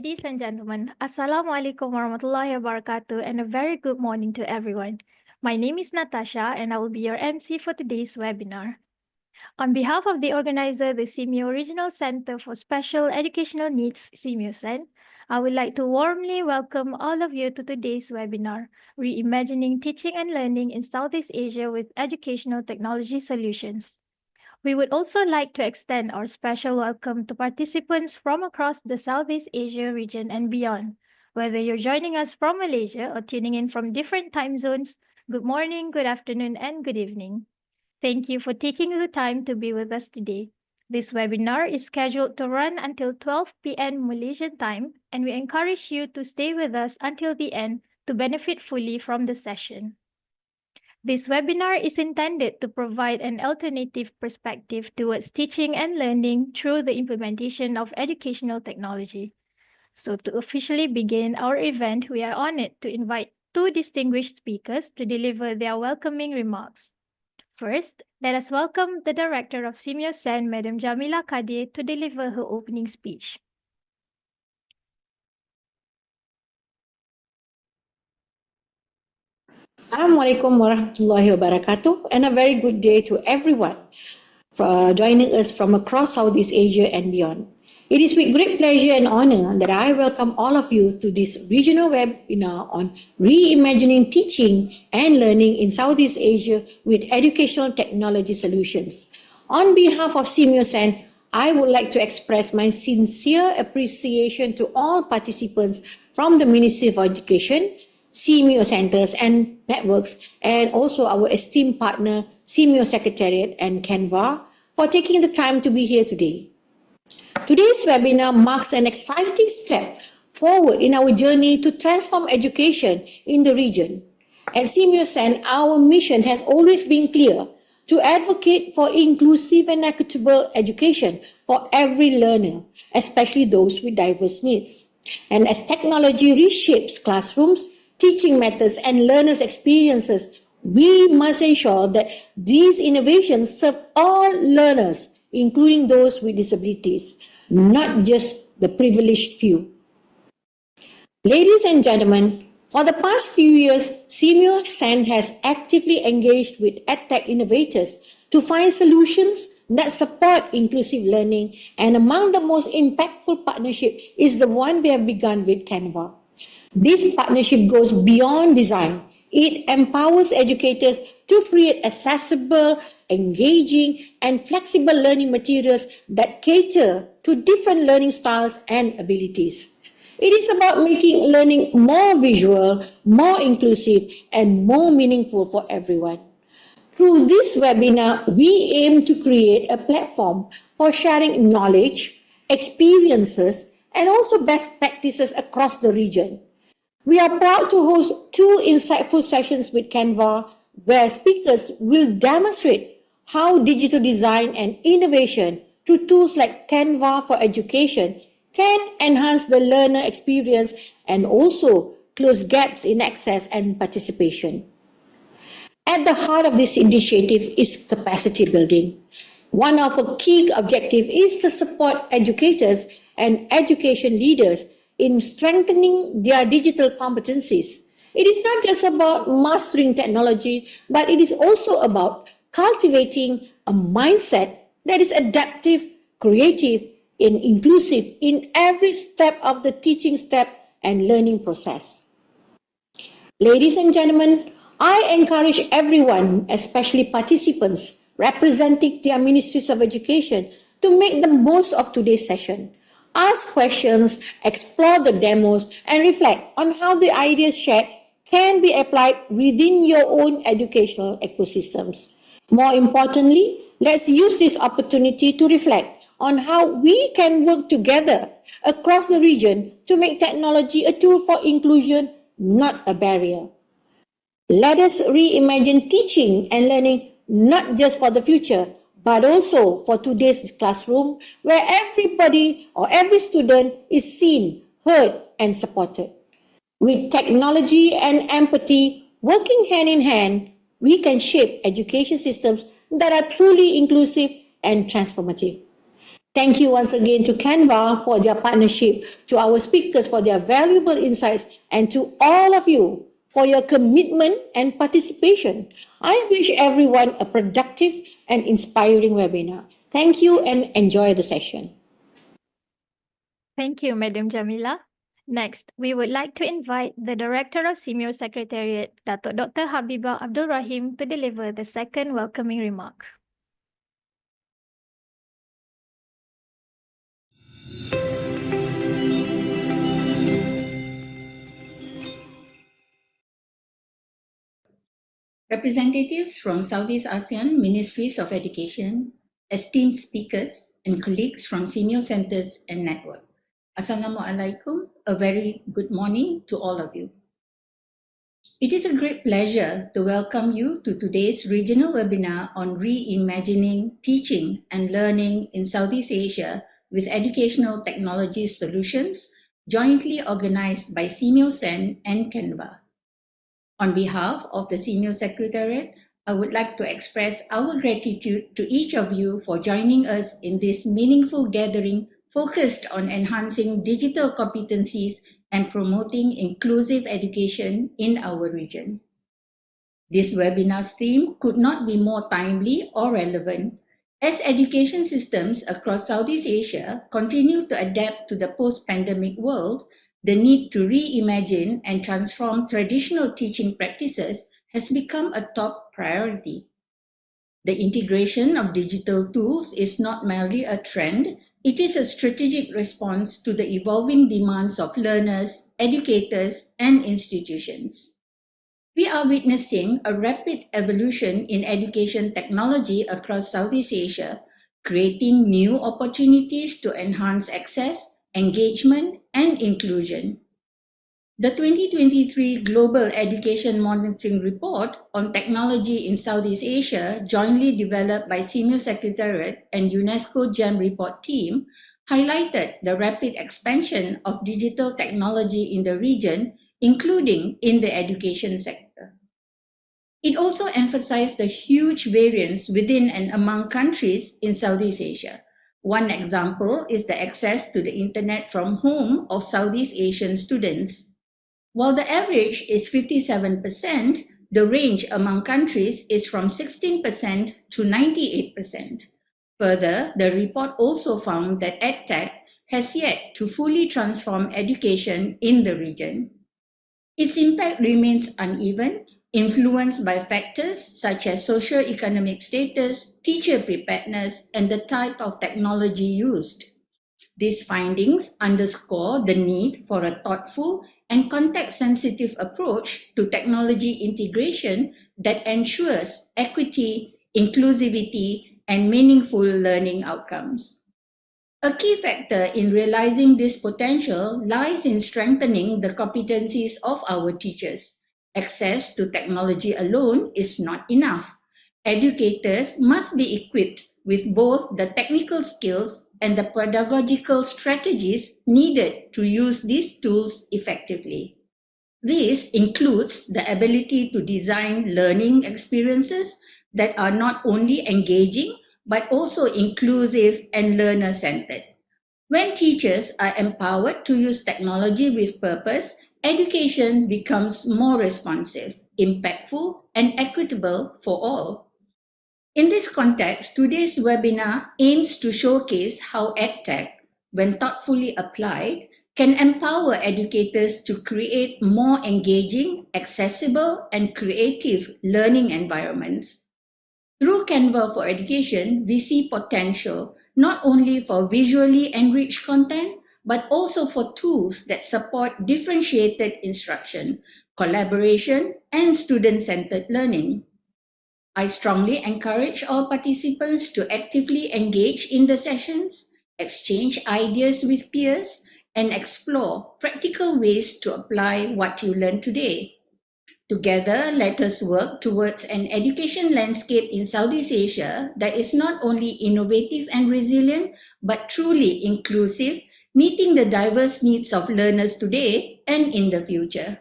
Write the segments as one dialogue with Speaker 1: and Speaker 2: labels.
Speaker 1: Ladies and gentlemen, Assalamualaikum warahmatullahi wabarakatuh and a very good morning to everyone. My name is Natasha and I will be your MC for today's webinar. On behalf of the organizer, the SEAMEO Regional Center for Special Educational Needs, SEAMEO, I would like to warmly welcome all of you to today's webinar, Reimagining Teaching and Learning in Southeast Asia with Educational Technology Solutions. We would also like to extend our special welcome to participants from across the Southeast Asia region and beyond. Whether you're joining us from Malaysia or tuning in from different time zones, good morning, good afternoon, and good evening. Thank you for taking the time to be with us today. This webinar is scheduled to run until 12 p.m. Malaysian time, and we encourage you to stay with us until the end to benefit fully from the session. This webinar is intended to provide an alternative perspective towards teaching and learning through the implementation of educational technology. So to officially begin our event, we are honored to invite two distinguished speakers to deliver their welcoming remarks. First, let us welcome the Director of SEAMEO, Madam Jamila Kadir, to deliver her opening speech.
Speaker 2: Assalamualaikum warahmatullahi wabarakatuh and a very good day to everyone for joining us from across Southeast Asia and beyond. It is with great pleasure and honor that I welcome all of you to this regional webinar on reimagining teaching and learning in Southeast Asia with educational technology solutions. On behalf of SEAMEO, I would like to express my sincere appreciation to all participants from the Ministry of Education, SEAMEO centers and networks, and also our esteemed partner, SEAMEO Secretariat and Canva, for taking the time to be here today. Today's webinar marks an exciting step forward in our journey to transform education in the region. At SEAMEO, our mission has always been clear: to advocate for inclusive and equitable education for every learner, especially those with diverse needs. And as technology reshapes classrooms, teaching methods and learners' experiences, we must ensure that these innovations serve all learners, including those with disabilities, not just the privileged few. Ladies and gentlemen, for the past few years, SEAMEO has actively engaged with EdTech innovators to find solutions that support inclusive learning, and among the most impactful partnership is the one we have begun with Canva. This partnership goes beyond design. It empowers educators to create accessible, engaging, and flexible learning materials that cater to different learning styles and abilities. It is about making learning more visual, more inclusive, and more meaningful for everyone. Through this webinar, we aim to create a platform for sharing knowledge, experiences, and also best practices across the region. We are proud to host two insightful sessions with Canva, where speakers will demonstrate how digital design and innovation through tools like Canva for Education can enhance the learner experience and also close gaps in access and participation. At the heart of this initiative is capacity building. One of our key objectives is to support educators and education leaders in strengthening their digital competencies. It is not just about mastering technology, but it is also about cultivating a mindset that is adaptive, creative, and inclusive in every step of the teaching step and learning process. Ladies and gentlemen, I encourage everyone, especially participants representing their ministries of education, to make the most of today's session. Ask questions, explore the demos, and reflect on how the ideas shared can be applied within your own educational ecosystems. More importantly, let's use this opportunity to reflect on how we can work together across the region to make technology a tool for inclusion, not a barrier. Let us reimagine teaching and learning not just for the future, but also for today's classroom, where everybody or every student is seen, heard, and supported. With technology and empathy working hand in hand, we can shape education systems that are truly inclusive and transformative. Thank you once again to Canva for their partnership, to our speakers for their valuable insights, and to all of you for your commitment and participation. I wish everyone a productive and inspiring webinar. Thank you and enjoy the session.
Speaker 1: Thank you, Madam Jamila. Next, we would like to invite the Director of SEAMEO Secretariat, Datuk Dr. Habibah Abdul Rahim, to deliver the second welcoming remark.
Speaker 3: Representatives from Southeast ASEAN Ministries of Education, esteemed speakers, and colleagues from SEAMEO centers and network. Assalamualaikum, a very good morning to all of you. It is a great pleasure to welcome you to today's regional webinar on reimagining teaching and learning in Southeast Asia with educational technology solutions, jointly organized by SEAMEO CEN and Canva. On behalf of the SEAMEO Secretariat, I would like to express our gratitude to each of you for joining us in this meaningful gathering focused on enhancing digital competencies and promoting inclusive education in our region. This webinar's theme could not be more timely or relevant as education systems across Southeast Asia continue to adapt to the post-pandemic world. The need to reimagine and transform traditional teaching practices has become a top priority. The integration of digital tools is not merely a trend, it is a strategic response to the evolving demands of learners, educators, and institutions. We are witnessing a rapid evolution in education technology across Southeast Asia, creating new opportunities to enhance access, engagement, and inclusion. The 2023 Global Education Monitoring Report on Technology in Southeast Asia, jointly developed by SEAMEO Secretariat and UNESCO GEM Report Team, highlighted the rapid expansion of digital technology in the region, including in the education sector. It also emphasized the huge variance within and among countries in Southeast Asia. One example is the access to the internet from home of Southeast Asian students. While the average is 57%, the range among countries is from 16% to 98%. Further, the report also found that EdTech has yet to fully transform education in the region. Its impact remains uneven, influenced by factors such as socio-economic status, teacher preparedness, and the type of technology used. These findings underscore the need for a thoughtful and context-sensitive approach to technology integration that ensures equity, inclusivity, and meaningful learning outcomes. A key factor in realizing this potential lies in strengthening the competencies of our teachers. Access to technology alone is not enough. Educators must be equipped with both the technical skills and the pedagogical strategies needed to use these tools effectively. This includes the ability to design learning experiences that are not only engaging but also inclusive and learner-centered. When teachers are empowered to use technology with purpose, education becomes more responsive, impactful, and equitable for all. In this context, today's webinar aims to showcase how EdTech, when thoughtfully applied, can empower educators to create more engaging, accessible, and creative learning environments. Through Canva for Education, we see potential not only for visually enriched content, but also for tools that support differentiated instruction, collaboration, and student-centered learning. I strongly encourage all participants to actively engage in the sessions, exchange ideas with peers, and explore practical ways to apply what you learned today. Together, let us work towards an education landscape in Southeast Asia that is not only innovative and resilient, but truly inclusive, meeting the diverse needs of learners today and in the future.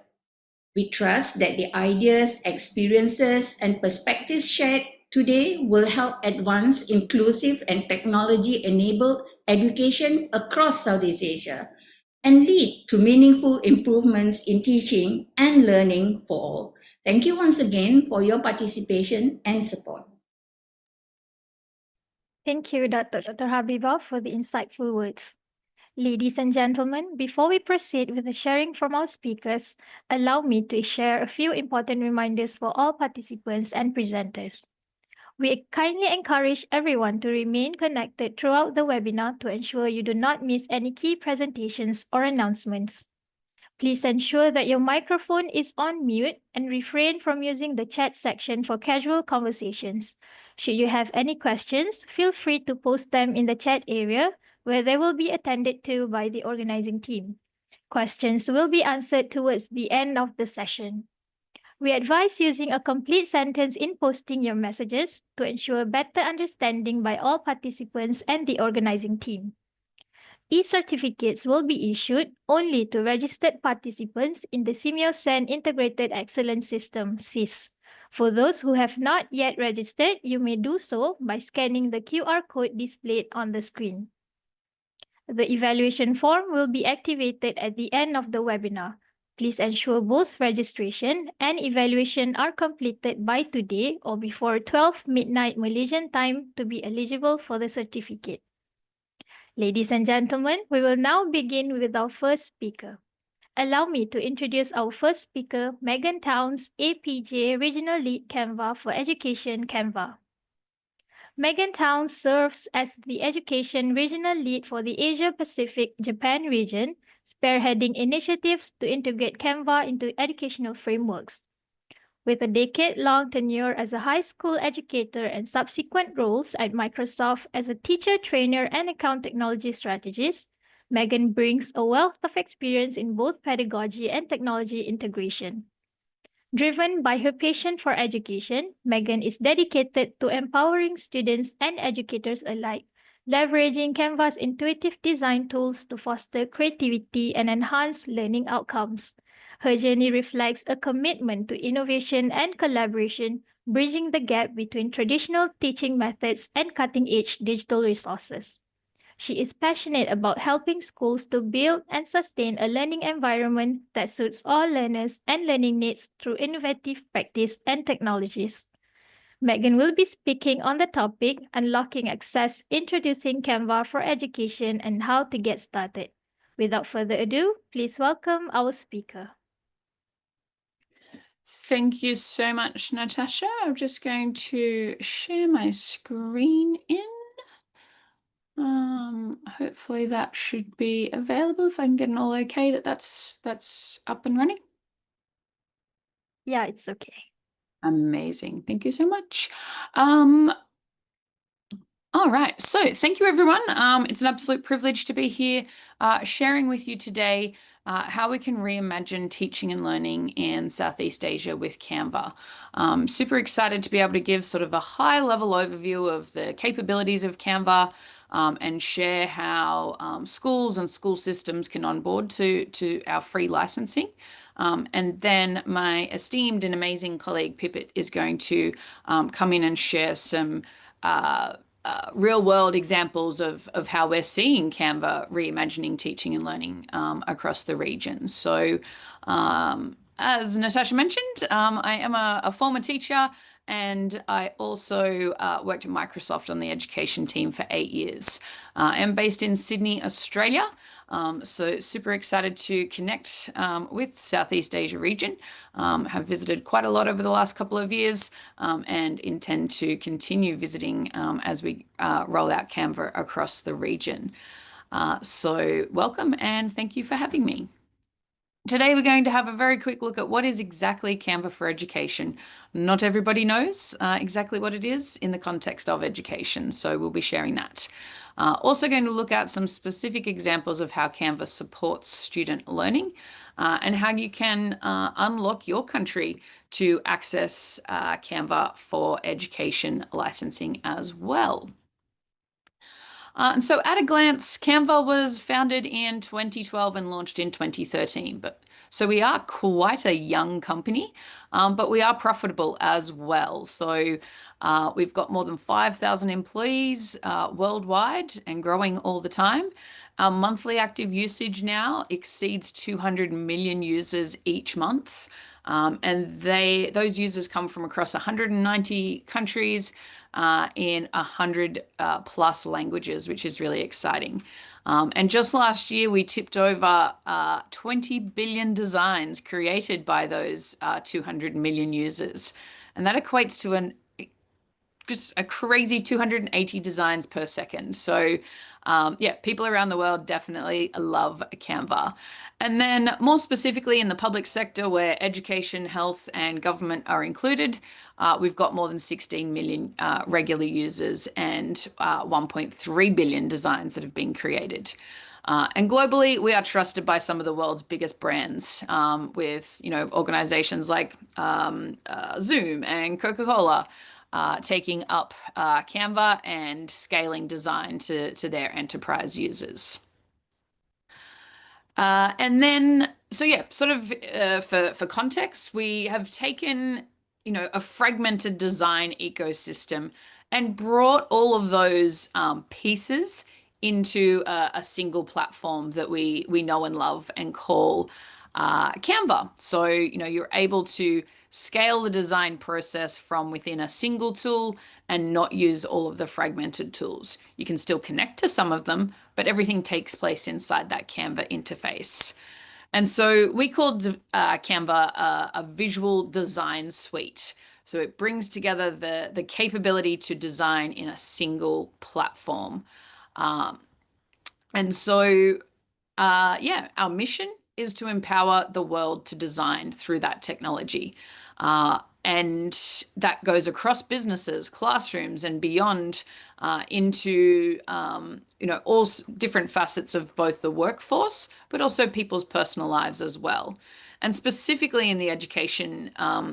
Speaker 3: We trust that the ideas, experiences, and perspectives shared today will help advance inclusive and technology-enabled education across Southeast Asia and lead to meaningful improvements in teaching and learning for all. Thank you once again for your participation and support.
Speaker 1: Thank you, Dr. Habibah, for the insightful words. Ladies and gentlemen, before we proceed with the sharing from our speakers, allow me to share a few important reminders for all participants and presenters. We kindly encourage everyone to remain connected throughout the webinar to ensure you do not miss any key presentations or announcements. Please ensure that your microphone is on mute and refrain from using the chat section for casual conversations. Should you have any questions, feel free to post them in the chat area where they will be attended to by the organizing team. Questions will be answered towards the end of the session. We advise using a complete sentence in posting your messages to ensure better understanding by all participants and the organizing team. E-certificates will be issued only to registered participants in the SEAMEO SEN Integrated Excellence System, SIS. For those who have not yet registered, you may do so by scanning the QR code displayed on the screen. The evaluation form will be activated at the end of the webinar. Please ensure both registration and evaluation are completed by today or before 12 midnight Malaysian time to be eligible for the certificate. Ladies and gentlemen, we will now begin with our first speaker. Allow me to introduce our first speaker, Megan Towns, APJ Regional Lead Canva for Education, Canva. Megan Towns serves as the Education Regional Lead for the Asia-Pacific Japan region, spearheading initiatives to integrate Canva into educational frameworks. With a decade-long tenure as a high school educator and subsequent roles at Microsoft as a teacher, trainer, and account technology strategist, Megan brings a wealth of experience in both pedagogy and technology integration. Driven by her passion for education, Megan is dedicated to empowering students and educators alike, leveraging Canva's intuitive design tools to foster creativity and enhance learning outcomes. Her journey reflects a commitment to innovation and collaboration, bridging the gap between traditional teaching methods and cutting-edge digital resources. She is passionate about helping schools to build and sustain a learning environment that suits all learners and learning needs through innovative practice and technologies. Megan will be speaking on the topic Unlocking Access, Introducing Canva for Education and How to Get Started. Without further ado, please welcome our speaker.
Speaker 4: Thank you so much, Natasha. I'm just going to share my screen in. Hopefully that should be available if I can get an all okay that's up and running.
Speaker 1: Yeah, it's okay.
Speaker 4: Amazing. Thank you so much. All right, so thank you everyone. It's an absolute privilege to be here sharing with you today how we can reimagine teaching and learning in Southeast Asia with Canva. Super excited to be able to give sort of a high level overview of the capabilities of Canva and share how schools and school systems can onboard to our free licensing. And then my esteemed and amazing colleague Pipit is going to come in and share some real world examples of how we're seeing Canva reimagining teaching and learning across the region. So as Natasha mentioned, I am a former teacher and I also worked at Microsoft on the education team for 8 years. I'm based in Sydney, Australia. So super excited to connect with Southeast Asia region. Have visited quite a lot over the last couple of years and intend to continue visiting as we roll out Canva across the region. So welcome and thank you for having me. Today we're going to have a very quick look at what is exactly Canva for Education. Not everybody knows exactly what it is in the context of education, so we'll be sharing that. Also going to look at some specific examples of how Canva supports student learning and how you can unlock your country to access Canva for education licensing as well. And so at a glance, Canva was founded in 2012 and launched in 2013, but So we are quite a young company, but we are profitable as well. So we've got more than 5,000 employees worldwide and growing all the time. Our monthly active usage now exceeds 200 million users each month. And those users come from across 190 countries in 100 plus languages, which is really exciting. And just last year, we tipped over 20 billion designs created by those 200 million users. And that equates to just a crazy 280 designs per second. So yeah, people around the world definitely love Canva. And then more specifically in the public sector where education, health, and government are included, we've got more than 16 million regular users and 1.3 billion designs that have been created. And globally, we are trusted by some of the world's biggest brands with, organizations like Zoom and Coca-Cola taking up Canva and scaling design to their enterprise users. And then, so yeah, sort of for context, we have taken, a fragmented design ecosystem and brought all of those pieces into a single platform that we know and love and call Canva. So, you're able to scale the design process from within a single tool and not use all of the fragmented tools. You can still connect to some of them, but everything takes place inside that Canva interface. And so we called Canva a visual design suite. So it brings together the capability to design in a single platform. And so, yeah, our mission is to empower the world to design through that technology. And that goes across businesses, classrooms, and beyond into, all different facets of both the workforce, but also people's personal lives as well. And specifically in the education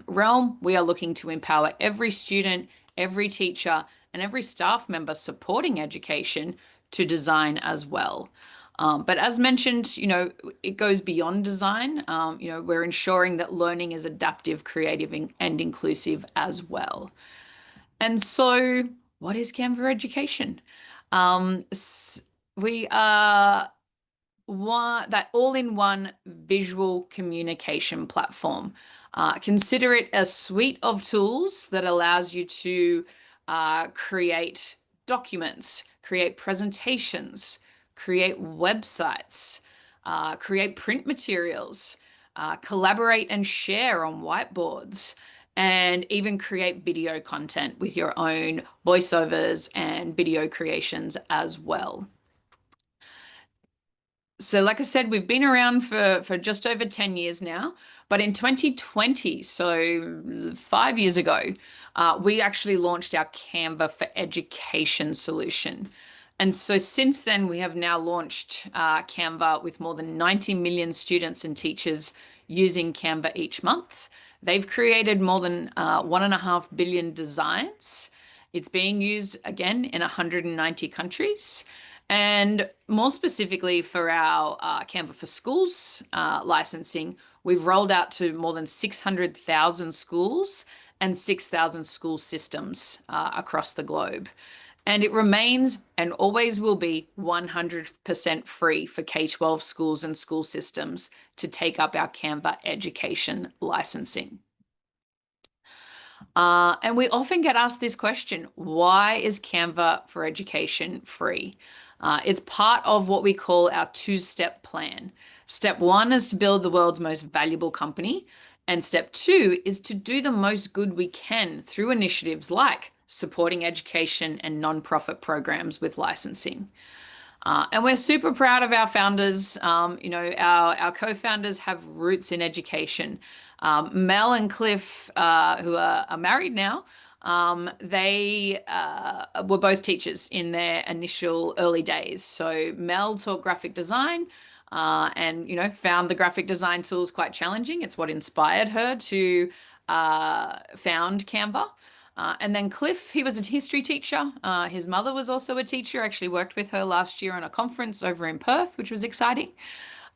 Speaker 4: realm, we are looking to empower every student, every teacher, and every staff member supporting education to design as well. But as mentioned, it goes beyond design. We're ensuring that learning is adaptive, creative, and inclusive as well. And so what is Canva Education? We are that all-in-one visual communication platform. Consider it a suite of tools that allows you to create documents, create presentations, create websites, create print materials, collaborate and share on whiteboards, and even create video content with your own voiceovers and video creations as well. So like I said, we've been around for just over 10 years now, but in 2020, so 5 years ago, we actually launched our Canva for Education solution. And so since then, we have now launched Canva with more than 90 million students and teachers using Canva each month. They've created more than 1.5 billion designs. It's being used again in 190 countries. And more specifically for our Canva for Schools licensing, we've rolled out to more than 600,000 schools and 6,000 school systems across the globe. And it remains and always will be 100% free for K-12 schools and school systems to take up our Canva education licensing. And we often get asked this question, why is Canva for Education free? It's part of what we call our two-step plan. Step one is to build the world's most valuable company. And step two is to do the most good we can through initiatives like supporting education and nonprofit programs with licensing. And we're super proud of our founders. Our co-founders have roots in education. Mel and Cliff, who are married now, they were both teachers in their initial early days. So Mel taught graphic design and, found the graphic design tools quite challenging. It's what inspired her to found Canva. And then Cliff, he was a history teacher. His mother was also a teacher. I actually worked with her last year on a conference over in Perth, which was exciting.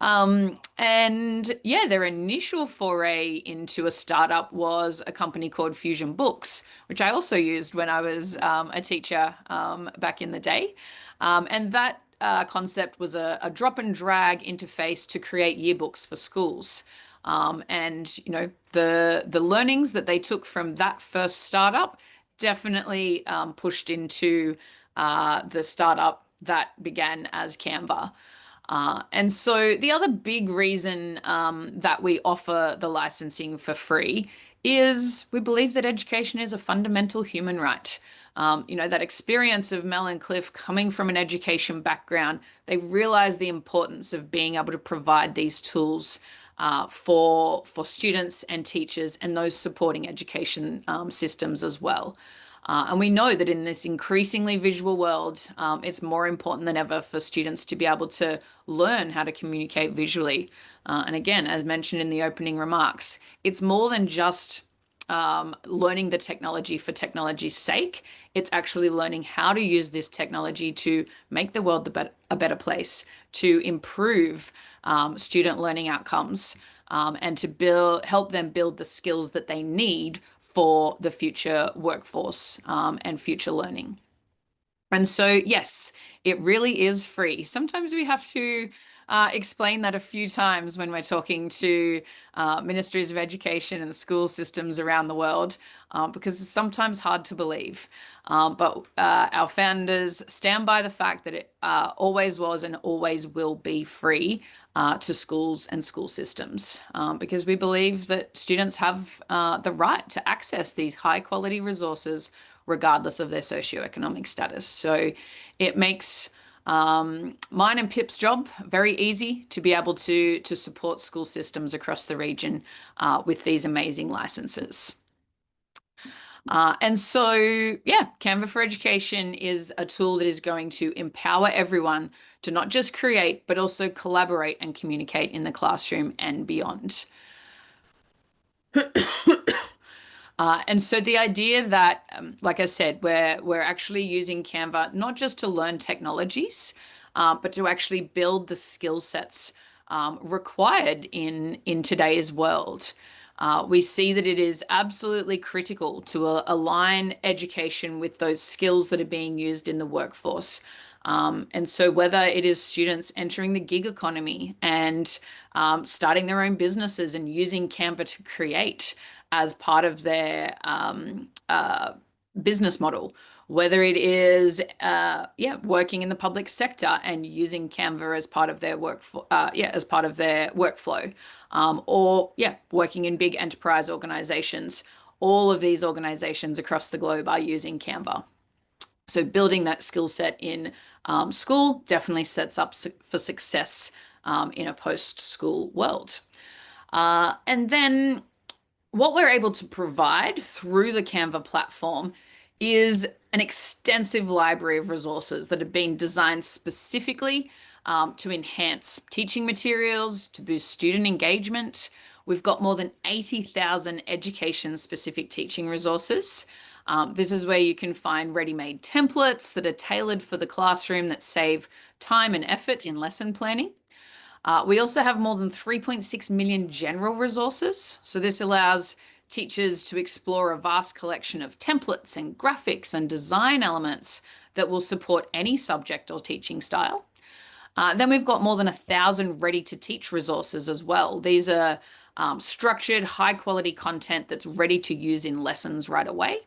Speaker 4: And yeah, their initial foray into a startup was a company called Fusion Books, which I also used when I was a teacher back in the day. And that concept was a drop and drag interface to create yearbooks for schools. And you know, the learnings that they took from that first startup definitely pushed into the startup that began as Canva. And so the other big reason that we offer the licensing for free is we believe that education is a fundamental human right. You know, that experience of Mel and Cliff coming from an education background, they realize the importance of being able to provide these tools for students and teachers and those supporting education systems as well. And we know that in this increasingly visual world, it's more important than ever for students to be able to learn how to communicate visually. And again, as mentioned in the opening remarks, it's more than just learning the technology for technology's sake. It's actually learning how to use this technology to make the world a better place, to improve student learning outcomes, and to help them build the skills that they need for the future workforce and future learning. And so, yes, it really is free. Sometimes we have to explain that a few times when we're talking to ministries of education and school systems around the world, because it's sometimes hard to believe. But our founders stand by the fact that it always was and always will be free to schools and school systems, because we believe that students have the right to access these high quality resources regardless of their socioeconomic status. So it makes mine and Pip's job very easy to be able to support school systems across the region with these amazing licenses. And so, yeah, Canva for Education is a tool that is going to empower everyone to not just create, but also collaborate and communicate in the classroom and beyond. And so the idea that, like I said, we're actually using Canva not just to learn technologies, but to actually build the skill sets required in today's world. We see that it is absolutely critical to align education with those skills that are being used in the workforce. And so whether it is students entering the gig economy and starting their own businesses and using Canva to create as part of their business model, whether it is working in the public sector and using Canva as part of their workflow, or working in big enterprise organizations. All of these organizations across the globe are using Canva. So building that skill set in school definitely sets up for success in a post-school world. And then what we're able to provide through the Canva platform is an extensive library of resources that have been designed specifically to enhance teaching materials, to boost student engagement. We've got more than 80,000 education-specific teaching resources. This is where you can find ready-made templates that are tailored for the classroom that save time and effort in lesson planning. We also have more than 3.6 million general resources. So this allows teachers to explore a vast collection of templates and graphics and design elements that will support any subject or teaching style. Then we've got more than 1,000 ready-to-teach resources as well. These are structured, high-quality content that's ready to use in lessons right away.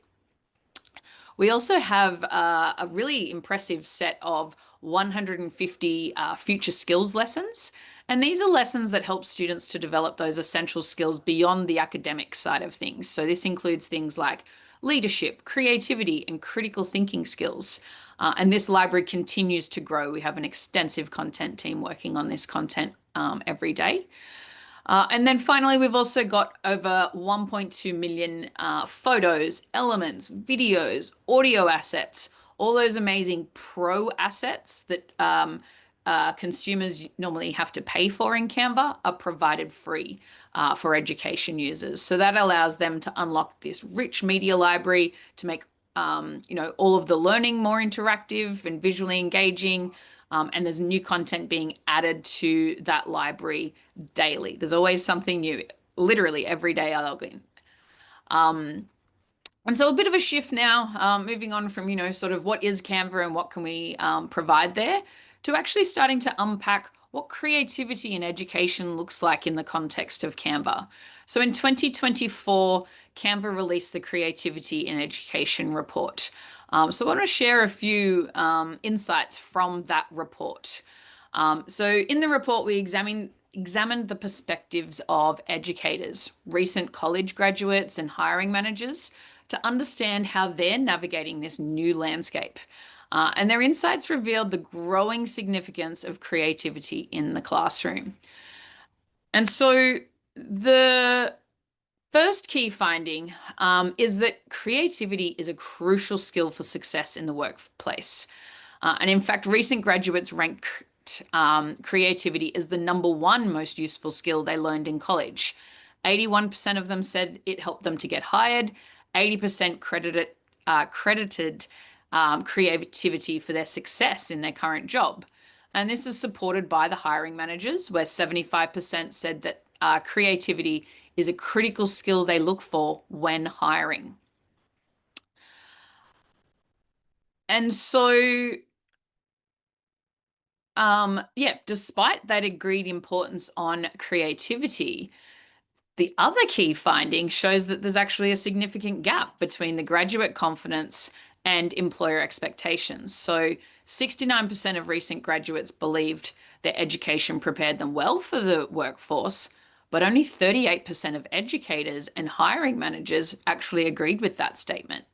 Speaker 4: We also have a really impressive set of 150 future skills lessons. And these are lessons that help students to develop those essential skills beyond the academic side of things. So this includes things like leadership, creativity, and critical thinking skills. And this library continues to grow. We have an extensive content team working on this content every day. And then finally, we've also got over 1.2 million photos, elements, videos, audio assets, all those amazing pro assets that consumers normally have to pay for in Canva are provided free for education users. So that allows them to unlock this rich media library to make all of the learning more interactive and visually engaging, and there's new content being added to that library daily. There's always something new, literally every day I log in. And so a bit of a shift now, moving on from, sort of what is Canva and what can we provide there, to actually starting to unpack what creativity in education looks like in the context of Canva. So in 2024, Canva released the Creativity in Education report. So I want to share a few insights from that report. So in the report, we examined the perspectives of educators, recent college graduates, and hiring managers to understand how they're navigating this new landscape. And their insights revealed the growing significance of creativity in the classroom. And so the first key finding is that creativity is a crucial skill for success in the workplace. And in fact, recent graduates ranked creativity as the #1 most useful skill they learned in college. 81% of them said it helped them to get hired. 80% credited creativity for their success in their current job. And this is supported by the hiring managers, where 75% said that creativity is a critical skill they look for when hiring. And so, despite that agreed importance on creativity, the other key finding shows that there's actually a significant gap between the graduate confidence and employer expectations. So 69% of recent graduates believed their education prepared them well for the workforce, but only 38% of educators and hiring managers actually agreed with that statement.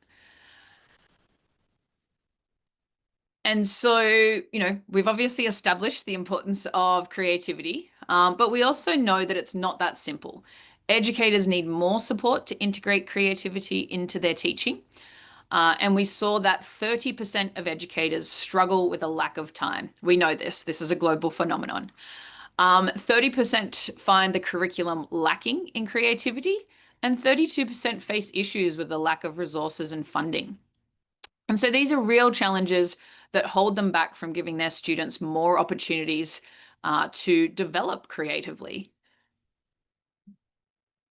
Speaker 4: And so, we've obviously established the importance of creativity, but we also know that it's not that simple. Educators need more support to integrate creativity into their teaching. And we saw that 30% of educators struggle with a lack of time. We know this is a global phenomenon. 30% find the curriculum lacking in creativity, and 32% face issues with the lack of resources and funding. And so these are real challenges that hold them back from giving their students more opportunities to develop creatively.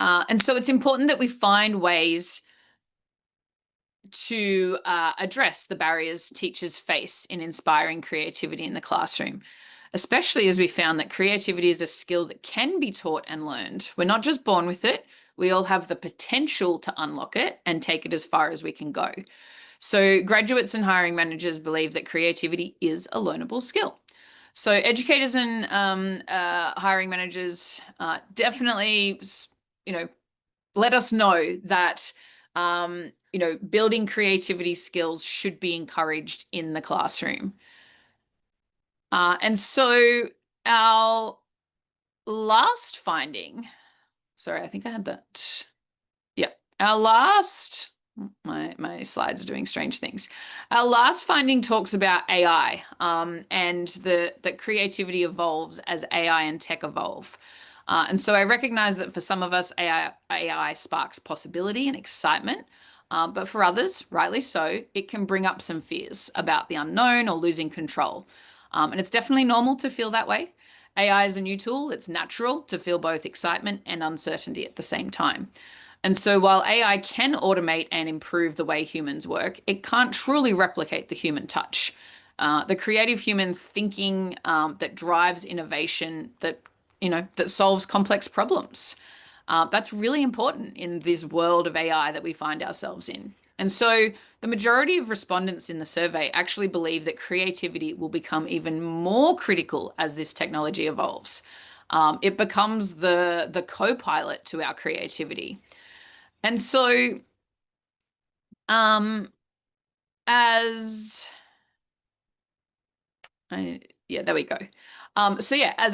Speaker 4: And so it's important that we find ways to address the barriers teachers face in inspiring creativity in the classroom, especially as we found that creativity is a skill that can be taught and learned. We're not just born with it. We all have the potential to unlock it and take it as far as we can go. So graduates and hiring managers believe that creativity is a learnable skill. So educators and hiring managers definitely, let us know that, building creativity skills should be encouraged in the classroom. And so our last finding, sorry, I think I had that. Yeah, our last, my slides are doing strange things. Our last finding talks about AI and that creativity evolves as AI and tech evolve. And so I recognize that for some of us, AI sparks possibility and excitement, but for others, rightly so, it can bring up some fears about the unknown or losing control. And it's definitely normal to feel that way. AI is a new tool. It's natural to feel both excitement and uncertainty at the same time. And so while AI can automate and improve the way humans work, it can't truly replicate the human touch. The creative human thinking that drives innovation, that solves complex problems. That's really important in this world of AI that we find ourselves in. And so the majority of respondents in the survey actually believe that creativity will become even more critical as this technology evolves. It becomes the co-pilot to our creativity. And so there we go. As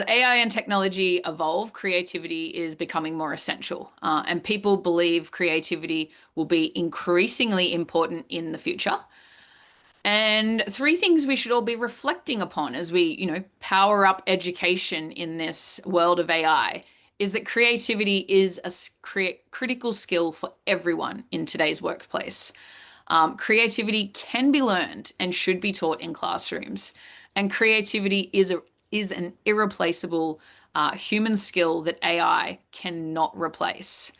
Speaker 4: AI and technology evolve, creativity is becoming more essential, and people believe creativity will be increasingly important in the future. And 3 things we should all be reflecting upon as we, power up education in this world of AI is that creativity is a critical skill for everyone in today's workplace. Creativity can be learned and should be taught in classrooms. And creativity is an irreplaceable human skill that AI cannot replace.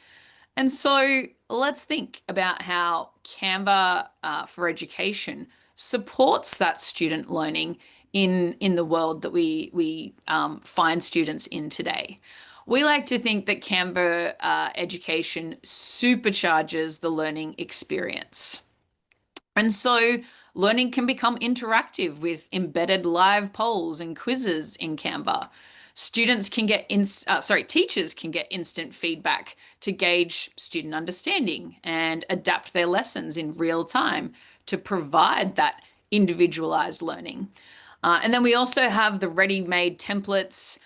Speaker 4: And so let's think about how Canva for Education supports that student learning in the world that we find students in today. We like to think that Canva Education supercharges the learning experience. And so learning can become interactive with embedded live polls and quizzes in Canva. Students can get teachers can get instant feedback to gauge student understanding and adapt their lessons in real time to provide that individualized learning. And then we also have the ready-made templates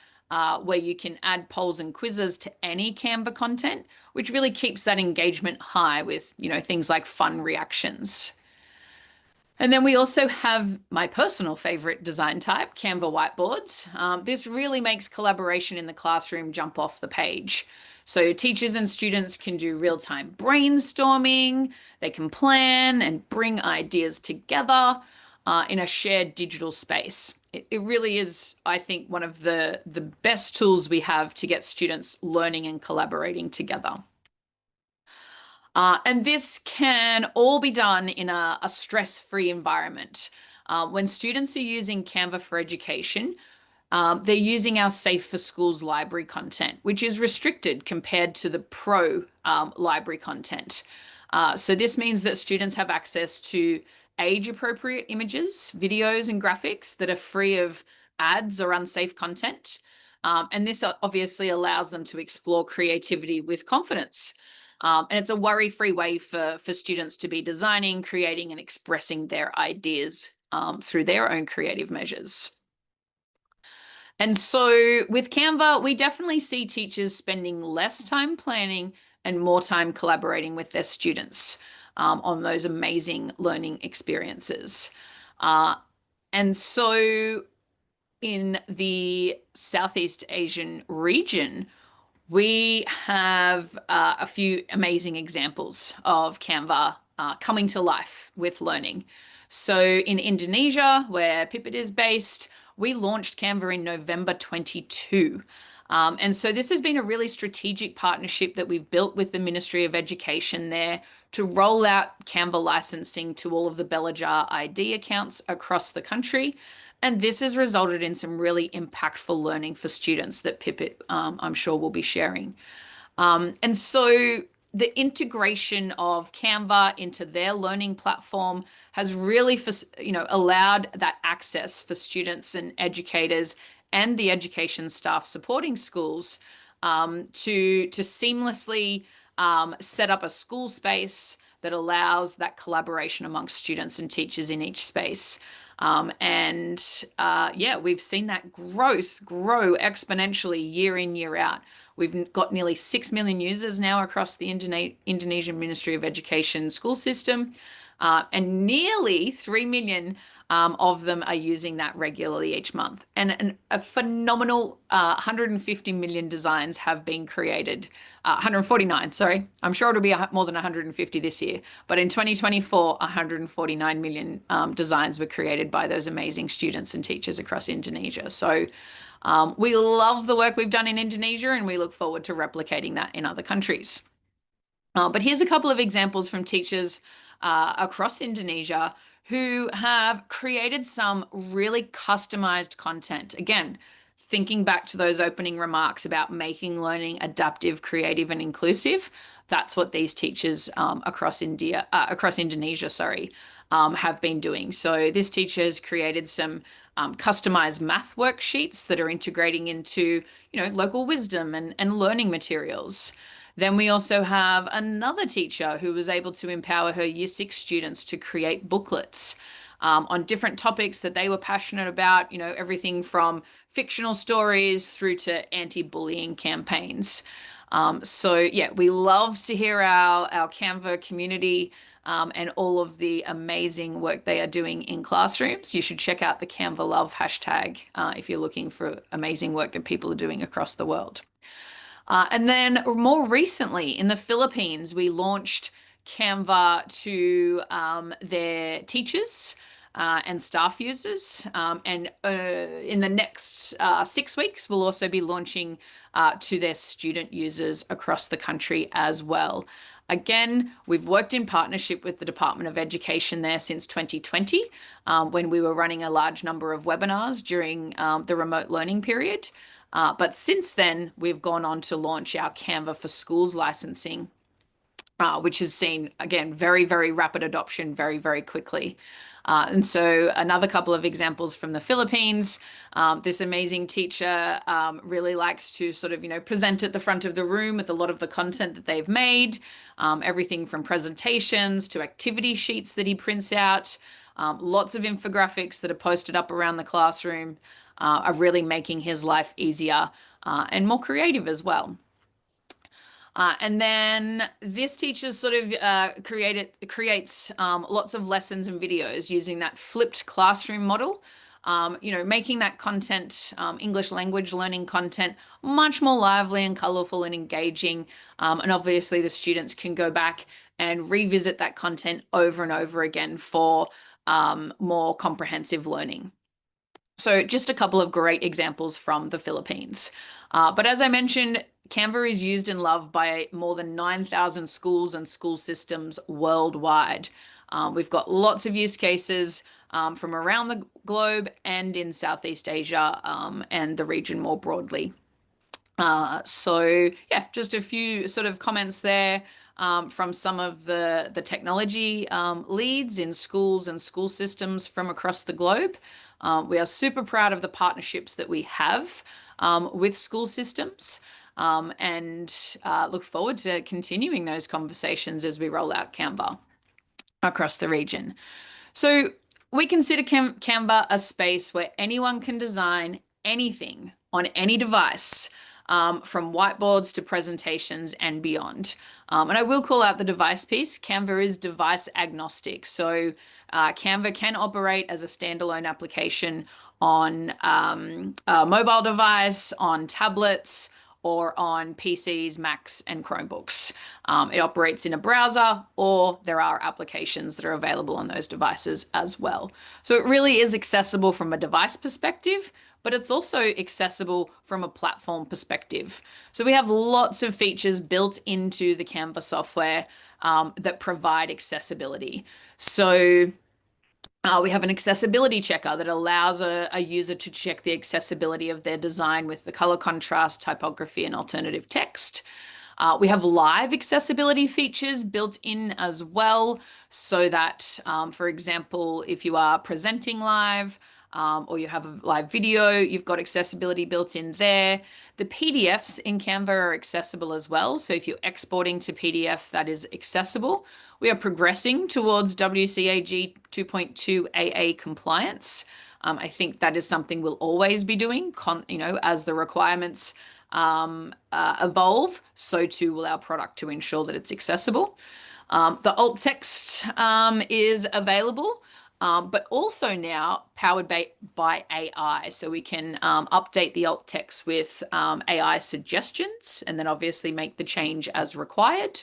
Speaker 4: where you can add polls and quizzes to any Canva content, which really keeps that engagement high with, things like fun reactions. And then we also have my personal favorite design type, Canva whiteboards. This really makes collaboration in the classroom jump off the page. So teachers and students can do real-time brainstorming, they can plan and bring ideas together in a shared digital space. It really is, I think, one of the best tools we have to get students learning and collaborating together. And this can all be done in a stress-free environment. When students are using Canva for Education, they're using our Safe for Schools library content, which is restricted compared to the Pro library content. So this means that students have access to age-appropriate images, videos, and graphics that are free of ads or unsafe content. And this obviously allows them to explore creativity with confidence. And it's a worry-free way for students to be designing, creating, and expressing their ideas through their own creative measures. And so with Canva, we definitely see teachers spending less time planning and more time collaborating with their students on those amazing learning experiences. And so in the Southeast Asian region, we have a few amazing examples of Canva coming to life with learning. So in Indonesia, where Pipit is based, we launched Canva in November 22. And so this has been a really strategic partnership that we've built with the Ministry of Education there to roll out Canva licensing to all of the Belajar ID accounts across the country. And this has resulted in some really impactful learning for students that Pipit, I'm sure, will be sharing. And so the integration of Canva into their learning platform has really, allowed that access for students and educators and the education staff supporting schools to seamlessly set up a school space that allows that collaboration amongst students and teachers in each space. We've seen that grow exponentially year in, year out. We've got nearly 6 million users now across the Indonesian Ministry of Education school system, and nearly 3 million of them are using that regularly each month. And a phenomenal 150 million designs have been created. 149, sorry. I'm sure it'll be more than 150 this year. But in 2024, 149 million designs were created by those amazing students and teachers across Indonesia. So we love the work we've done in Indonesia, and we look forward to replicating that in other countries. But here's a couple of examples from teachers across Indonesia who have created some really customized content. Again, thinking back to those opening remarks about making learning adaptive, creative, and inclusive, that's what these teachers across Indonesia, have been doing. So this teacher has created some customized math worksheets that are integrating into, local wisdom and learning materials. Then we also have another teacher who was able to empower her Year 6 students to create booklets on different topics that they were passionate about, everything from fictional stories through to anti-bullying campaigns. We love to hear our Canva community and all of the amazing work they are doing in classrooms. You should check out the Canva Love hashtag if you're looking for amazing work that people are doing across the world. And then more recently in the Philippines, we launched Canva to their teachers and staff users. And in the next 6 weeks, we'll also be launching to their student users across the country as well. Again, we've worked in partnership with the Department of Education there since 2020, when we were running a large number of webinars during the remote learning period. But since then, we've gone on to launch our Canva for Schools licensing, which has seen, again, very, very rapid adoption very, very quickly. And so another couple of examples from the Philippines. This amazing teacher really likes to sort of, present at the front of the room with a lot of the content that they've made, everything from presentations to activity sheets that he prints out, lots of infographics that are posted up around the classroom, are really making his life easier and more creative as well. And then this teacher sort of creates lots of lessons and videos using that flipped classroom model, making that content, English language learning content, much more lively and colorful and engaging. And obviously the students can go back and revisit that content over and over again for more comprehensive learning. So just a couple of great examples from the Philippines. But as I mentioned, Canva is used and loved by more than 9,000 schools and school systems worldwide. We've got lots of use cases from around the globe and in Southeast Asia and the region more broadly. So yeah, just a few sort of comments there from some of the technology leads in schools and school systems from across the globe. We are super proud of the partnerships that we have with school systems, and look forward to continuing those conversations as we roll out Canva across the region. So we consider Canva a space where anyone can design anything on any device, from whiteboards to presentations and beyond. And I will call out the device piece. Canva is device agnostic. So Canva can operate as a standalone application on a mobile device, on tablets, or on PCs, Macs, and Chromebooks. It operates in a browser, or there are applications that are available on those devices as well. So it really is accessible from a device perspective, but it's also accessible from a platform perspective. So we have lots of features built into the Canva software that provide accessibility. So we have an accessibility checker that allows a user to check the accessibility of their design with the color contrast, typography, and alternative text. We have live accessibility features built in as well, so that, for example, if you are presenting live, or you have a live video, you've got accessibility built in there. The PDFs in Canva are accessible as well. So if you're exporting to PDF, that is accessible. We are progressing towards WCAG 2.2 AA compliance. I think that is something we'll always be doing, as the requirements evolve, so too will our product to ensure that it's accessible. The alt text is available. But also now powered by AI. So we can update the alt text with AI suggestions, and then obviously make the change as required.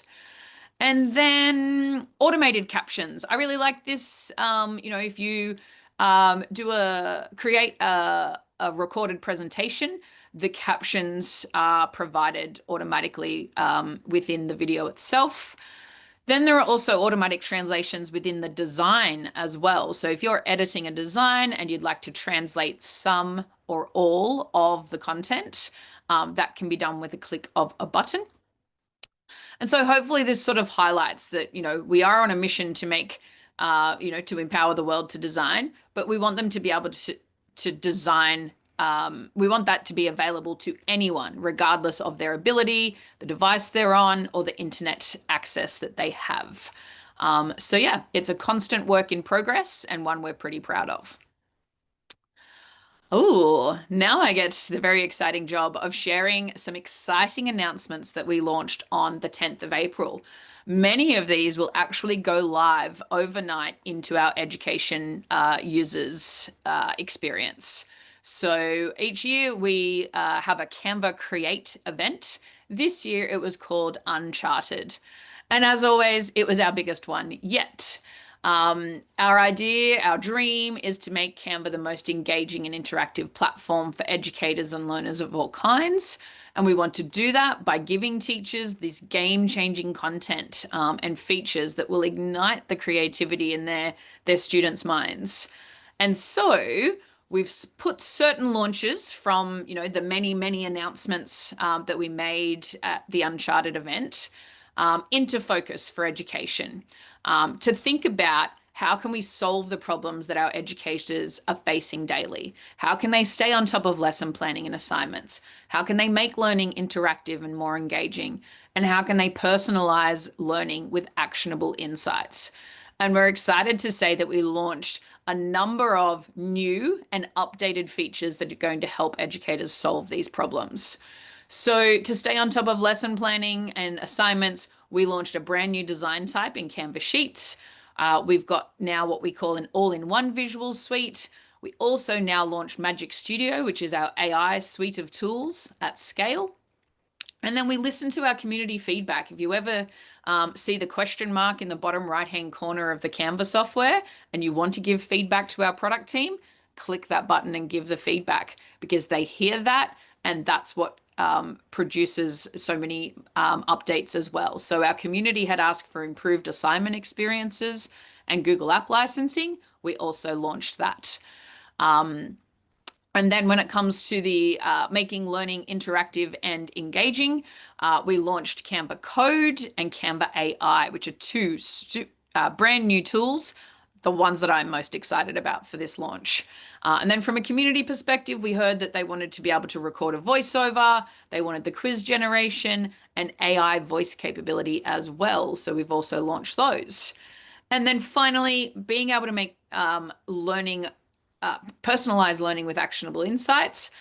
Speaker 4: And then automated captions. I really like this. If you create a recorded presentation, the captions are provided automatically within the video itself. Then there are also automatic translations within the design as well. So if you're editing a design and you'd like to translate some or all of the content, that can be done with a click of a button. And so hopefully this sort of highlights that, we are on a mission to make, to empower the world to design, but we want them to be able to design. We want that to be available to anyone, regardless of their ability, the device they're on, or the internet access that they have. So yeah, it's a constant work in progress and one we're pretty proud of. Oh, now I get the very exciting job of sharing some exciting announcements that we launched on the 10th of April. Many of these will actually go live overnight into our education users experience. So each year we have a Canva Create event. This year it was called Uncharted. And as always, it was our biggest one yet. Our idea, our dream is to make Canva the most engaging and interactive platform for educators and learners of all kinds. And we want to do that by giving teachers this game-changing content and features that will ignite the creativity in their students' minds. And so we've put certain launches from, the many, many announcements that we made at the Uncharted event into focus for education, to think about how can we solve the problems that our educators are facing daily? How can they stay on top of lesson planning and assignments? How can they make learning interactive and more engaging? And how can they personalize learning with actionable insights? And we're excited to say that we launched a number of new and updated features that are going to help educators solve these problems. So to stay on top of lesson planning and assignments, we launched a brand new design type in Canva Sheets. We've got now what we call an all-in-one visual suite. We also now launched Magic Studio, which is our AI suite of tools at scale. And then we listen to our community feedback. If you ever see the question mark in the bottom right-hand corner of the Canva software and you want to give feedback to our product team, click that button and give the feedback, because they hear that and that's what produces so many updates as well. So our community had asked for improved assignment experiences and Google App licensing. We also launched that. And then when it comes to the making learning interactive and engaging, we launched Canva Code and Canva AI, which are two brand new tools, the ones that I'm most excited about for this launch. And then from a community perspective, we heard that they wanted to be able to record a voiceover, they wanted the quiz generation and AI voice capability as well. So we've also launched those. And then finally, being able to make personalized learning with actionable insights.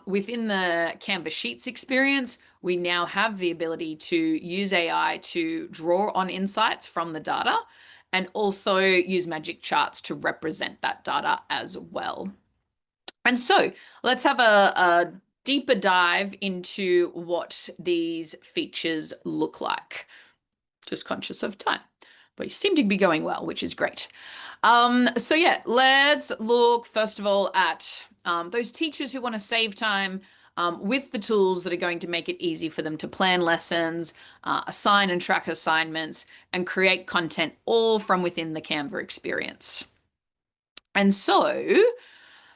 Speaker 4: Within the Canva Sheets experience, we now have the ability to use AI to draw on insights from the data and also use magic charts to represent that data as well. And so let's have a deeper dive into what these features look like. Just conscious of time. We seem to be going well, which is great. So yeah, let's look first of all at those teachers who want to save time with the tools that are going to make it easy for them to plan lessons, assign and track assignments, and create content all from within the Canva experience. And so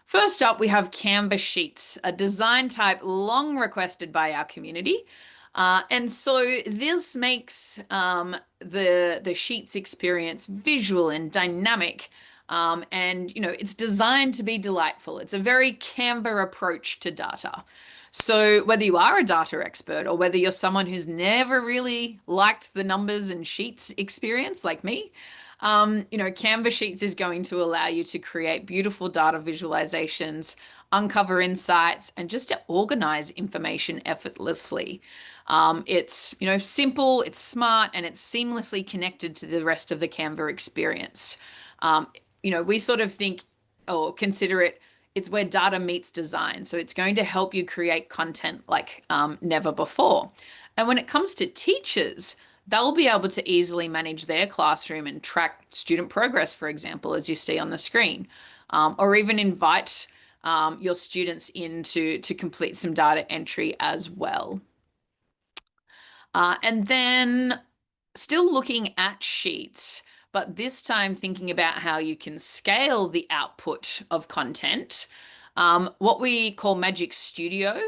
Speaker 4: first up, we have Canva Sheets, a design type long requested by our community. And so this makes the Sheets experience visual and dynamic. And, it's designed to be delightful. It's a very Canva approach to data. So whether you are a data expert or whether you're someone who's never really liked the numbers and sheets experience like me, Canva Sheets is going to allow you to create beautiful data visualizations, uncover insights, and just to organize information effortlessly. It's, simple, it's smart, and it's seamlessly connected to the rest of the Canva experience. We sort of think or consider it's where data meets design. So it's going to help you create content like never before. And when it comes to teachers, they'll be able to easily manage their classroom and track student progress, for example, as you see on the screen, or even invite your students in to complete some data entry as well. And then still looking at Sheets, but this time thinking about how you can scale the output of content. What we call Magic Studio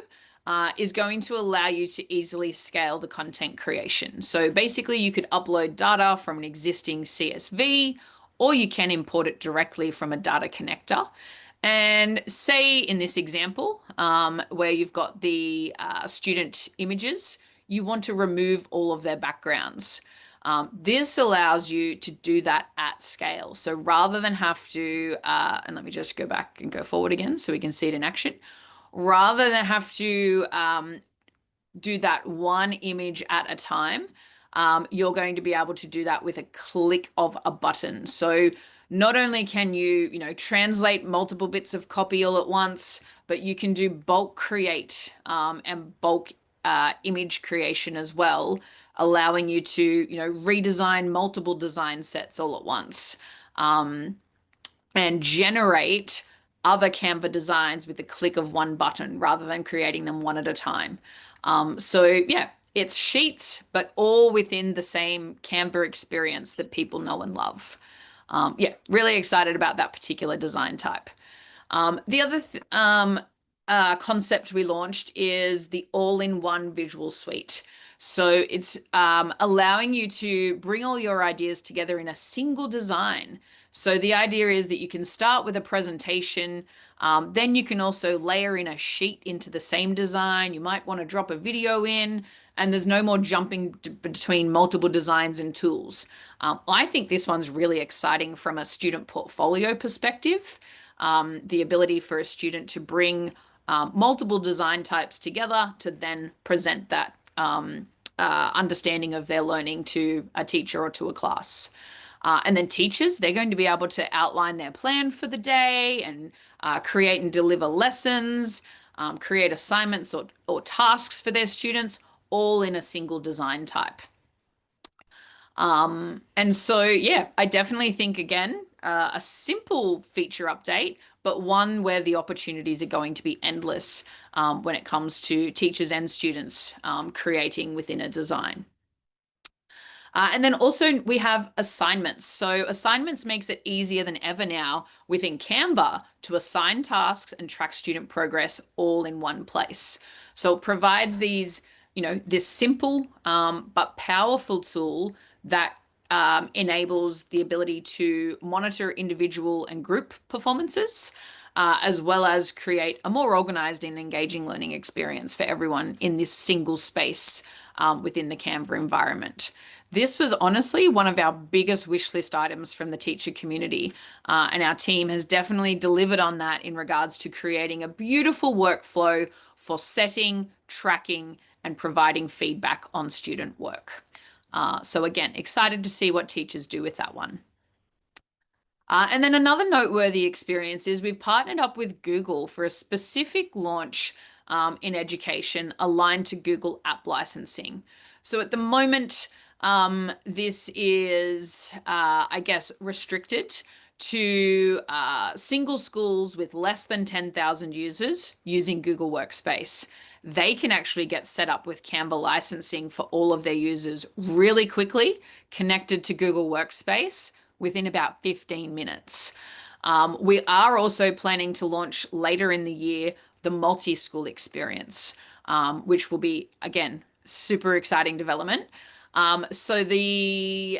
Speaker 4: is going to allow you to easily scale the content creation. So basically you could upload data from an existing CSV, or you can import it directly from a data connector. And say in this example, where you've got the student images, you want to remove all of their backgrounds. This allows you to do that at scale. So rather than have to, and let me just go back and go forward again so we can see it in action. Rather than have to do that one image at a time, you're going to be able to do that with a click of a button. So not only can you, translate multiple bits of copy all at once, but you can do bulk create and bulk image creation as well, allowing you to, you know, redesign multiple design sets all at once, and generate other Canva designs with the click of one button rather than creating them one at a time. So yeah, it's sheets, but all within the same Canva experience that people know and love. Yeah, really excited about that particular design type. The other concept we launched is the all-in-one visual suite. So it's allowing you to bring all your ideas together in a single design. So the idea is that you can start with a presentation, then you can also layer in a sheet into the same design. You might want to drop a video in, and there's no more jumping between multiple designs and tools. I think this one's really exciting from a student portfolio perspective. The ability for a student to bring multiple design types together to then present that understanding of their learning to a teacher or to a class. And then teachers, they're going to be able to outline their plan for the day and create and deliver lessons, create assignments or tasks for their students, all in a single design type. And so, yeah, I definitely think, again, a simple feature update, but one where the opportunities are going to be endless when it comes to teachers and students creating within a design. And then also we have assignments. So assignments makes it easier than ever now within Canva to assign tasks and track student progress all in one place. So it provides these, you know, this simple but powerful tool that enables the ability to monitor individual and group performances, as well as create a more organized and engaging learning experience for everyone in this single space within the Canva environment. This was honestly one of our biggest wish list items from the teacher community, and our team has definitely delivered on that in regards to creating a beautiful workflow for setting, tracking, and providing feedback on student work. So again, excited to see what teachers do with that one. And then another noteworthy experience is we've partnered up with Google for a specific launch in education aligned to Google app licensing. So at the moment, this is, I guess, restricted to single schools with less than 10,000 users using Google Workspace. They can actually get set up with Canva licensing for all of their users really quickly, connected to Google Workspace within about 15 minutes. We are also planning to launch later in the year the multi-school experience, which will be, again, super exciting development. So the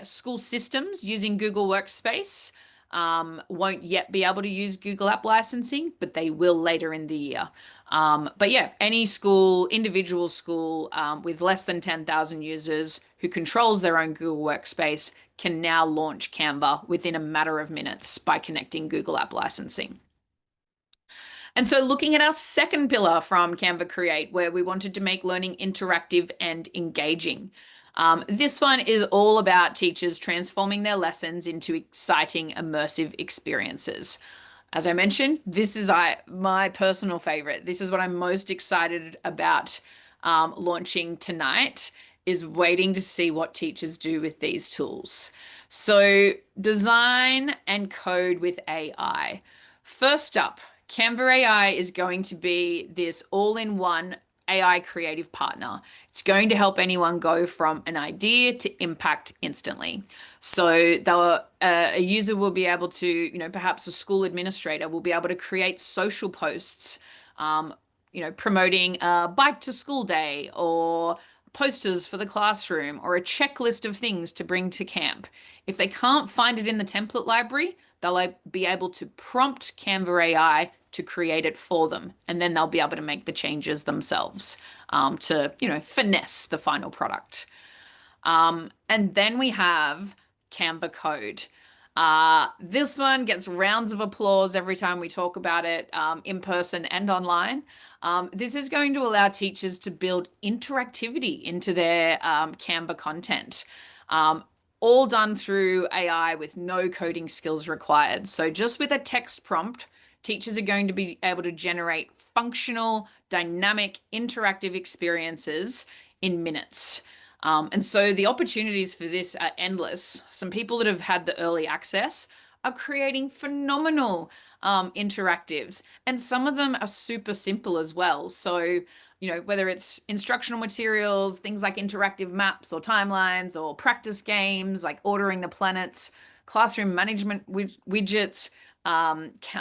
Speaker 4: school systems using Google Workspace won't yet be able to use Google App Licensing, but they will later in the year. But yeah, any school, individual school with less than 10,000 users who controls their own Google Workspace can now launch Canva within a matter of minutes by connecting Google App Licensing. And so looking at our second pillar from Canva Create, where we wanted to make learning interactive and engaging. This one is all about teachers transforming their lessons into exciting, immersive experiences. As I mentioned, this is my personal favorite. This is what I'm most excited about launching tonight, is waiting to see what teachers do with these tools. So design and code with AI. First up, Canva AI is going to be this all-in-one AI creative partner. It's going to help anyone go from an idea to impact instantly. So a user will be able to, you know, perhaps a school administrator will be able to create social posts, you know, promoting a bike to school day or posters for the classroom or a checklist of things to bring to camp. If they can't find it in the template library, they'll be able to prompt Canva AI to create it for them, and then they'll be able to make the changes themselves to, you know, finesse the final product. And then we have Canva Code. This one gets rounds of applause every time we talk about it in person and online. This is going to allow teachers to build interactivity into their Canva content, all done through AI with no coding skills required. So just with a text prompt, teachers are going to be able to generate functional, dynamic, interactive experiences in minutes. And so the opportunities for this are endless. Some people that have had the early access are creating phenomenal interactives, and some of them are super simple as well. So, whether it's instructional materials, things like interactive maps or timelines, or practice games like ordering the planets, classroom management widgets,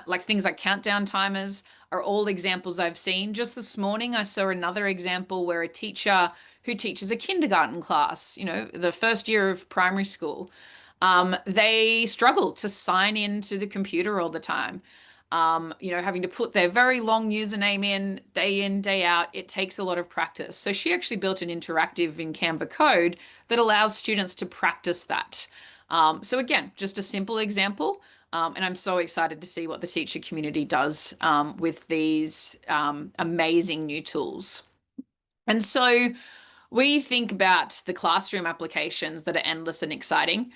Speaker 4: like things like countdown timers, are all examples I've seen. Just this morning, I saw another example where a teacher who teaches a kindergarten class, the first year of primary school, they struggle to sign into the computer all the time. Having to put their very long username in, day out, it takes a lot of practice. So she actually built an interactive in Canva code that allows students to practice that. So again, just a simple example. And I'm so excited to see what the teacher community does with these amazing new tools. And so we think about the classroom applications that are endless and exciting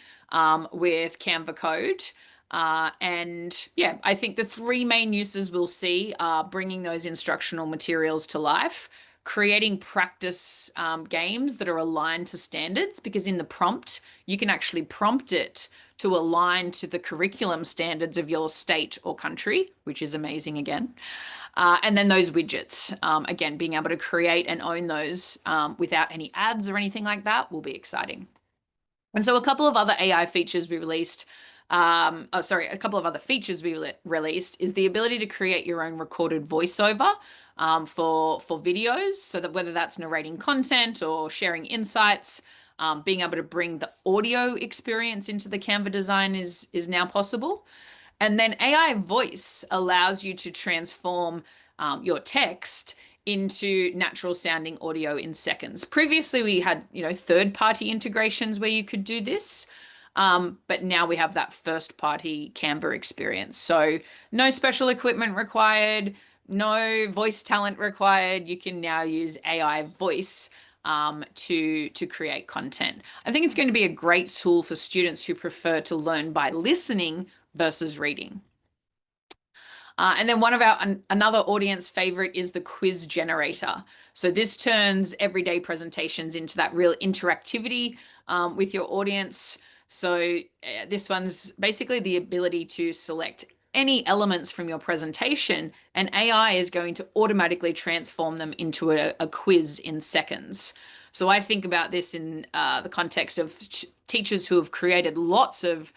Speaker 4: with Canva code. And yeah, I think the three main uses we'll see are bringing those instructional materials to life, creating practice games that are aligned to standards, because in the prompt, you can actually prompt it to align to the curriculum standards of your state or country, which is amazing again. And then those widgets, again, being able to create and own those without any ads or anything like that will be exciting. And so a couple of other AI features we released, a couple of other features we released is the ability to create your own recorded voiceover for videos, so that whether that's narrating content or sharing insights, being able to bring the audio experience into the Canva design is now possible. And then AI voice allows you to transform your text into natural sounding audio in seconds. Previously, we had, third-party integrations where you could do this. But now we have that first-party Canva experience. So no special equipment required, no voice talent required. You can now use AI voice to create content. I think it's going to be a great tool for students who prefer to learn by listening versus reading. And then another audience favorite is the quiz generator. So this turns everyday presentations into that real interactivity with your audience. So this one's basically the ability to select any elements from your presentation, and AI is going to automatically transform them into a quiz in seconds. So I think about this in the context of teachers who have created lots of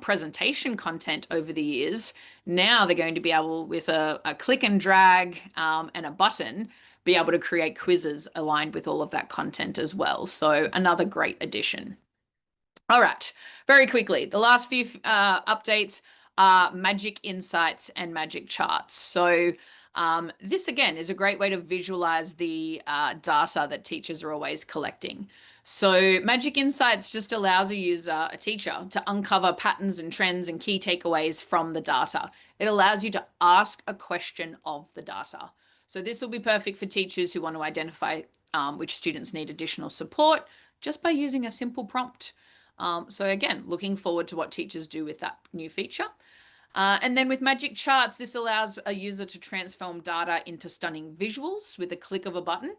Speaker 4: presentation content over the years. Now they're going to be able, with a click and drag and a button, be able to create quizzes aligned with all of that content as well. So another great addition. All right, very quickly, the last few updates are Magic Insights and Magic Charts. So this, again, is a great way to visualize the data that teachers are always collecting. So Magic Insights just allows a teacher, to uncover patterns and trends and key takeaways from the data. It allows you to ask a question of the data. So this will be perfect for teachers who want to identify which students need additional support just by using a simple prompt. So again, looking forward to what teachers do with that new feature. And then with Magic Charts, this allows a user to transform data into stunning visuals with a click of a button.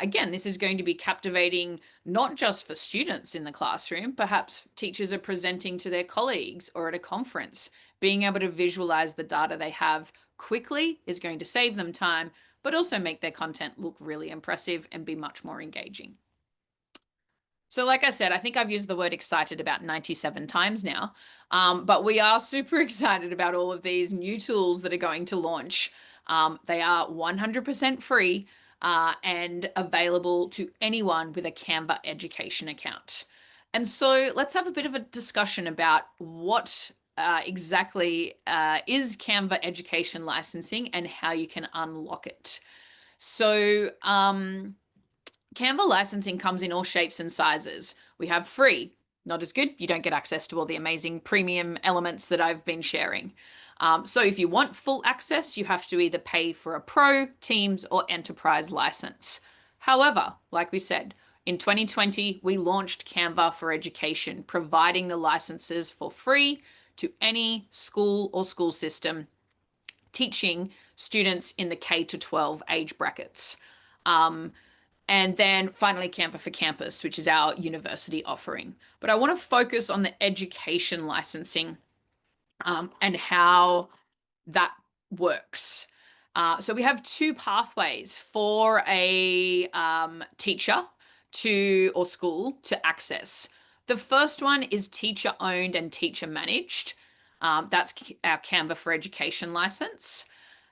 Speaker 4: Again, this is going to be captivating not just for students in the classroom, perhaps teachers are presenting to their colleagues or at a conference. Being able to visualize the data they have quickly is going to save them time, but also make their content look really impressive and be much more engaging. So like I said, I think I've used the word excited about 97 times now, but we are super excited about all of these new tools that are going to launch. They are 100% free and available to anyone with a Canva education account. And so let's have a bit of a discussion about what exactly is Canva education licensing and how you can unlock it. So Canva licensing comes in all shapes and sizes. We have free, not as good. You don't get access to all the amazing premium elements that I've been sharing. So if you want full access, you have to either pay for a Pro, Teams, or Enterprise license. However, like we said, in 2020, we launched Canva for Education, providing the licenses for free to any school or school system teaching students in the K to 12 age brackets. And then finally, Canva for Campus, which is our university offering. But I want to focus on the education licensing and how that works. So we have two pathways for a teacher or school to access. The first one is teacher owned and teacher managed. That's our Canva for Education license.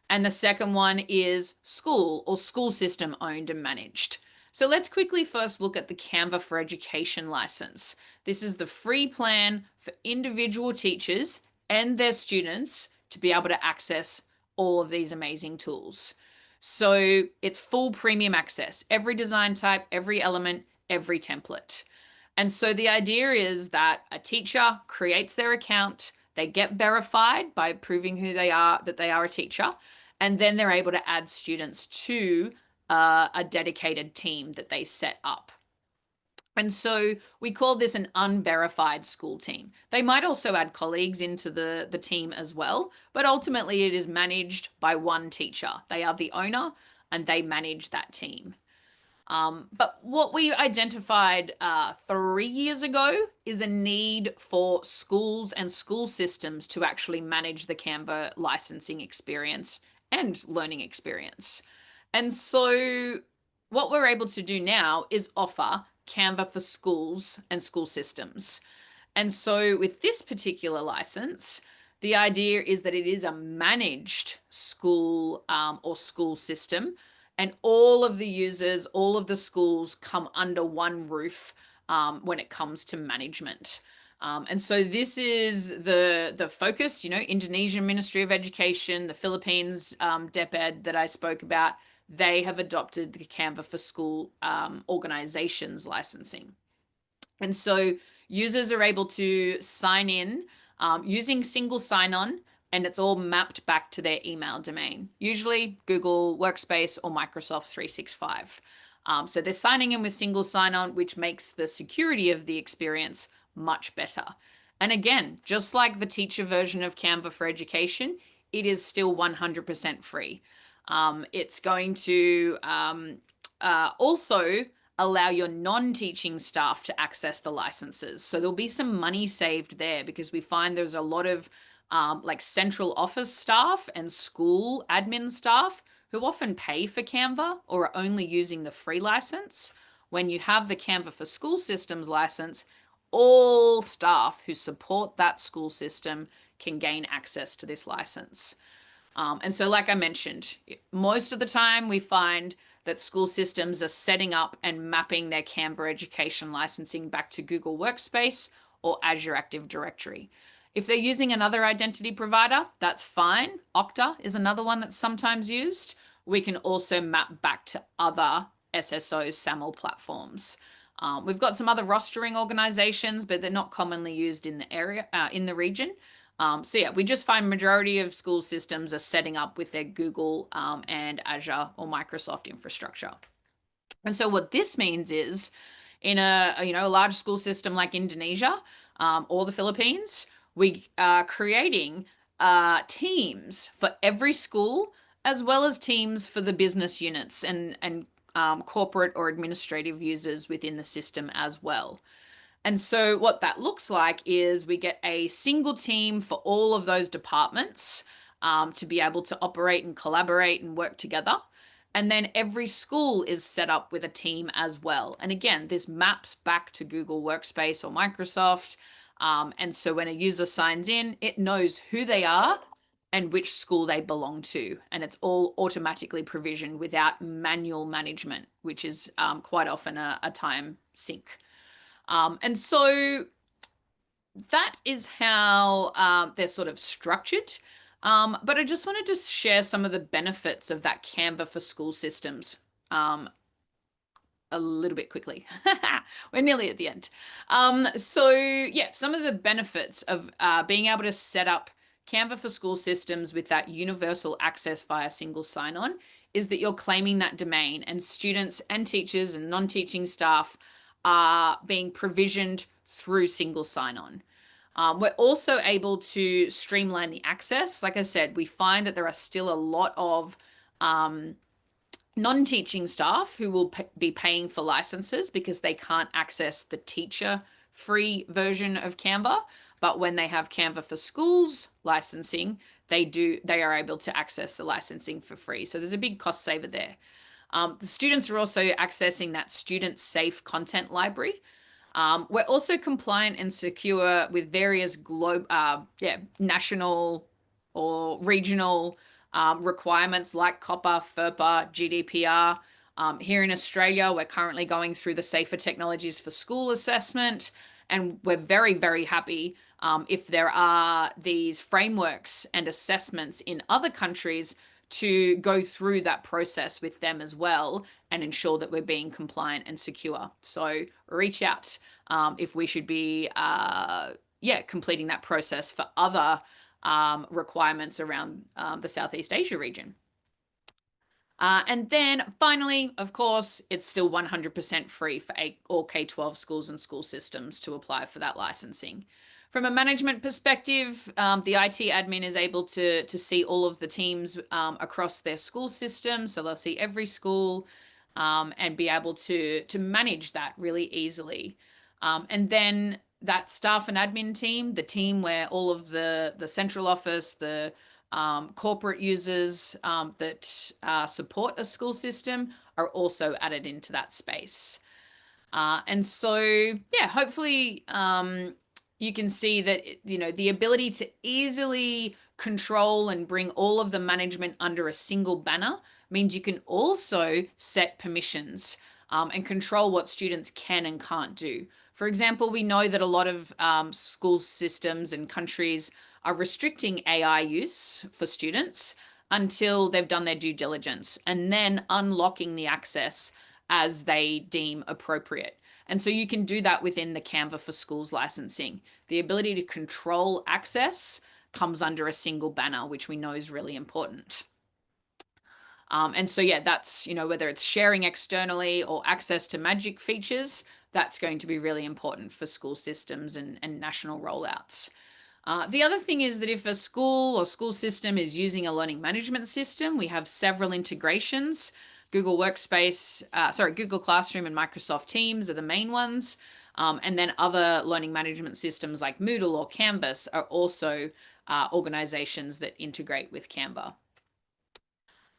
Speaker 4: And the second one is school or school system owned and managed. So let's quickly first look at the Canva for Education license. This is the free plan for individual teachers and their students to be able to access all of these amazing tools. So it's full premium access, every design type, every element, every template. And so the idea is that a teacher creates their account, they get verified by proving who they are, that they are a teacher, and then they're able to add students to a dedicated team that they set up. And so we call this an unverified school team. They might also add colleagues into the team as well, but ultimately it is managed by one teacher. They are the owner and they manage that team. But what we identified 3 years ago is a need for schools and school systems to actually manage the Canva licensing experience and learning experience. And so what we're able to do now is offer Canva for schools and school systems. And so with this particular license, the idea is that it is a managed school or school system, and all of the users, all of the schools come under one roof when it comes to management. And so this is the focus, Indonesian Ministry of Education, the Philippines DepEd that I spoke about, they have adopted the Canva for School organizations licensing. And so users are able to sign in using single sign-on, and it's all mapped back to their email domain, usually Google Workspace or Microsoft 365. So they're signing in with single sign-on, which makes the security of the experience much better. And again, just like the teacher version of Canva for Education, it is still 100% free. It's going to also allow your non-teaching staff to access the licenses. So there'll be some money saved there, because we find there's a lot of like central office staff and school admin staff who often pay for Canva or are only using the free license. When you have the Canva for School Systems license, all staff who support that school system can gain access to this license. And so, like I mentioned, most of the time we find that school systems are setting up and mapping their Canva education licensing back to Google Workspace or Azure Active Directory. If they're using another identity provider, that's fine. Okta is another one that's sometimes used. We can also map back to other SSO SAML platforms. We've got some other rostering organizations, but they're not commonly used in the area, in the region. So yeah, we just find majority of school systems are setting up with their Google and Azure or Microsoft infrastructure. And so what this means is, in a large school system like Indonesia or the Philippines, we are creating teams for every school, as well as teams for the business units and corporate or administrative users within the system as well. And so what that looks like is we get a single team for all of those departments to be able to operate and collaborate and work together. And then every school is set up with a team as well. And again, this maps back to Google Workspace or Microsoft. And so when a user signs in, it knows who they are and which school they belong to. And it's all automatically provisioned without manual management, which is quite often a time sink. And so that is how they're sort of structured. But I just wanted to share some of the benefits of that Canva for school systems a little bit quickly. We're nearly at the end. So yeah, some of the benefits of being able to set up Canva for school systems with that universal access via single sign-on is that you're claiming that domain, and students and teachers and non-teaching staff are being provisioned through single sign-on. We're also able to streamline the access. Like I said, we find that there are still a lot of non-teaching staff who will be paying for licenses because they can't access the teacher free version of Canva. But when they have Canva for Schools licensing, they are able to access the licensing for free. So there's a big cost saver there. The students are also accessing that student safe content library. We're also compliant and secure with various national or regional requirements like COPPA, FERPA, GDPR. Here in Australia, we're currently going through the Safer Technologies for School assessment, and we're very, very happy if there are these frameworks and assessments in other countries to go through that process with them as well and ensure that we're being compliant and secure. So reach out if we should be completing that process for other requirements around the Southeast Asia region. And then finally, of course, it's still 100% free for all K-12 schools and school systems to apply for that licensing. From a management perspective, the IT admin is able to see all of the teams across their school system. So they'll see every school and be able to manage that really easily. And then that staff and admin team, the team where all of the central office, the corporate users that support a school system are also added into that space. And so, yeah, hopefully you can see that, the ability to easily control and bring all of the management under a single banner means you can also set permissions and control what students can and can't do. For example, we know that a lot of school systems and countries are restricting AI use for students until they've done their due diligence and then unlocking the access as they deem appropriate. And so you can do that within the Canva for Schools licensing. The ability to control access comes under a single banner, which we know is really important. And so, yeah, that's, whether it's sharing externally or access to magic features, that's going to be really important for school systems and national rollouts. The other thing is that if a school or school system is using a learning management system, we have several integrations. Google Classroom and Microsoft Teams are the main ones. And then other learning management systems like Moodle or Canvas are also organizations that integrate with Canva.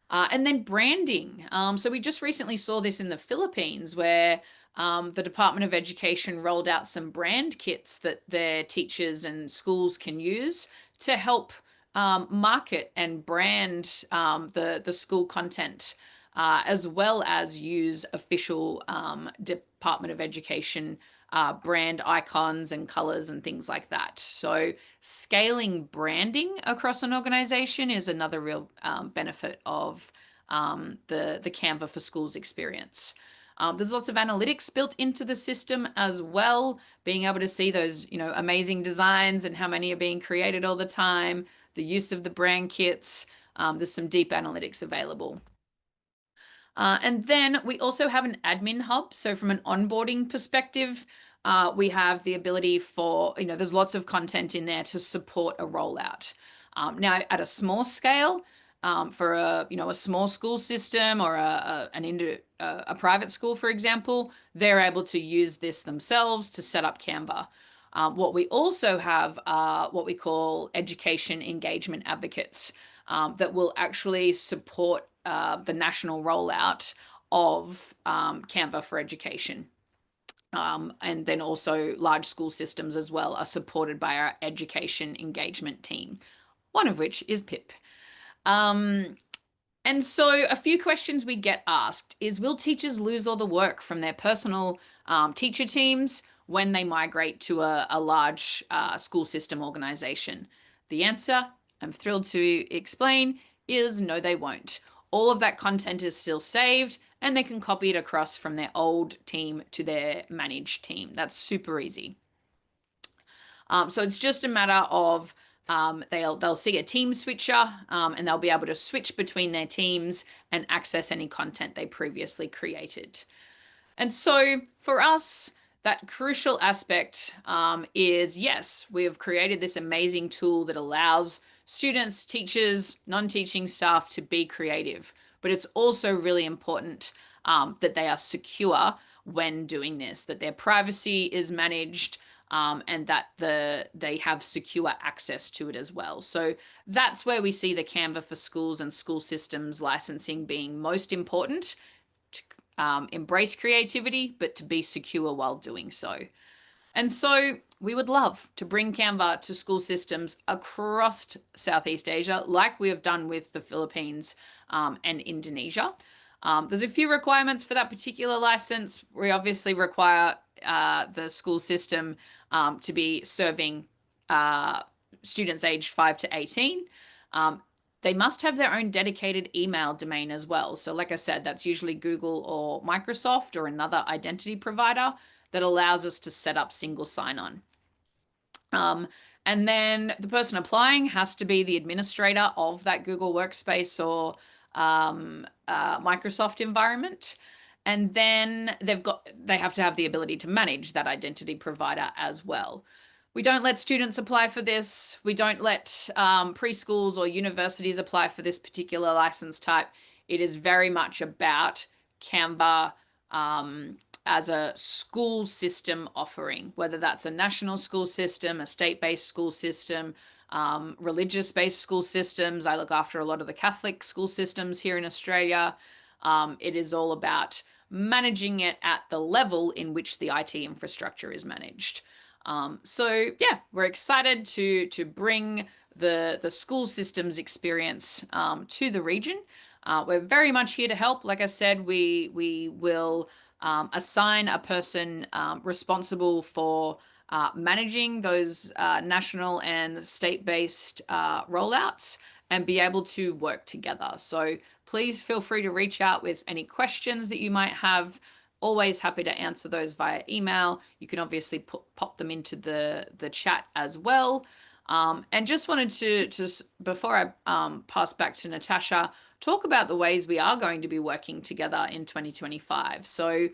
Speaker 4: And then branding. So we just recently saw this in the Philippines where the Department of Education rolled out some brand kits that their teachers and schools can use to help market and brand the school content, as well as use official Department of Education brand icons and colors and things like that. So scaling branding across an organization is another real benefit of the Canva for Schools experience. There's lots of analytics built into the system as well, being able to see those, amazing designs and how many are being created all the time, the use of the brand kits. There's some deep analytics available. And then we also have an admin hub. So from an onboarding perspective, we have the ability for, there's lots of content in there to support a rollout. Now, at a small scale, for a small school system or a private school, for example, they're able to use this themselves to set up Canva. What we also have are what we call education engagement advocates that will actually support the national rollout of Canva for education. And then also large school systems as well are supported by our education engagement team, one of which is Pip. And so a few questions we get asked is, will teachers lose all the work from their personal teacher teams when they migrate to a large school system organization? The answer, I'm thrilled to explain, is no, they won't. All of that content is still saved and they can copy it across from their old team to their managed team. That's super easy. So it's just a matter of they'll see a team switcher and they'll be able to switch between their teams and access any content they previously created. And so for us, that crucial aspect is, yes, we have created this amazing tool that allows students, teachers, non-teaching staff to be creative, but it's also really important that they are secure when doing this, that their privacy is managed, and that they have secure access to it as well. So that's where we see the Canva for Schools and school systems licensing being most important, to embrace creativity, but to be secure while doing so. And so we would love to bring Canva to school systems across Southeast Asia, like we have done with the Philippines and Indonesia. There's a few requirements for that particular license. We obviously require the school system to be serving students aged 5 to 18. They must have their own dedicated email domain as well. So like I said, that's usually Google or Microsoft or another identity provider that allows us to set up single sign-on. And then the person applying has to be the administrator of that Google Workspace or Microsoft environment. And then they have to have the ability to manage that identity provider as well. We don't let students apply for this. We don't let preschools or universities apply for this particular license type. It is very much about Canva as a school system offering, whether that's a national school system, a state-based school system, religious-based school systems. I look after a lot of the Catholic school systems here in Australia. It is all about managing it at the level in which the IT infrastructure is managed. So yeah, we're excited to bring the school systems experience to the region. We're very much here to help. Like I said, we will assign a person responsible for managing those national and state-based rollouts and be able to work together. So please feel free to reach out with any questions that you might have. Always happy to answer those via email. You can obviously pop them into the chat as well. And just wanted to before I pass back to Natasha, talk about the ways we are going to be working together in 2025. So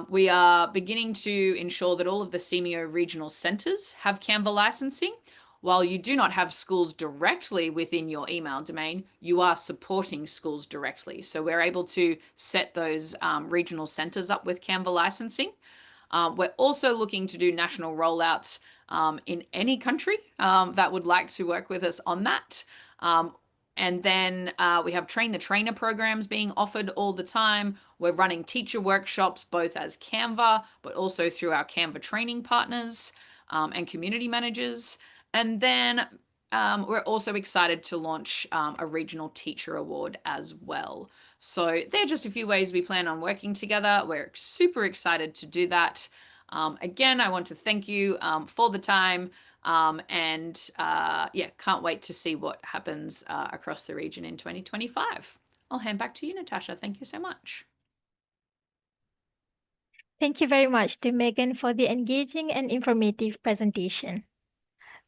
Speaker 4: we are beginning to ensure that all of the SEAMEO regional centres have Canva licensing. While you do not have schools directly within your email domain, you are supporting schools directly. So we're able to set those regional centres up with Canva licensing. We're also looking to do national rollouts in any country that would like to work with us on that. And then we have Train the Trainer programs being offered all the time. We're running teacher workshops, both as Canva, but also through our Canva training partners and community managers. And then we're also excited to launch a regional teacher award as well. So they're just a few ways we plan on working together. We're super excited to do that. Again, I want to thank you for the time and yeah, can't wait to see what happens across the region in 2025. I'll hand back to you, Natasha. Thank you so much.
Speaker 1: Thank you very much to Megan for the engaging and informative presentation.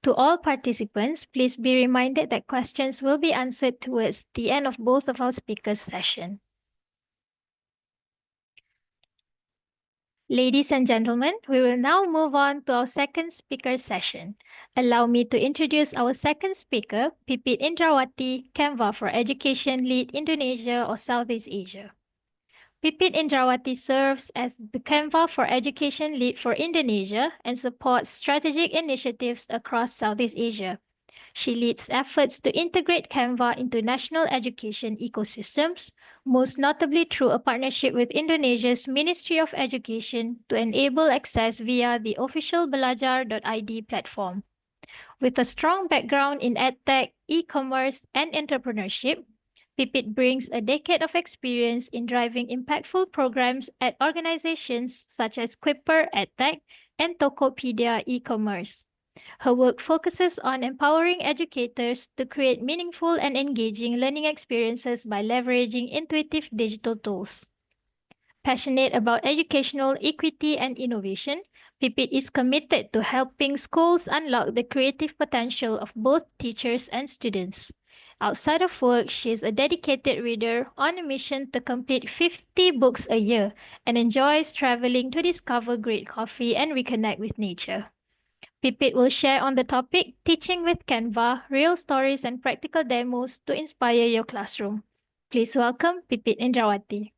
Speaker 1: To all participants, please be reminded that questions will be answered towards the end of both of our speakers' session. Ladies and gentlemen, we will now move on to our second speaker session. Allow me to introduce our second speaker, Pipit Indrawati, Canva for Education Lead Indonesia or Southeast Asia. Pipit Indrawati serves as the Canva for Education Lead for Indonesia and supports strategic initiatives across Southeast Asia. She leads efforts to integrate Canva into national education ecosystems, most notably through a partnership with Indonesia's Ministry of Education to enable access via the official Belajar.id platform. With a strong background in EdTech, e-commerce, and entrepreneurship, Pipit brings a decade of experience in driving impactful programs at organizations such as Quipper EdTech and Tokopedia e-commerce. Her work focuses on empowering educators to create meaningful and engaging learning experiences by leveraging intuitive digital tools. Passionate about educational equity and innovation, Pipit is committed to helping schools unlock the creative potential of both teachers and students. Outside of work, she is a dedicated reader on a mission to complete 50 books a year and enjoys traveling to discover great coffee and reconnect with nature. Pipit will share on the topic Teaching with Canva, real stories and practical demos to inspire your classroom. Please welcome Pipit Indrawati.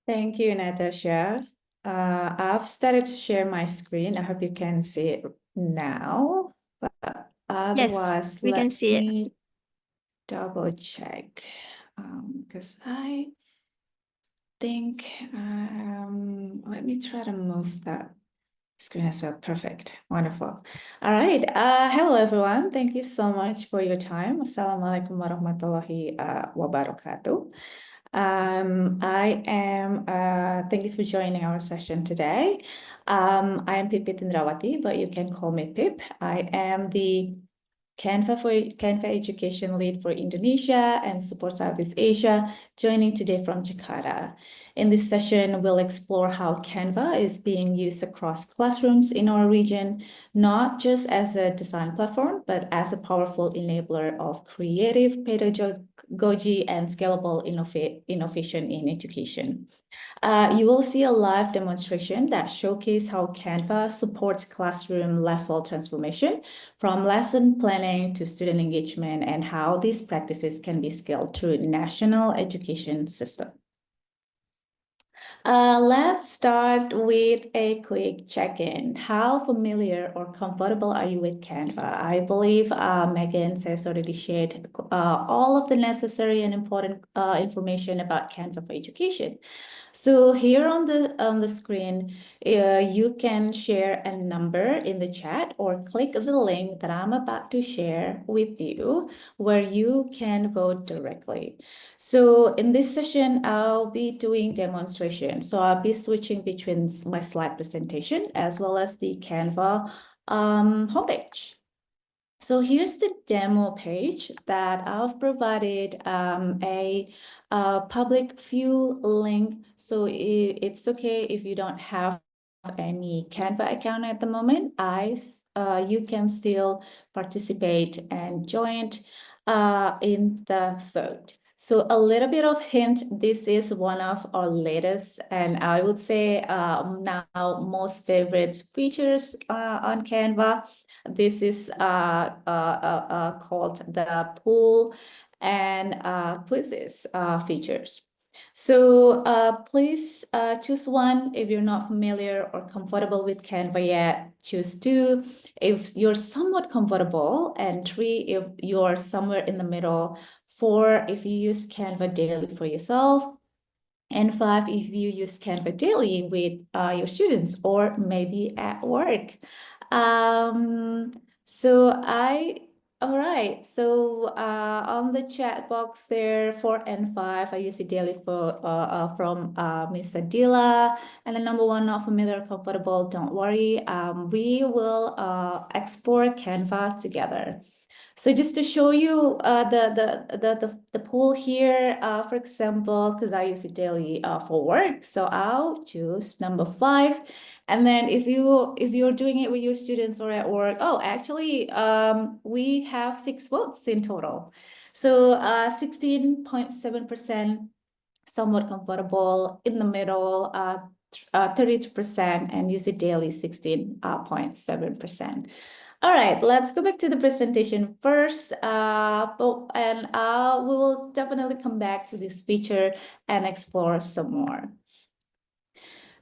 Speaker 5: Thank you, Natasha. I've started to share my screen. I hope you can see it now. But otherwise,
Speaker 1: we can
Speaker 5: let
Speaker 1: see it.
Speaker 5: me double check because I think let me try to move that screen as well. Perfect. Wonderful. All right. Hello, everyone. Thank you so much for your time. Assalamualaikum warahmatullahi wabarakatuh. Thank you for joining our session today. I am Pipit Indrawati, but you can call me Pip. I am the Canva Education Lead for Indonesia and support Southeast Asia, joining today from Jakarta. In this session, we'll explore how Canva is being used across classrooms in our region, not just as a design platform, but as a powerful enabler of creative pedagogy and scalable innovation in education. You will see a live demonstration that showcases how Canva supports classroom level transformation from lesson planning to student engagement and how these practices can be scaled through the national education system. Let's start with a quick check-in. How familiar or comfortable are you with Canva? I believe Megan has already shared all of the necessary and important information about Canva for education. So here on the screen, you can share a number in the chat or click the link that I'm about to share with you where you can vote directly. So in this session, I'll be doing demonstration. So I'll be switching between my slide presentation as well as the Canva homepage. So here's the demo page that I've provided a public view link. So it's okay if you don't have any Canva account at the moment. You can still participate and join in the vote. So a little bit of hint, this is one of our latest and I would say now most favorite features on Canva. This is called the poll and quizzes features. So please choose one if you're not familiar or comfortable with Canva yet. Choose 2 if you're somewhat comfortable, and 3 if you're somewhere in the middle. 4 if you use Canva daily for yourself. And 5 if you use Canva daily with your students or maybe at work. All right, so on the chat box there, 4 and 5, I use it daily from Miss Adila. And the number 1, not familiar, comfortable, don't worry. We will explore Canva together. So just to show you the pool here, for example, because I use it daily for work, so I'll choose number 5. And then if you're doing it with your students or at work, actually we have 6 votes in total. So 16.7% somewhat comfortable, in the middle 32%, and use it daily 16.7%. All right, let's go back to the presentation first, and we will definitely come back to this feature and explore some more.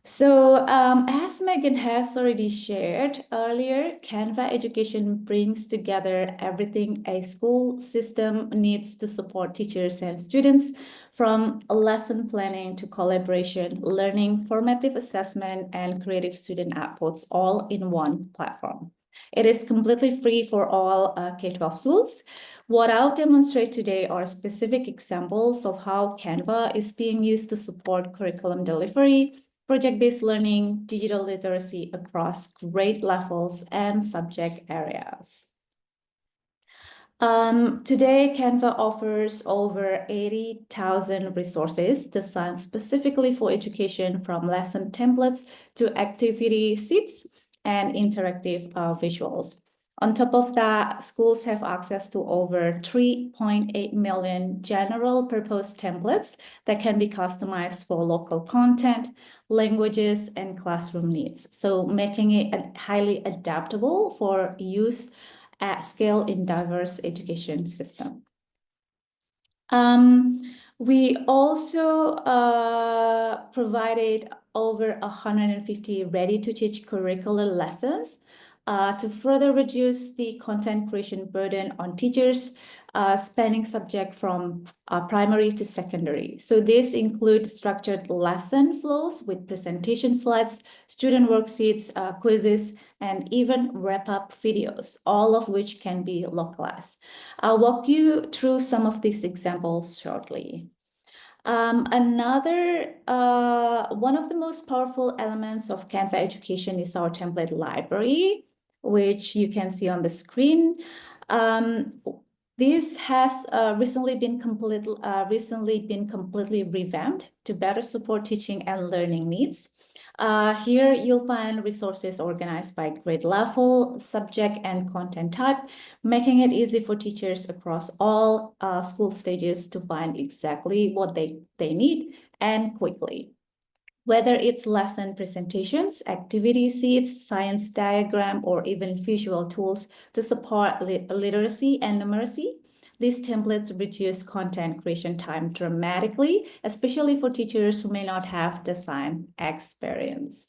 Speaker 5: So as Megan has already shared earlier, Canva Education brings together everything a school system needs to support teachers and students, from lesson planning to collaboration, learning, formative assessment, and creative student outputs, all in one platform. It is completely free for all K-12 schools. What I'll demonstrate today are specific examples of how Canva is being used to support curriculum delivery, project-based learning, digital literacy across grade levels and subject areas. Today, Canva offers over 80,000 resources designed specifically for education, from lesson templates to activity sheets and interactive visuals. On top of that, schools have access to over 3.8 million general purpose templates that can be customized for local content, languages, and classroom needs. So making it highly adaptable for use at scale in diverse education system. We also provided over 150 ready-to-teach curricular lessons to further reduce the content creation burden on teachers, spanning subject from primary to secondary. So this includes structured lesson flows with presentation slides, student worksheets, quizzes, and even wrap-up videos, all of which can be localized. I'll walk you through some of these examples shortly. Another one of the most powerful elements of Canva education is our template library, which you can see on the screen. This has recently been completely revamped to better support teaching and learning needs. Here you'll find resources organized by grade level, subject, and content type, making it easy for teachers across all school stages to find exactly what they need and quickly. Whether it's lesson presentations, activity sheets, science diagram, or even visual tools to support literacy and numeracy, these templates reduce content creation time dramatically, especially for teachers who may not have design experience.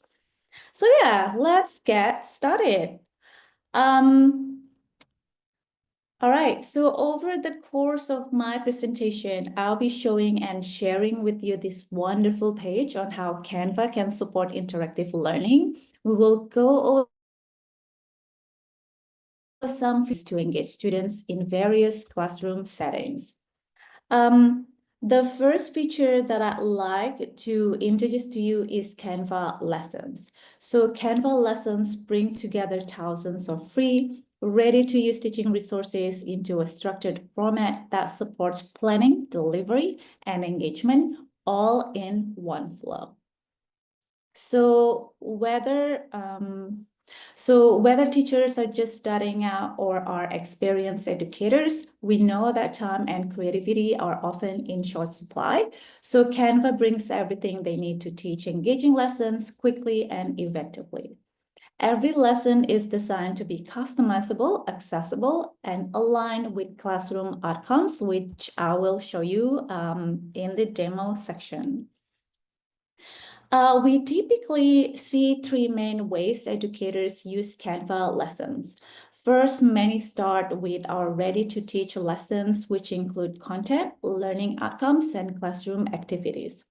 Speaker 5: So yeah, let's get started. All right, so over the course of my presentation, I'll be showing and sharing with you this wonderful page on how Canva can support interactive learning. We will go over some features to engage students in various classroom settings. The first feature that I'd like to introduce to you is Canva Lessons. So Canva Lessons bring together thousands of free, ready-to-use teaching resources into a structured format that supports planning, delivery, and engagement all in one flow. So whether teachers are just starting out or are experienced educators, we know that time and creativity are often in short supply. So Canva brings everything they need to teach engaging lessons quickly and effectively. Every lesson is designed to be customizable, accessible, and aligned with classroom outcomes, which I will show you in the demo section. We typically see three main ways educators use Canva lessons. First, many start with our ready-to-teach lessons, which include content, learning outcomes, and classroom activities.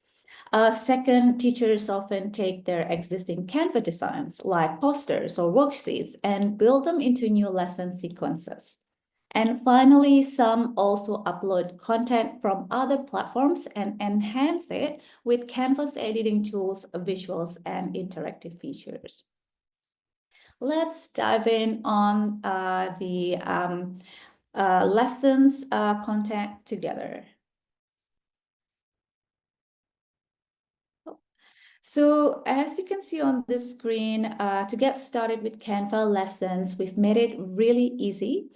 Speaker 5: Second, teachers often take their existing Canva designs, like posters or worksheets, and build them into new lesson sequences. And finally, some also upload content from other platforms and enhance it with Canva's editing tools, visuals, and interactive features. Let's dive in on the lessons content together. So as you can see on the screen, to get started with Canva lessons, we've made it really easy.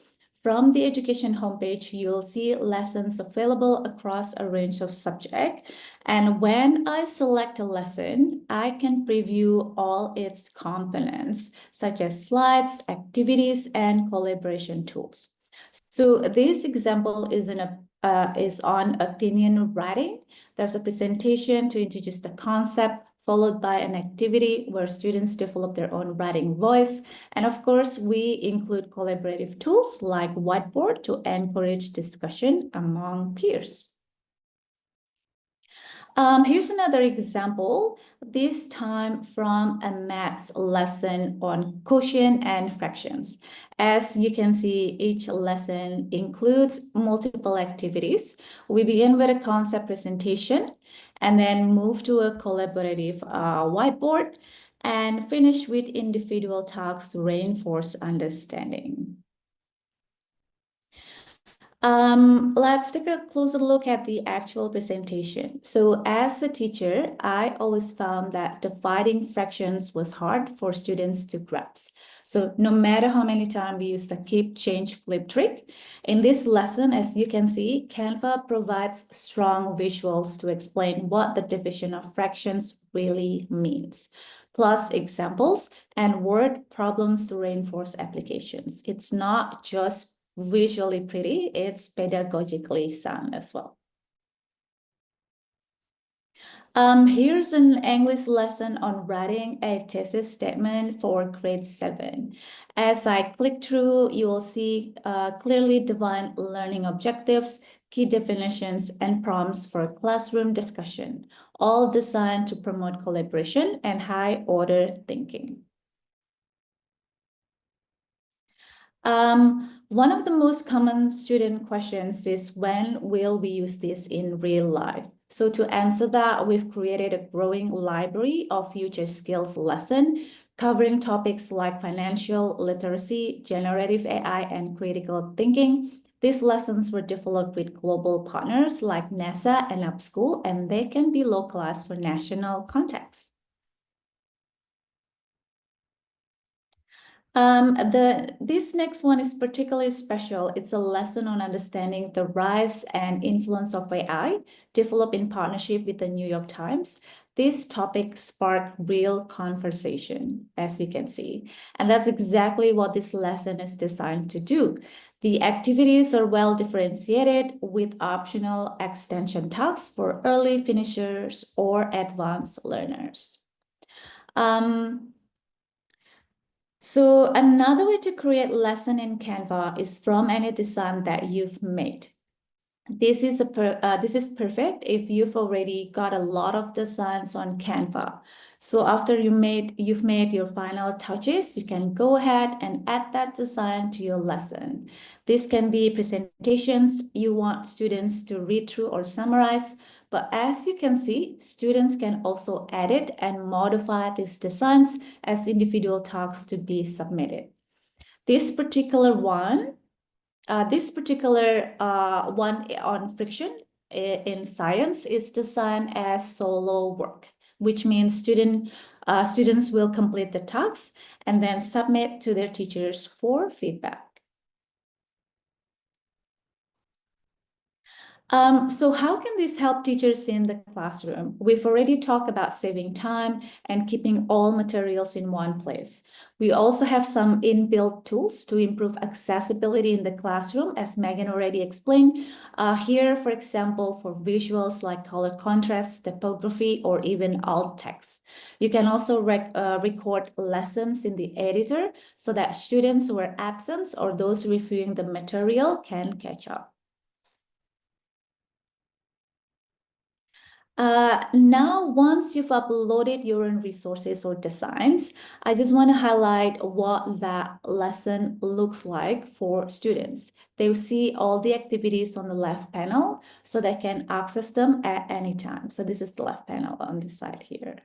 Speaker 5: From the education homepage, you'll see lessons available across a range of subjects. And when I select a lesson, I can preview all its components, such as slides, activities, and collaboration tools. So this example is on opinion writing. There's a presentation to introduce the concept, followed by an activity where students develop their own writing voice. And of course, we include collaborative tools like whiteboard to encourage discussion among peers. Here's another example, this time from a maths lesson on quotient and fractions. As you can see, each lesson includes multiple activities. We begin with a concept presentation and then move to a collaborative whiteboard and finish with individual tasks to reinforce understanding. Let's take a closer look at the actual presentation. So as a teacher, I always found that dividing fractions was hard for students to grasp. So no matter how many times we use the keep, change, flip trick, in this lesson, as you can see, Canva provides strong visuals to explain what the division of fractions really means, plus examples and word problems to reinforce applications. It's not just visually pretty, it's pedagogically sound as well. Here's an English lesson on writing a thesis statement for grade 7. As I click through, you will see clearly defined learning objectives, key definitions, and prompts for classroom discussion, all designed to promote collaboration and high-order thinking. One of the most common student questions is when will we use this in real life? So to answer that, we've created a growing library of future skills lesson covering topics like financial literacy, generative AI, and critical thinking. These lessons were developed with global partners like NASA and UpSchool, and they can be localized for national contexts. This next one is particularly special. It's a lesson on understanding the rise and influence of AI, developed in partnership with the New York Times. This topic sparked real conversation, as you can see. And that's exactly what this lesson is designed to do. The activities are well differentiated with optional extension tasks for early finishers or advanced learners. So another way to create lesson in Canva is from any design that you've made. This is perfect if you've already got a lot of designs on Canva. So after you've made your final touches, you can go ahead and add that design to your lesson. This can be presentations you want students to read through or summarize. But as you can see, students can also edit and modify these designs as individual tasks to be submitted. This particular one on friction in science is designed as solo work, which means students will complete the tasks and then submit to their teachers for feedback. So how can this help teachers in the classroom? We've already talked about saving time and keeping all materials in one place. We also have some inbuilt tools to improve accessibility in the classroom, as Megan already explained. Here, for example, for visuals like color contrast, typography, or even alt text. You can also record lessons in the editor so that students who are absent or those reviewing the material can catch up. Now, once you've uploaded your own resources or designs, I just want to highlight what that lesson looks like for students. They will see all the activities on the left panel so they can access them at any time. So this is the left panel on this side here.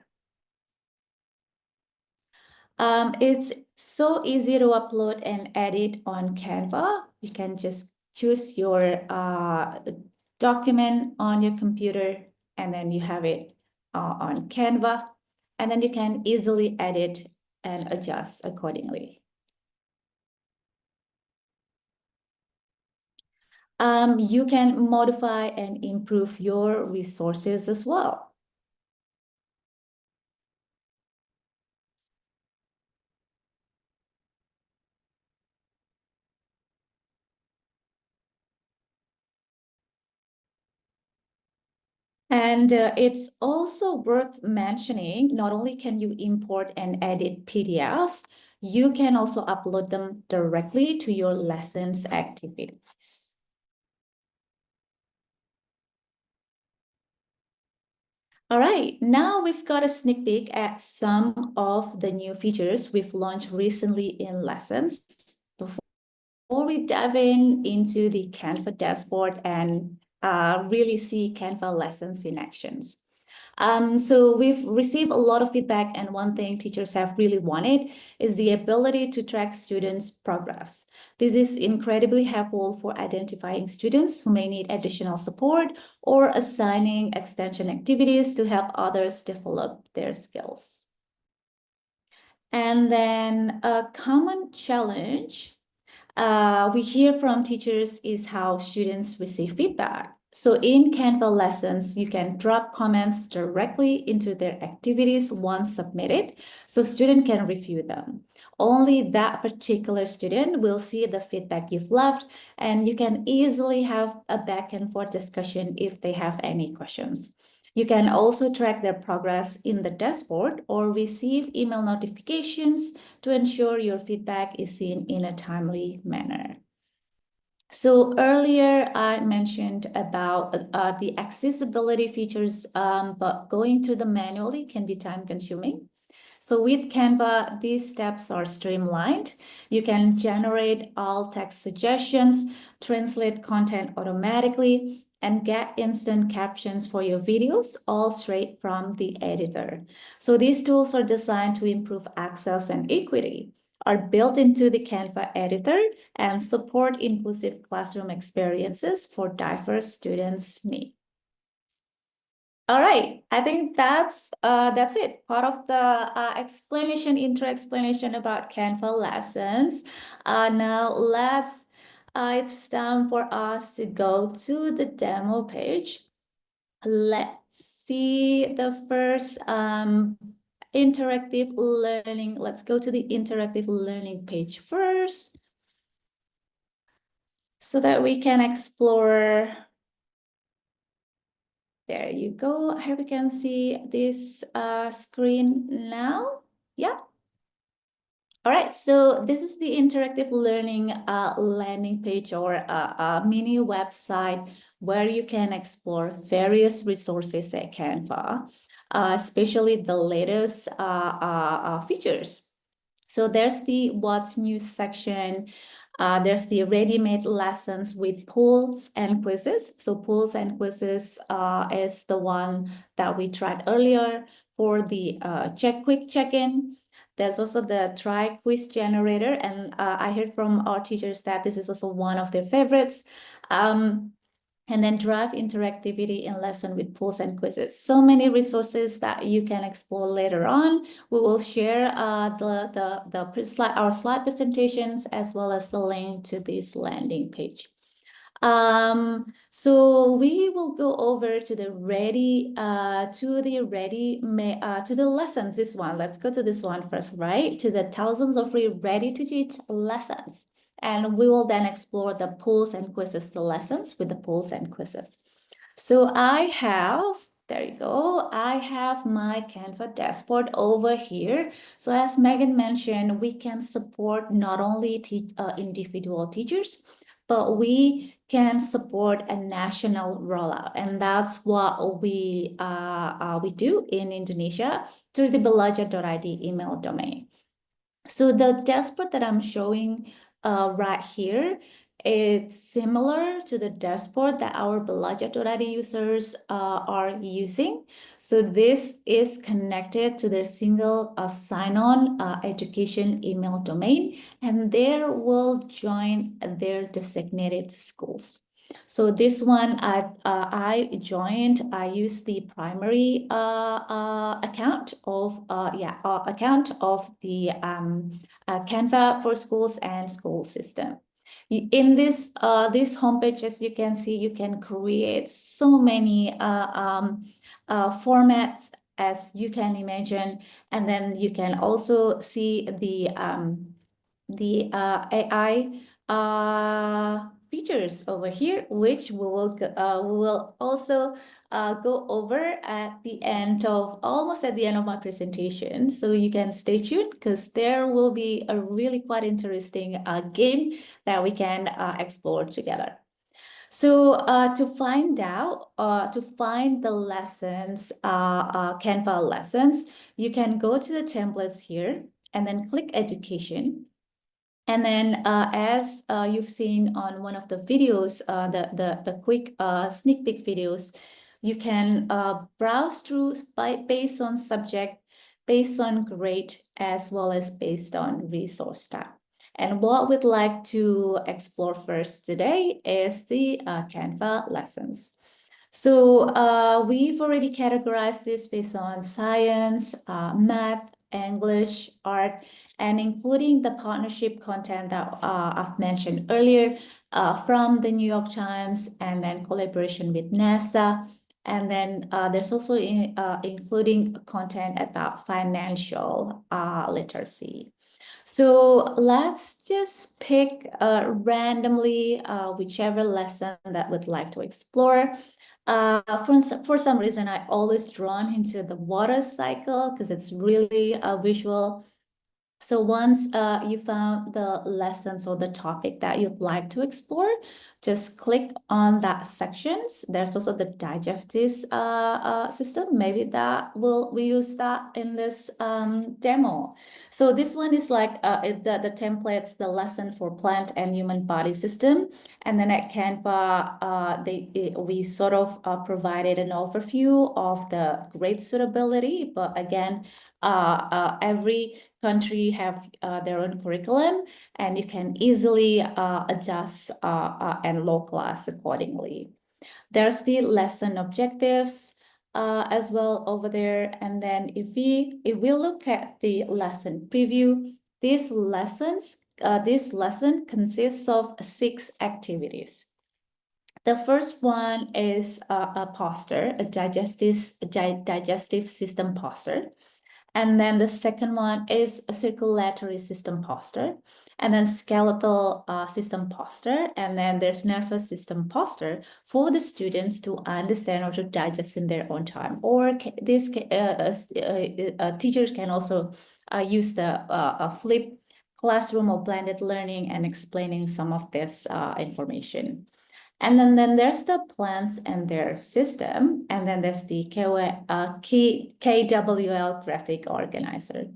Speaker 5: It's so easy to upload and edit on Canva. You can just choose your document on your computer, and then you have it on Canva, and then you can easily edit and adjust accordingly. You can modify and improve your resources as well. And it's also worth mentioning, not only can you import and edit PDFs, you can also upload them directly to your lessons activities. All right, now we've got a sneak peek at some of the new features we've launched recently in lessons. Before we dive into the Canva dashboard and really see Canva lessons in actions, So we've received a lot of feedback, and one thing teachers have really wanted is the ability to track students' progress. This is incredibly helpful for identifying students who may need additional support or assigning extension activities to help others develop their skills. And then a common challenge we hear from teachers is how students receive feedback. So in Canva lessons, you can drop comments directly into their activities once submitted, so student can review them. Only that particular student will see the feedback you've left, and you can easily have a back and forth discussion if they have any questions. You can also track their progress in the dashboard or receive email notifications to ensure your feedback is seen in a timely manner. So earlier I mentioned about the accessibility features, but going through them manually can be time consuming. So with Canva, these steps are streamlined. You can generate alt text suggestions, translate content automatically, and get instant captions for your videos, all straight from the editor. So these tools are designed to improve access and equity, are built into the Canva editor, and support inclusive classroom experiences for diverse students' needs. All right, I think that's it. Part of the intro explanation about Canva lessons. Now it's time for us to go to the demo page. Let's see the first interactive learning. Let's go to the interactive learning page first, so that we can explore. There you go. I hope you can see this screen now. Yeah. All right, so this is the interactive learning landing page, or a mini website where you can explore various resources at Canva, especially the latest features. So there's the What's New section. There's the ready-made lessons with polls and quizzes. So polls and quizzes is the one that we tried earlier for the quick check-in. There's also the try quiz generator, and I heard from our teachers that this is also one of their favorites. And then drive interactivity in lesson with polls and quizzes. So many resources that you can explore later on. We will share our slide presentations as well as the link to this landing page. So we will go over to the lessons. This one, let's go to this one first, right? To the thousands of free ready to teach lessons. And we will then explore the polls and quizzes, the lessons with the polls and quizzes. So there you go. I have my Canva dashboard over here. So as Megan mentioned, we can support not only individual teachers, but we can support a national rollout. And that's what we do in Indonesia through the belajar.id email domain. So the dashboard that I'm showing right here, it's similar to the dashboard that our belajar.id users are using. So this is connected to their single sign-on education email domain, and there will join their designated schools. So this one I joined. I used the primary account of the Canva for Schools and school system. In this homepage, as you can see, you can create so many formats as you can imagine, and then you can also see the AI features over here, which we will also go over almost at the end of my presentation. So you can stay tuned, because there will be a really quite interesting game that we can explore together. So to find the lessons, Canva lessons, you can go to the templates here and then click education. And then as you've seen on one of the videos, the quick sneak peek videos, You can browse through based on subject, based on grade, as well as based on resource type. And what we'd like to explore first today is the Canva lessons. So we've already categorized this based on science, math, English, art, and including the partnership content that I've mentioned earlier from the New York Times, and then collaboration with NASA. And then there's also including content about financial literacy. So let's just pick randomly whichever lesson that we'd like to explore. For some reason, I always drawn into the water cycle because it's really visual. So once you found the lessons or the topic that you'd like to explore, just click on that sections. There's also the digestive system. Maybe we use that in this demo. So this one is like the templates, the lesson for plant and human body system. And then at Canva, we sort of provided an overview of the grade suitability. But again, every country have their own curriculum, and you can easily adjust and localize accordingly. There's the lesson objectives as well over there. And then if we look at the lesson preview, this lesson consists of 6 activities. The first one is a poster, a digestive system poster. And then the second one is a circulatory system poster, and then skeletal system poster, and then there's nervous system poster for the students to understand or to digest in their own time. Or teachers can also use the flip classroom or blended learning and explaining some of this information. And then there's the plants and their system, and then there's the KWL graphic organizer.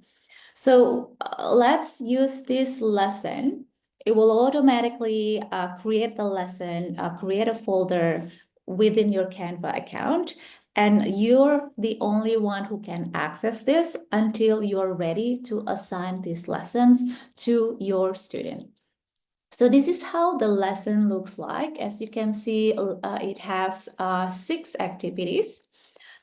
Speaker 5: So let's use this lesson. It will automatically create the lesson, create a folder within your Canva account, and you're the only one who can access this until you're ready to assign these lessons to your student. So this is how the lesson looks like. As you can see, it has 6 activities.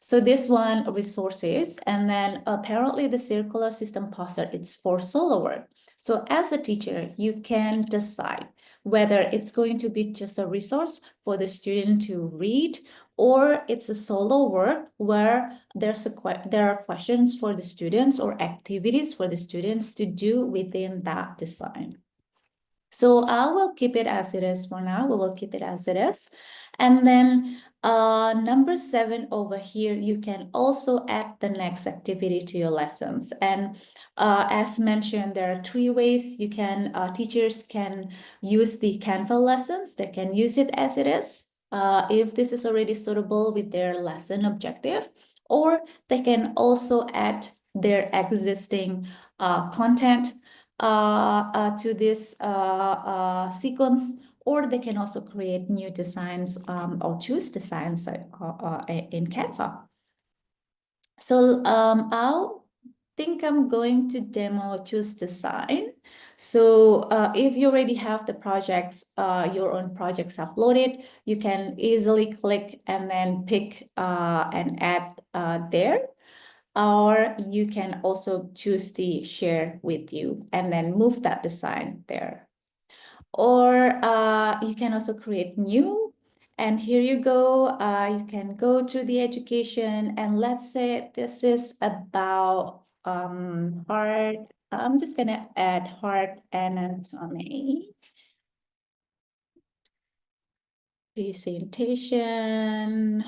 Speaker 5: So this one, resources, and then apparently the circular system poster, it's for solo work. So as a teacher, you can decide whether it's going to be just a resource for the student to read, or it's a solo work where there are questions for the students or activities for the students to do within that design. So I will keep it as it is for now. We will keep it as it is. And then number 7 over here, you can also add the next activity to your lessons. And as mentioned, there are 3 ways you can, teachers can use the Canva lessons. They can use it as it is, if this is already suitable with their lesson objective, or they can also add their existing content to this sequence, or they can also create new designs or choose designs in Canva. So I'll think I'm going to demo choose design. So if you already have the projects, your own projects uploaded, you can easily click and then pick and add there. Or you can also choose the share with you and then move that design there. Or you can also create new. And here you go. You can go to the education, and let's say this is about heart. I'm just gonna add heart anatomy. Presentation.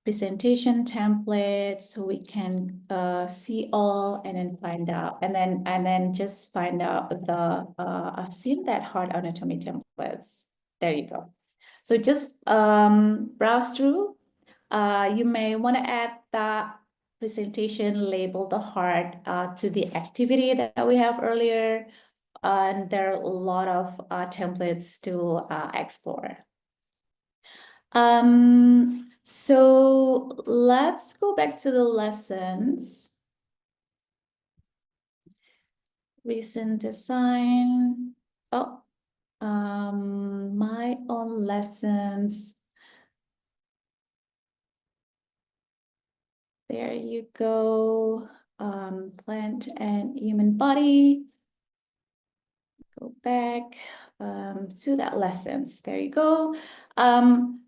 Speaker 5: Presentation templates, so we can see all and then find out, and then just find out the I've seen that heart anatomy templates. There you go. So just browse through. You may want to add that presentation label the heart to the activity that we have earlier, and there are a lot of templates to explore. So let's go back to the lessons. Recent design. Oh, my own lessons. There you go. Plant and human body. Go back to that lessons. There you go.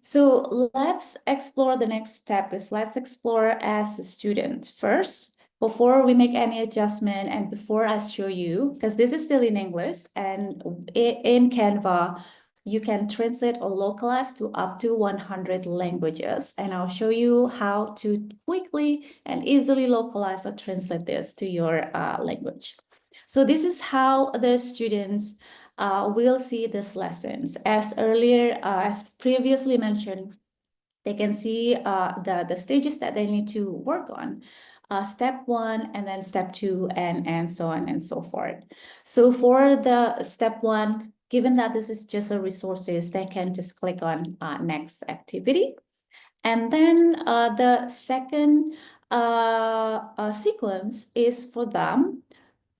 Speaker 5: So let's explore the next step is let's explore as a student first before we make any adjustment and before I show you, because this is still in English and in Canva, you can translate or localize to up to 100 languages. And I'll show you how to quickly and easily localize or translate this to your language. So this is how the students will see these lessons. As earlier, as previously mentioned, they can see the stages that they need to work on. Step 1 and then step 2 and so on and so forth. So for the step 1, given that this is just a resources, they can just click on next activity. And then the second sequence is for them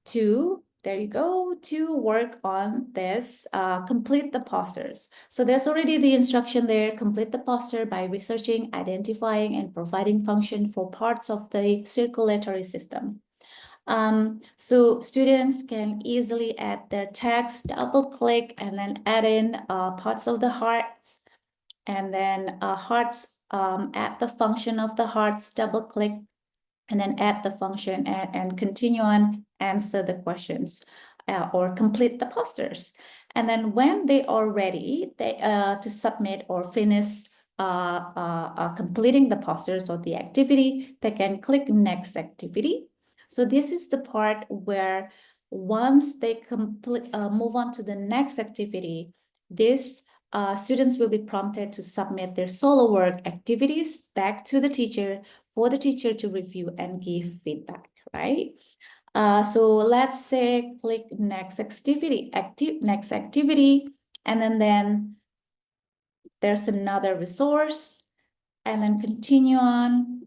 Speaker 5: to, there you go, to work on this, complete the posters. So there's already the instruction there, complete the poster by researching, identifying, and providing function for parts of the circulatory system. So students can easily add their text, double click, and then add in parts of the hearts, and then hearts, add the function of the hearts, double click, and then add the function and continue on, answer the questions or complete the posters. And then when they are ready to submit or finish completing the posters or the activity, they can click next activity. So this is the part where once they complete, move on to the next activity, this students will be prompted to submit their solo work activities back to the teacher for the teacher to review and give feedback, right? So let's say click next activity, next activity, and then there's another resource, and then continue on.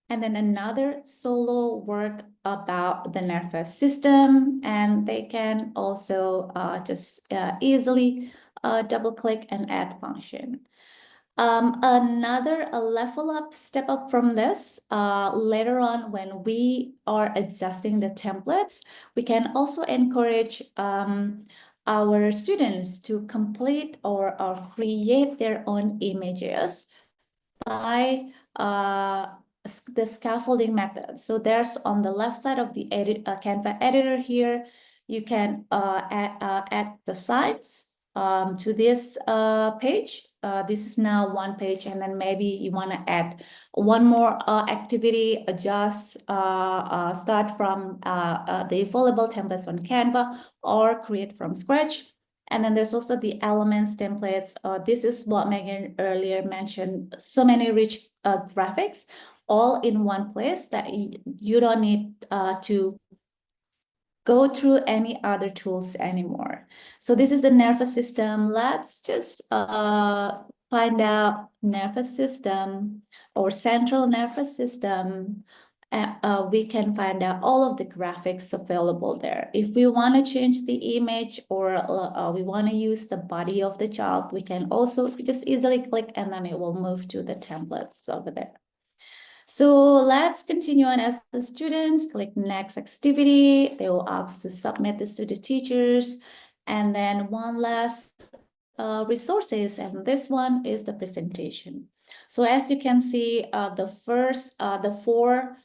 Speaker 5: And then another solo work about the nervous system, and they can also just easily double click and add function. Another level up, step up from this, later on when we are adjusting the templates, we can also encourage our students to complete or create their own images by the scaffolding method. So there's on the left side of the Canva editor here, you can add the sides to this page. This is now one page, and then maybe you want to add one more activity, adjust, start from the available templates on Canva or create from scratch. And then there's also the elements templates. This is what Megan earlier mentioned, so many rich graphics all in one place that you don't need to go through any other tools anymore. So this is the nervous system. Let's just find out nervous system or central nervous system. We can find out all of the graphics available there. If we want to change the image or we want to use the body of the child, we can also just easily click and then it will move to the templates over there. So let's continue on as the students, click next activity. They will ask to submit this to the teachers. And then one last resources, and this one is the presentation. So as you can see, the first, the four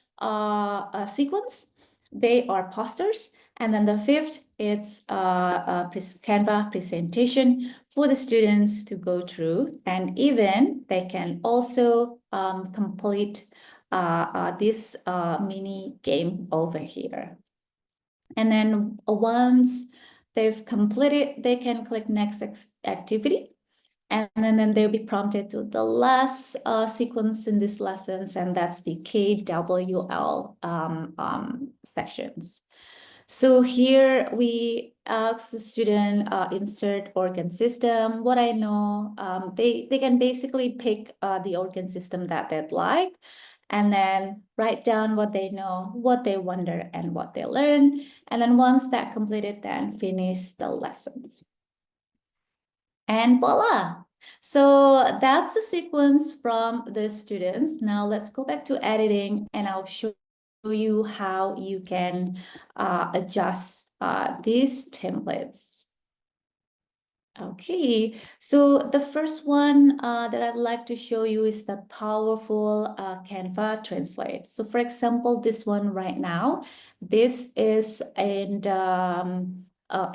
Speaker 5: sequence, they are posters. And then the fifth, it's Canva presentation for the students to go through. And even they can also complete this mini game over here. And then once they've completed, they can click next activity. And then they'll be prompted to the last sequence in this lessons, and that's the KWL sections. So here we ask the student, insert organ system. What I know, they can basically pick the organ system that they'd like, and then write down what they know, what they wonder, and what they learn. And then once that completed, then finish the lessons. And voila. So that's the sequence from the students. Now let's go back to editing, and I'll show you how you can adjust these templates. Okay, so the first one that I'd like to show you is the powerful Canva Translate. So for example, this one right now, this is in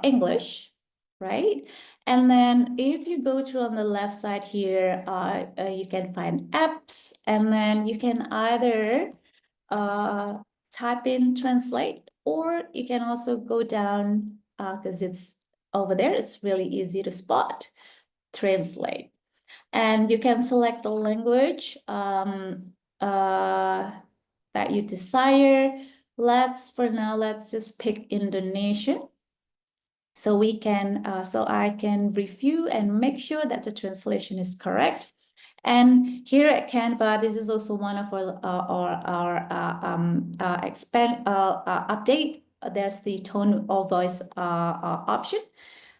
Speaker 5: English, right? And then if you go to on the left side here, you can find apps, and then you can either type in translate, or you can also go down because it's over there, it's really easy to spot, translate. And you can select the language that you desire. For now, let's just pick Indonesian. So we can, so I can review and make sure that the translation is correct. And here at Canva, this is also one of our update. There's the tone of voice option.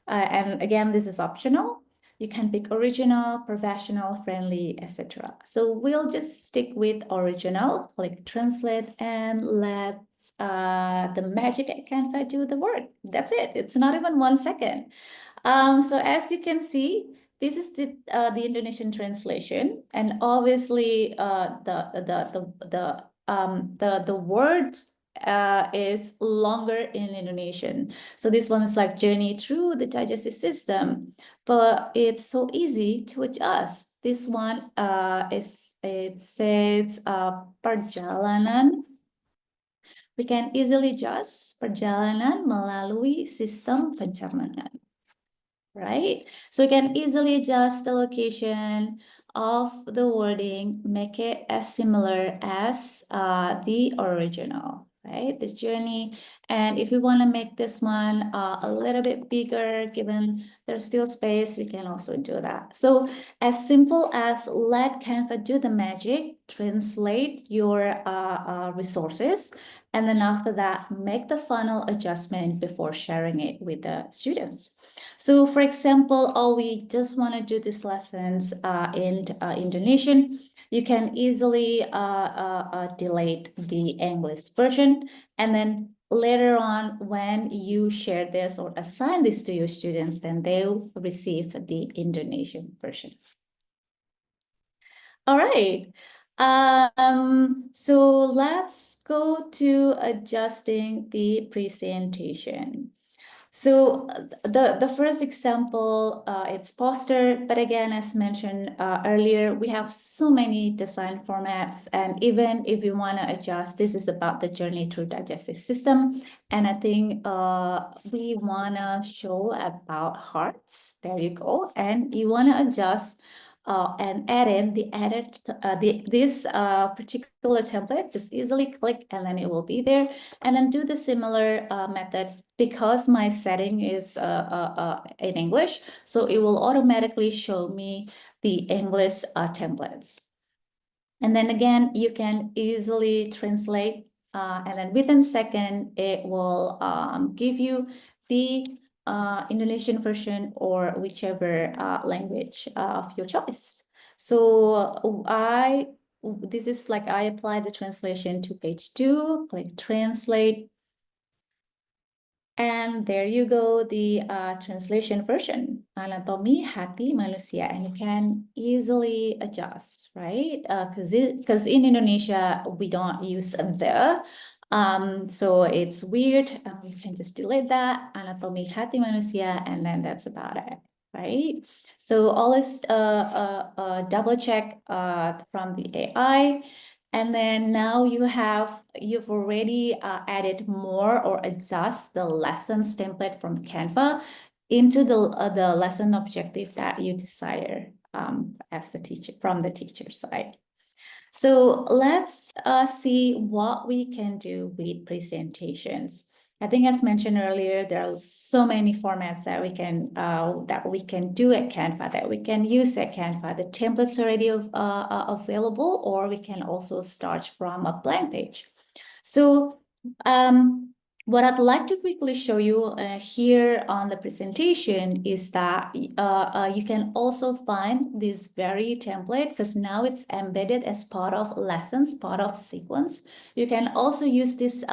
Speaker 5: And again, this is optional. You can pick original, professional, friendly, etc. So we'll just stick with original, click translate, and let the magic at Canva do the work. That's it. It's not even 1 second. So as you can see, this is the Indonesian translation, and obviously the words is longer in Indonesian. So this one is like journey through the digestive system, but it's so easy to adjust. This one it says perjalanan. We can easily adjust perjalanan melalui sistem pencernaan. Right? So we can easily adjust the location of the wording, make it as similar as the original, right? The journey. And if we want to make this one a little bit bigger, given there's still space, we can also do that. So as simple as let Canva do the magic, translate your resources, and then after that, make the final adjustment before sharing it with the students. So for example, we just want to do these lessons in Indonesian, you can easily delete the English version, and then later on when you share this or assign this to your students, then they'll receive the Indonesian version. All right. So let's go to adjusting the presentation. So the first example, it's poster, but again, as mentioned earlier, we have so many design formats, and even if you want to adjust, this is about the journey through digestive system, and I think we want to show about hearts. There you go, and you want to adjust and add in this particular template. Just easily click, and then it will be there, and then do the similar method. Because my setting is in English, so it will automatically show me the English templates. And then again, you can easily translate, and then within a second, it will give you the Indonesian version or whichever language of your choice. So this is like I applied the translation to page 2, click translate. And there you go, the translation version, anatomi hati manusia, and you can easily adjust, right? Because in Indonesia, we don't use the, so it's weird. You can just delete that, anatomi hati manusia, and then that's about it, right? So always double check from the AI. And then now you've already added more or adjust the lessons template from Canva into the lesson objective that you desire as the teacher from the teacher side. So let's see what we can do with presentations. I think, as mentioned earlier, there are so many formats that we can do at Canva, that we can use at Canva. The templates already available, or we can also start from a blank page. So what I'd like to quickly show you here on the presentation is that you can also find this very template, because now it's embedded as part of lessons, part of sequence. You can also use this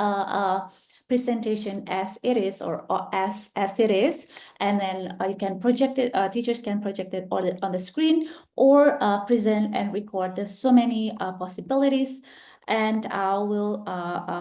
Speaker 5: presentation as it is, or as it is, and then you can project it, teachers can project it on the screen, or present and record. There's so many possibilities, and I will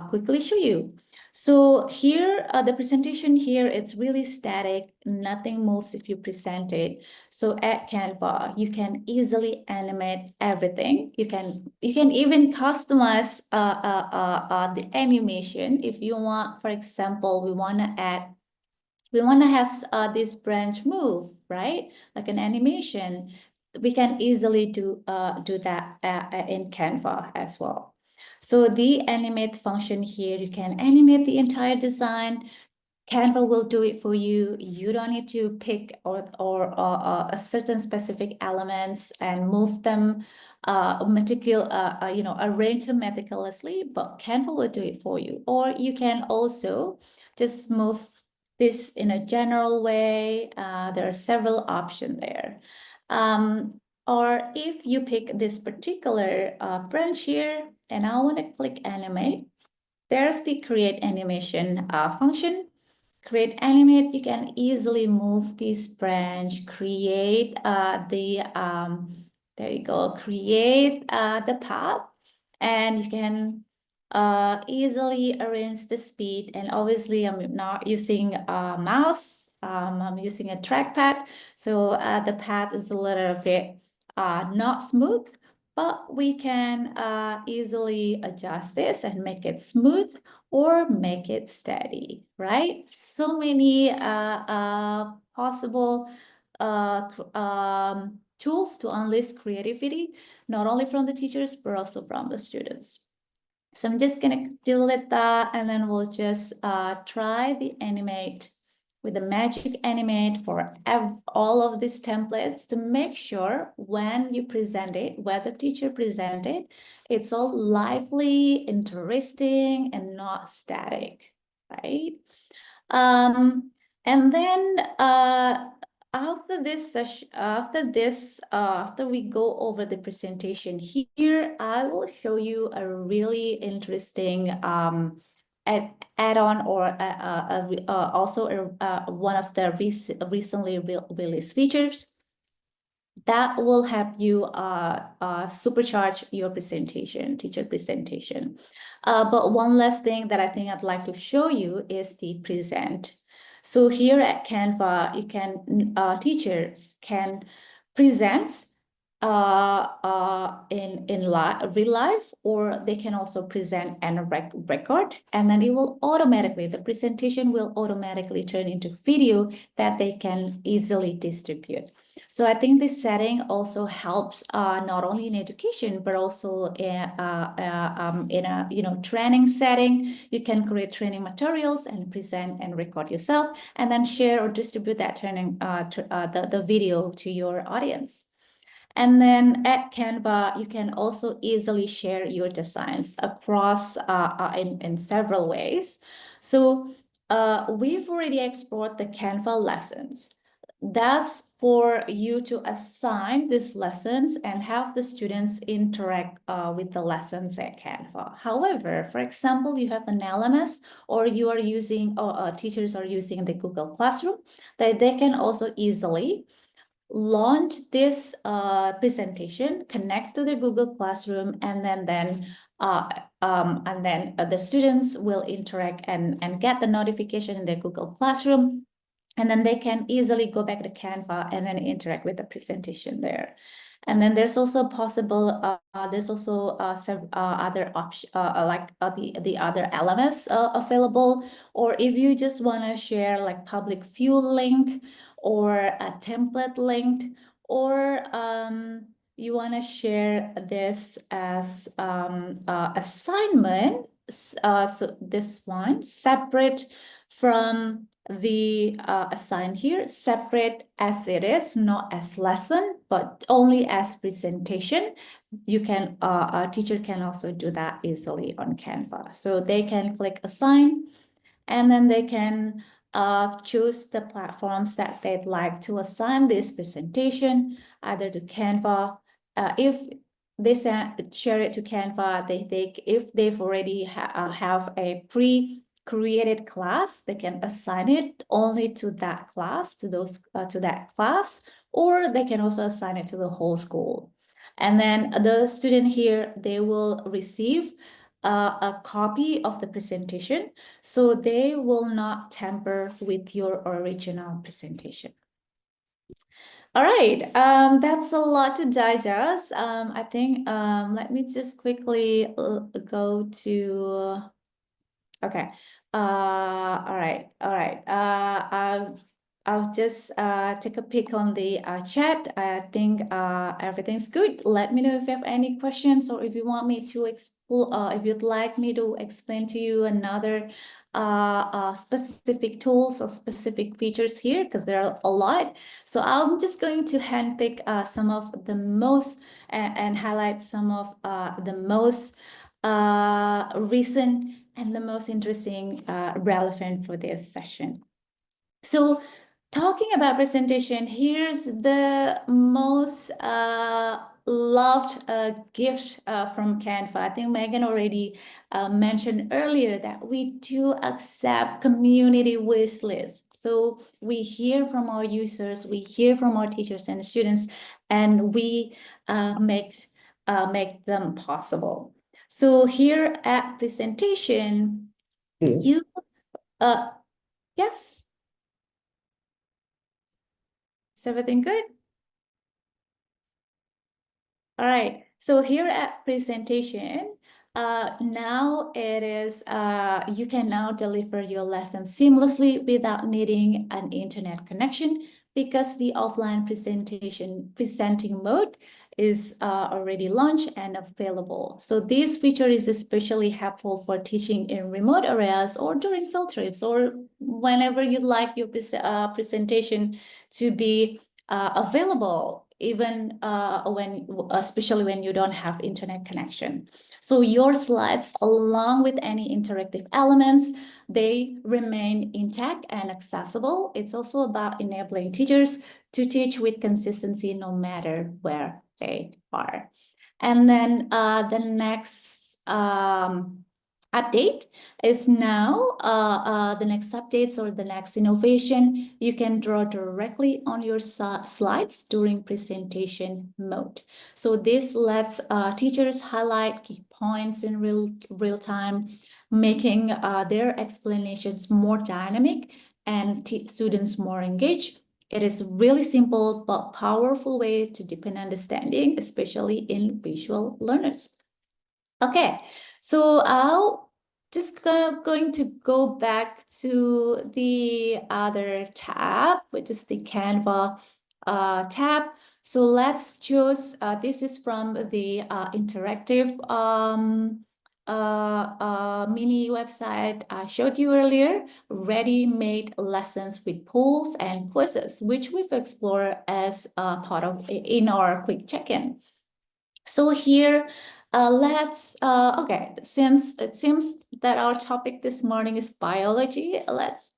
Speaker 5: quickly show you. So here, the presentation here, it's really static. Nothing moves if you present it. So at Canva, you can easily animate everything. You can even customize the animation if you want. For example, we want to have this branch move, right? Like an animation. We can easily do that in Canva as well. So the animate function here, you can animate the entire design. Canva will do it for you. You don't need to pick or a certain specific elements and move them, arrange them meticulously, but Canva will do it for you. Or you can also just move this in a general way. There are several options there. Or if you pick this particular branch here, and I want to click animate, there's the create animation function. Create animate, you can easily move this branch, create there you go, create the path, and you can easily arrange the speed. And obviously I'm not using a mouse, I'm using a trackpad, so the path is a little bit not smooth, but we can easily adjust this and make it smooth or make it steady, right? So many possible tools to unleash creativity, not only from the teachers, but also from the students. So I'm just gonna delete that, and then we'll just try the animate with the magic animate for all of these templates to make sure when you present it, where the teacher presented, it's all lively, interesting, and not static, right? And then after we go over the presentation here, I will show you a really interesting add-on, or also one of the recently released features that will help you supercharge your presentation, teacher presentation. But one last thing that I think I'd like to show you is the present. So here at Canva, you can teachers can present in real life, or they can also present and record, and then it will automatically, the presentation will automatically turn into video that they can easily distribute. So I think this setting also helps not only in education, but also in a training setting. You can create training materials and present and record yourself, and then share or distribute that training the video to your audience. And then at Canva, you can also easily share your designs across in several ways. So we've already explored the Canva lessons. That's for you to assign these lessons and have the students interact with the lessons at Canva. However, for example, you have an LMS, or you are using, or teachers are using the Google Classroom, that they can also easily launch this presentation, connect to the Google Classroom, and then the students will interact and get the notification in their Google Classroom. And then they can easily go back to Canva and then interact with the presentation there. And then there's also possible, there's also some other options, like the other LMS available. Or if you just want to share like public view link, or a template link, or you want to share this as assignment so this one separate from the assigned here, separate as it is, not as lesson, but only as presentation. You can, a teacher can also do that easily on Canva. So they can click assign, and then they can choose the platforms that they'd like to assign this presentation, either to Canva. If they share it to Canva, if they've already have a pre-created class, they can assign it only to that class, to that class, or they can also assign it to the whole school. And then the student here, they will receive a copy of the presentation, so they will not tamper with your original presentation. All right, that's a lot to digest. I think, let me just quickly go to, okay. All right. I'll just take a peek on the chat. I think everything's good. Let me know if you have any questions, or if you want me to explore, if you'd like me to explain to you another specific tools or specific features here, because there are a lot. So I'm just going to handpick some of the most and highlight some of the most recent and the most interesting, relevant for this session. So talking about presentation, here's the most loved gift from Canva. I think Megan already mentioned earlier that we do accept community wish lists. So we hear from our users, we hear from our teachers and students, and we make them possible. So here at presentation, you, yes? Is everything good? All right, so here at presentation, now it is, you can now deliver your lesson seamlessly without needing an internet connection, because the offline presenting mode is already launched and available. So this feature is especially helpful for teaching in remote areas, or during field trips, or whenever you'd like your presentation to be available, even especially when you don't have internet connection. So your slides, along with any interactive elements, they remain intact and accessible. It's also about enabling teachers to teach with consistency no matter where they are. And then the next update is now, the next updates or the next innovation, you can draw directly on your slides during presentation mode. So this lets teachers highlight key points in real time, making their explanations more dynamic and students more engaged. It is really simple but powerful way to deepen understanding, especially in visual learners. Okay, so I'll just going to go back to the other tab, which is the Canva tab. So let's choose, this is from the interactive mini website I showed you earlier, ready-made lessons with polls and quizzes, which we've explored as part of in our quick check-in. So here, okay, since it seems that our topic this morning is biology, let's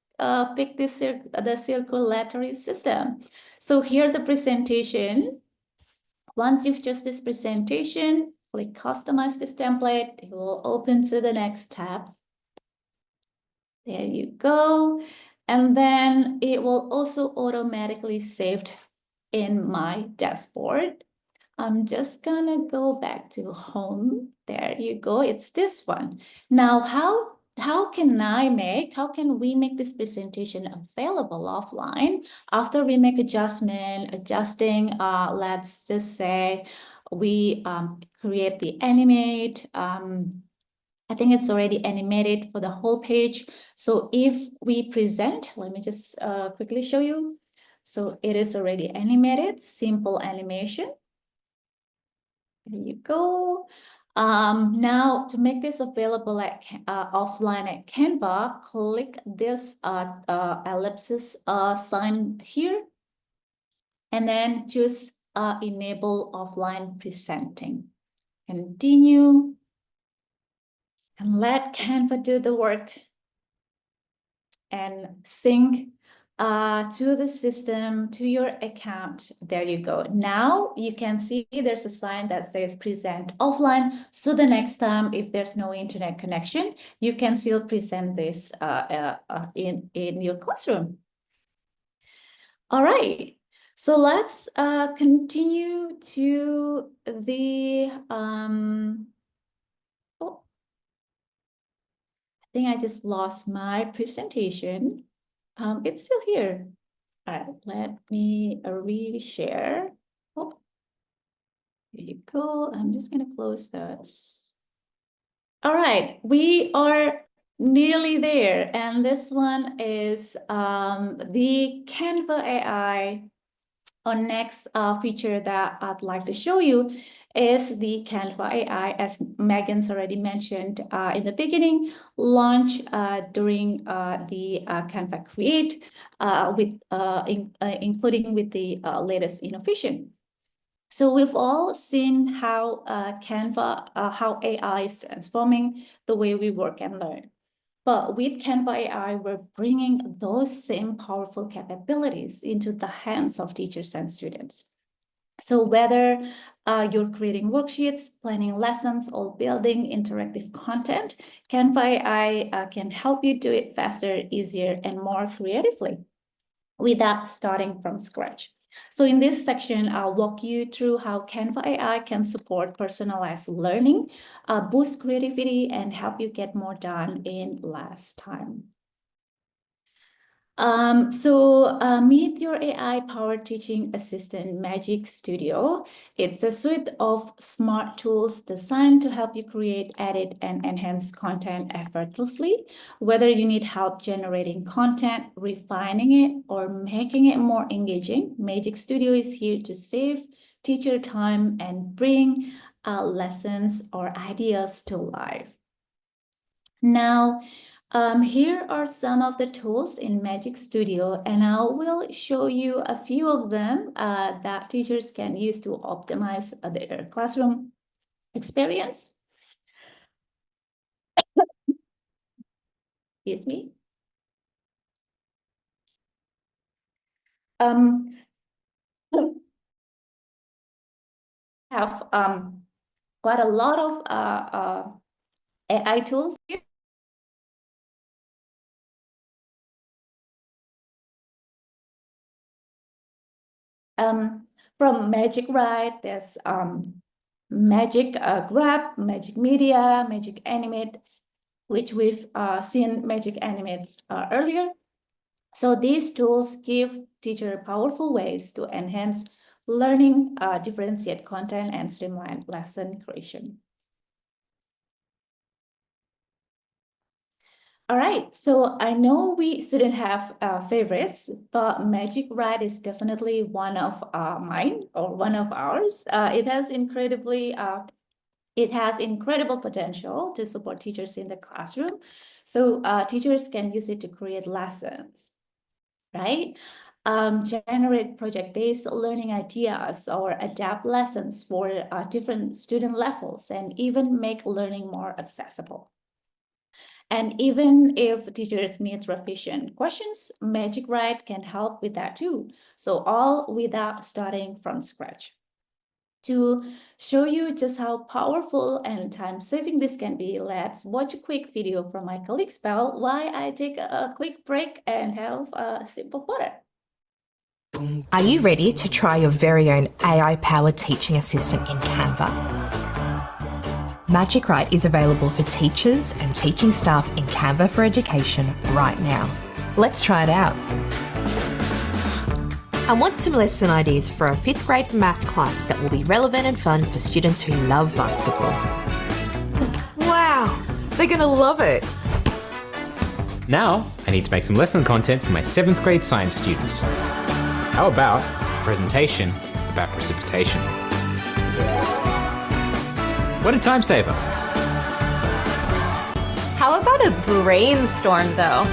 Speaker 5: pick this the circulatory system. So here the presentation. Once you've chosen this presentation, click customize this template. It will open to the next tab. There you go. And then it will also automatically saved in my dashboard. I'm just gonna go back to home. There you go. It's this one. Now, how can we make this presentation available offline after we make adjusting, let's just say we create the animate. I think it's already animated for the whole page. So if we present, let me just quickly show you. So it is already animated, simple animation. There you go. Now, to make this available at offline at Canva, click this ellipsis sign here, and then choose Enable Offline Presenting. Continue, and let Canva do the work and sync to the system, to your account. There you go. Now you can see there's a sign that says present offline. So the next time, if there's no internet connection, you can still present this in your classroom. All right. So let's continue to the, oh, I think I just lost my presentation. It's still here. All right, let me reshare. Oh, here you go. I'm just going to close this. All right, we are nearly there. And this one is the Canva AI. Our next feature that I'd like to show you is the Canva AI, as Megan's already mentioned in the beginning, launch during the Canva Create, including with the latest innovation. So we've all seen how Canva, how AI is transforming the way we work and learn. But with Canva AI, we're bringing those same powerful capabilities into the hands of teachers and students. So whether you're creating worksheets, planning lessons, or building interactive content, Canva AI can help you do it faster, easier, and more creatively without starting from scratch. So in this section, I'll walk you through how Canva AI can support personalized learning, boost creativity, and help you get more done in less time. Meet your AI-powered teaching assistant, Magic Studio. It's a suite of smart tools designed to help you create, edit, and enhance content effortlessly. Whether you need help generating content, refining it, or making it more engaging, Magic Studio is here to save teacher time and bring lessons or ideas to life. Now, here are some of the tools in Magic Studio, and I will show you a few of them that teachers can use to optimize their classroom experience. Excuse me. Have quite a lot of AI tools here. From Magic Write, there's Magic Grab, Magic Media, Magic Animate, which we've seen Magic Animates earlier. So these tools give teachers powerful ways to enhance learning, differentiate content, and streamline lesson creation. All right, so I know we students have favorites, but Magic Write is definitely one of mine or one of ours. It has incredible potential to support teachers in the classroom. So teachers can use it to create lessons, right? Generate project-based learning ideas or adapt lessons for different student levels and even make learning more accessible. And even if teachers need revision questions, Magic Write can help with that too. So all without starting from scratch. To show you just how powerful and time-saving this can be, let's watch a quick video from my colleague Spell while I take a quick break and have a sip of water.
Speaker 6: Are you ready to try your very own AI-powered teaching assistant in Canva? Magic Write is available for teachers and teaching staff in Canva for Education right now. Let's try it out. I want some lesson ideas for a 5th grade math class that will be relevant and fun for students who love basketball. Wow, they're going to love it.
Speaker 7: Now, I need to make some lesson content for my 7th grade science students. How about a presentation about precipitation? What a time saver.
Speaker 8: How about a brainstorm, though?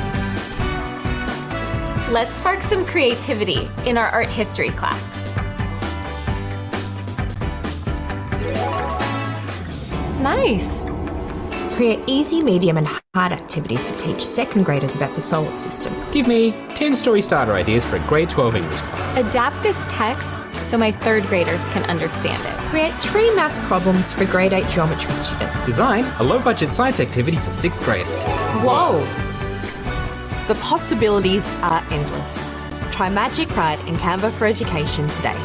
Speaker 8: Let's spark some creativity in our art history class. Nice.
Speaker 6: Create easy, medium and hard activities to teach second graders about the solar system.
Speaker 7: Give me 10 story starter ideas for a grade 12 English class.
Speaker 8: Adapt this text so my third graders can understand it.
Speaker 6: Create 3 math problems for grade 8 geometry students.
Speaker 7: Design a low budget science activity for 6th graders.
Speaker 6: Whoa! The possibilities are endless. Try Magic Write and Canva for Education today.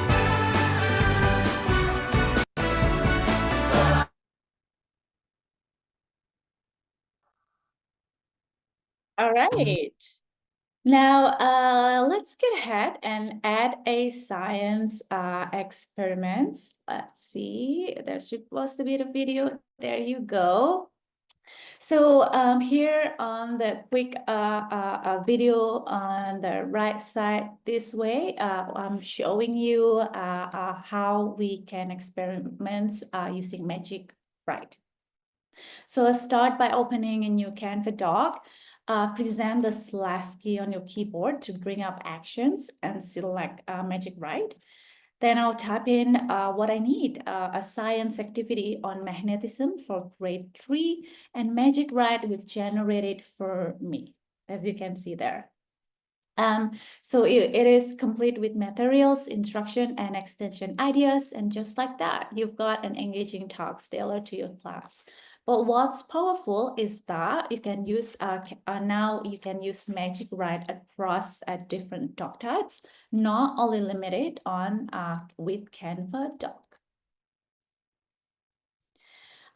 Speaker 5: All right. Now, let's get ahead and add a science experiment. Let's see, there's supposed to be the video. There you go. So here on the quick video on the right side this way, I'm showing you how we can experiment using Magic Write. So let's start by opening a new Canva doc. Present the slash key on your keyboard to bring up actions and select Magic Write. Then I'll type in what I need, a science activity on magnetism for grade 3, and Magic Write will generate it for me, as you can see there. So it is complete with materials, instruction, and extension ideas, and just like that, you've got an engaging talk tailored to your class. But what's powerful is that you can use now you can use Magic Write across different doc types, not only limited on with Canva doc.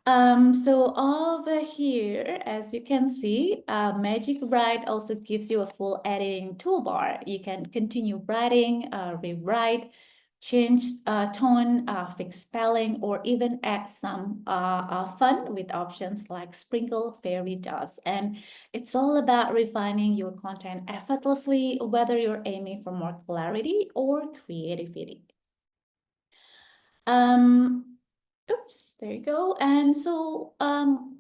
Speaker 5: So over here, as you can see, Magic Write also gives you a full editing toolbar. You can continue writing, rewrite, change tone, fix spelling, or even add some fun with options like sprinkle, fairy dust. And it's all about refining your content effortlessly, whether you're aiming for more clarity or creativity. Oops, there you go. And so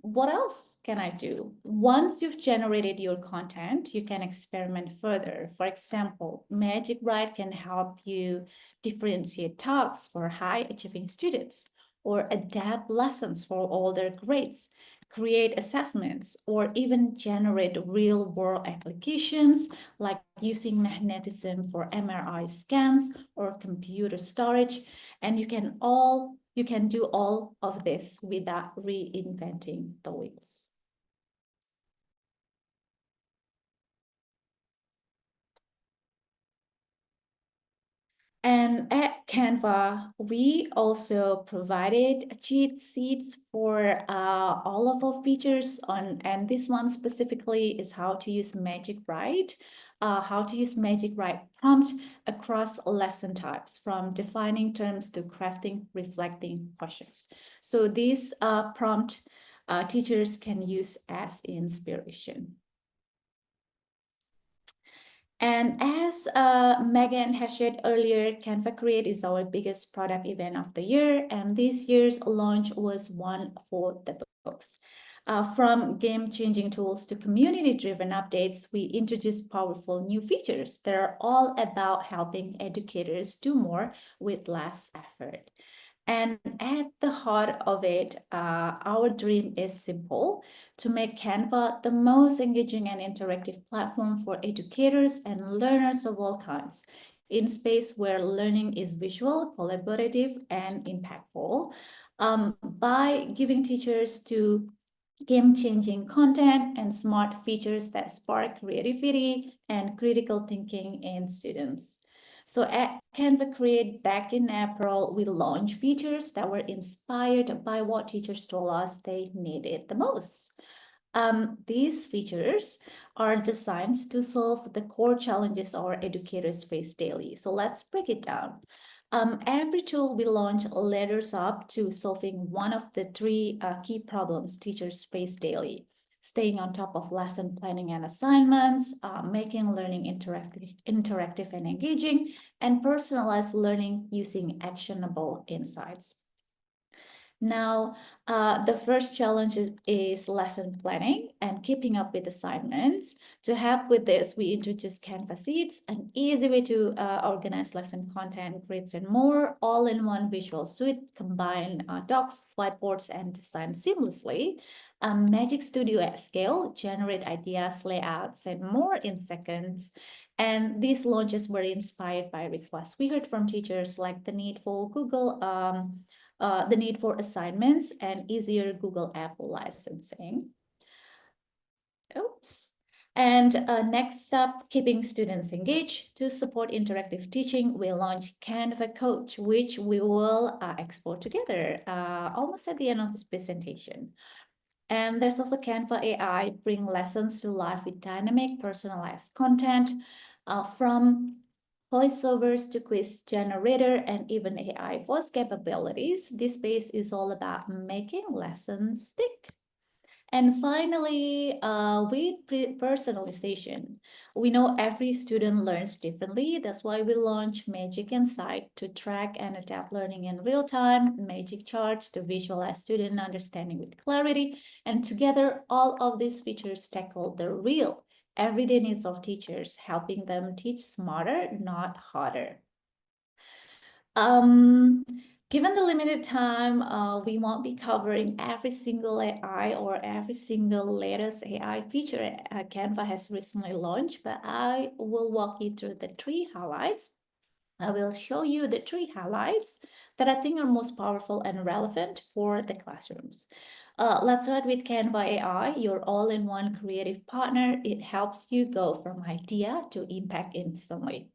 Speaker 5: what else can I do? Once you've generated your content, you can experiment further. For example, Magic Write can help you differentiate tasks for high-achieving students, or adapt lessons for older grades, create assessments, or even generate real-world applications like using magnetism for MRI scans or computer storage. And you can do all of this without reinventing the wheels. And at Canva, we also provided cheat sheets for all of our features and this one specifically is how to use Magic Write. How to use Magic Write prompt across lesson types, from defining terms to crafting reflecting questions. So these prompt teachers can use as inspiration. And as Megan has shared earlier, Canva Create is our biggest product event of the year, and this year's launch was one for the books. From game-changing tools to community-driven updates, we introduced powerful new features that are all about helping educators do more with less effort. And at the heart of it, our dream is simple: to make Canva the most engaging and interactive platform for educators and learners of all kinds, in space where learning is visual, collaborative, and impactful, by giving teachers to game-changing content and smart features that spark creativity and critical thinking in students. So at Canva Create back in April, we launched features that were inspired by what teachers told us they needed the most. These features are designed to solve the core challenges our educators face daily. So let's break it down. Every tool we launch ladders up to solving one of the 3 key problems teachers face daily: staying on top of lesson planning and assignments, making learning interactive and engaging, and personalized learning using actionable insights. Now, the first challenge is lesson planning and keeping up with assignments. To help with this, we introduce Canva Sheets, an easy way to organize lesson content, grids, and more, all in one visual suite, combine docs, whiteboards, and design seamlessly. Magic Studio at scale, generate ideas, layouts, and more in seconds. And these launches were inspired by requests we heard from teachers, like the need for the need for assignments and easier Google app licensing. Oops. And next up, keeping students engaged. To support interactive teaching, we launched Canva Coach, which we will explore together almost at the end of this presentation. And there's also Canva AI, bring lessons to life with dynamic, personalized content from voiceovers to quiz generator and even AI voice capabilities. This space is all about making lessons stick. And finally, with personalization, we know every student learns differently. That's why we launched Magic Insight to track and adapt learning in real time, Magic Charts to visualize student understanding with clarity. And together, all of these features tackle the real everyday needs of teachers, helping them teach smarter, not harder. Given the limited time, we won't be covering every single AI or every single latest AI feature Canva has recently launched, but I will walk you through the 3 highlights. I will show you the 3 highlights that I think are most powerful and relevant for the classrooms. Let's start with Canva AI, your all-in-one creative partner. It helps you go from idea to impact instantly.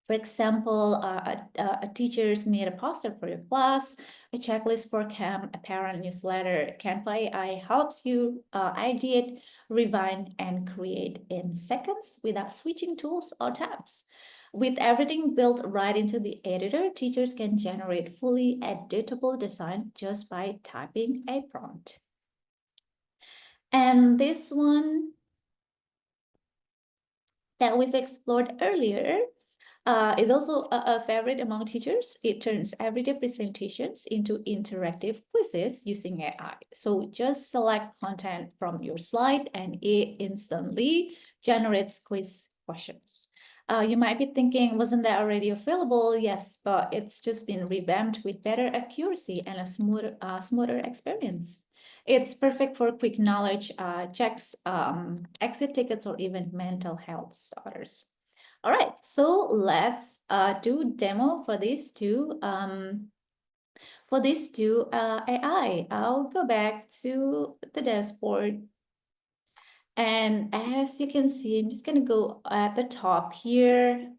Speaker 5: For example, a teachers need a poster for your class, a checklist for camp, a parent newsletter. Canva AI helps you ideate, refine, and create in seconds without switching tools or tabs. With everything built right into the editor, teachers can generate fully editable design just by typing a prompt. And this one that we've explored earlier is also a favorite among teachers. It turns everyday presentations into interactive quizzes using AI. So just select content from your slide and it instantly generates quiz questions. You might be thinking, wasn't that already available? Yes, but it's just been revamped with better accuracy and a smoother experience. It's perfect for quick knowledge checks, exit tickets, or even mental health starters. All right, so let's do demo for these two AI. I'll go back to the dashboard. And as you can see, I'm just gonna go at the top here.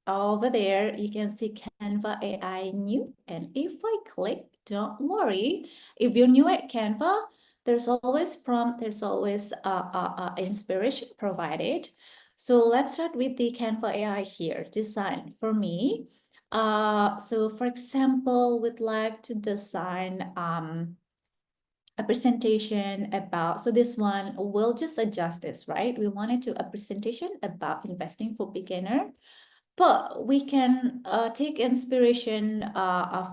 Speaker 5: Over there, you can see Canva AI new. And if I click, don't worry, if you're new at Canva, there's always prompt, there's always inspiration provided. So let's start with the Canva AI here, design for me. So for example, we'd like to design a presentation about, so this one, we'll just adjust this, right? We wanted to a presentation about investing for beginner, but we can take inspiration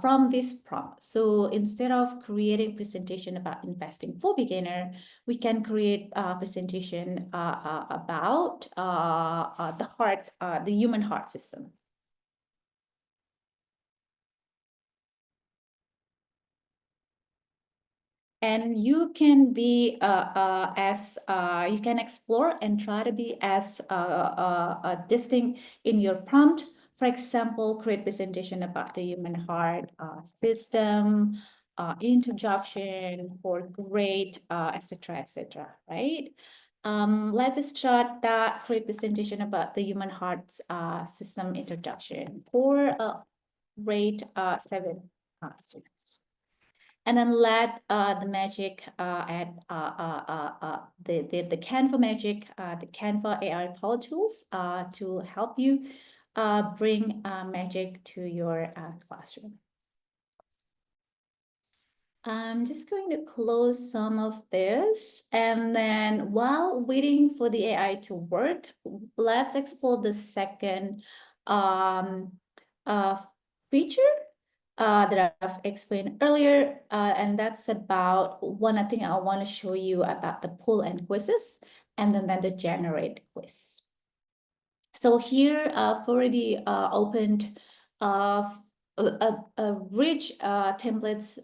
Speaker 5: from this prompt. So instead of creating presentation about investing for beginner, we can create a presentation about the human heart system. And you can be you can explore and try to be as distinct in your prompt. For example, create presentation about the human heart system, introduction for great, etc., right? Let's start that create presentation about the human heart system introduction for grade 7 students. And then let the magic add the Canva magic, the Canva AI power tools to help you bring magic to your classroom. I'm just going to close some of this, and then while waiting for the AI to work, let's explore the second feature. that I've explained earlier, and that's about one thing I want to show you about the poll and quizzes, and then the generate quiz. So here I've already opened a rich templates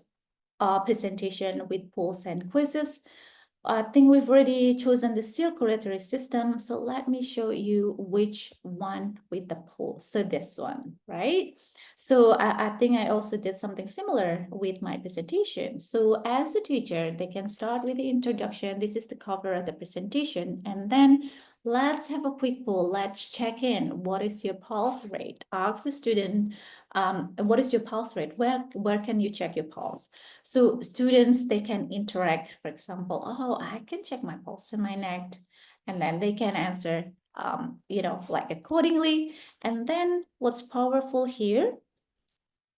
Speaker 5: presentation with polls and quizzes. I think we've already chosen the circulatory system. So let me show you which one with the poll. So this one, right? So I think I also did something similar with my presentation. So as a teacher, they can start with the introduction. This is the cover of the presentation. And then let's have a quick poll. Let's check in. What is your pulse rate? Ask the student, what is your pulse rate? Where can you check your pulse? So students, they can interact, for example, oh, I can check my pulse in my neck, and then they can answer, like accordingly. And then what's powerful here,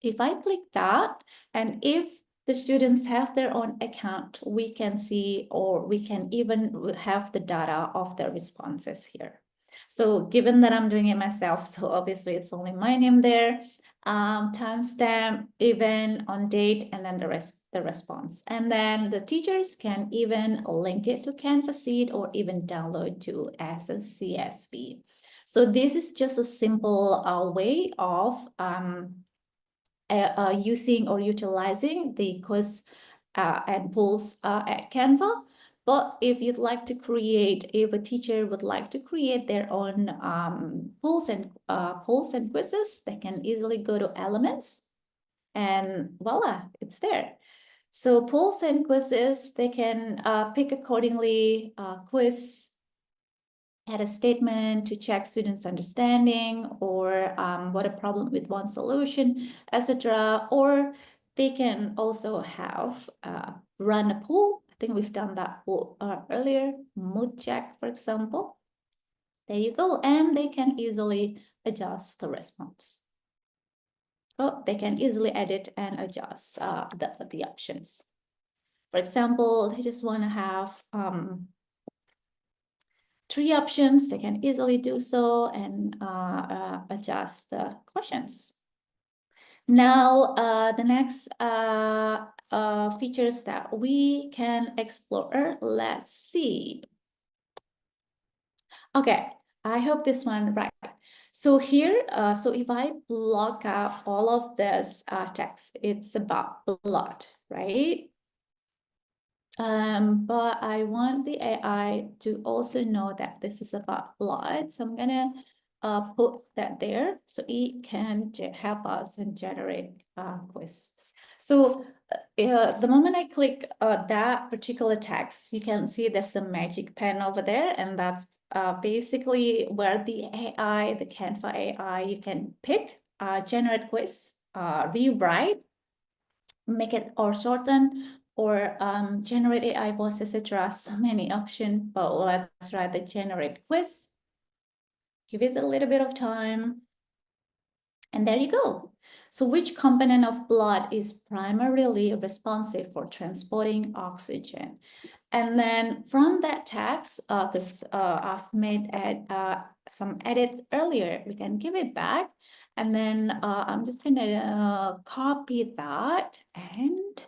Speaker 5: if I click that, and if the students have their own account, we can see, or we can even have the data of their responses here. So given that I'm doing it myself, so obviously it's only my name there, timestamp, event, on date, and then the response. And then the teachers can even link it to Canva Seed or even download to as a CSV. So this is just a simple way of using or utilizing the quiz and polls at Canva. But if you'd like to create, if a teacher would like to create their own polls and quizzes, they can easily go to Elements, and voila, it's there. So polls and quizzes, they can pick accordingly, quiz, add a statement to check students' understanding, or what a problem with one solution, etc. Or they can also have run a poll. I think we've done that poll earlier, mood check, for example. There you go, and they can easily adjust the response. Oh, they can easily edit and adjust the options. For example, they just want to have 3 options. They can easily do so and adjust the questions. Now, the next features that we can explore, let's see. Okay, I hope this one right. So here, so if I block out all of this text, it's about blood, right? But I want the AI to also know that this is about blood. So I'm gonna put that there so it can help us and generate a quiz. So the moment I click that particular text, you can see there's the magic pen over there, and that's basically where the AI, the Canva AI, you can pick, generate quiz, rewrite, make it or shorten, or generate AI voice, etc. So many options, but let's try the generate quiz. Give it a little bit of time. And there you go. So which component of blood is primarily responsive for transporting oxygen? And then from that text, I've made some edits earlier, we can give it back. And then I'm just gonna copy that, and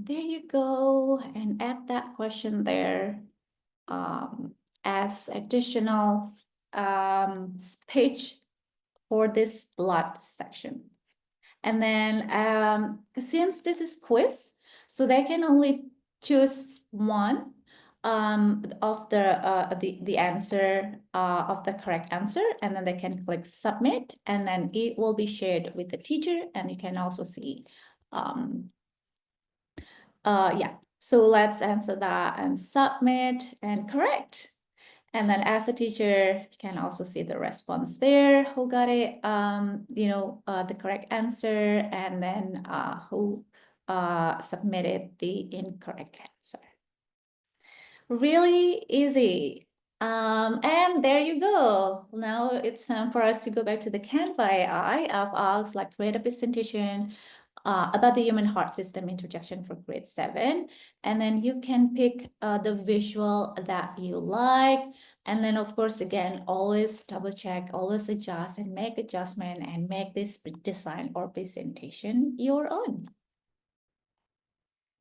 Speaker 5: there you go, and add that question there as additional page for this blood section. And then since this is quiz, so they can only choose one of the answer of the correct answer, and then they can click submit, and then it will be shared with the teacher, and you can also see yeah, so let's answer that and submit and correct. And then as a teacher, you can also see the response there, who got it, the correct answer, and then who submitted the incorrect answer. Really easy. And there you go. Now it's time for us to go back to the Canva AI. I've asked, like, create a presentation about the human heart system introduction for grade 7. And then you can pick the visual that you like. And then, of course, again, always double check, always adjust and make adjustment and make this design or presentation your own.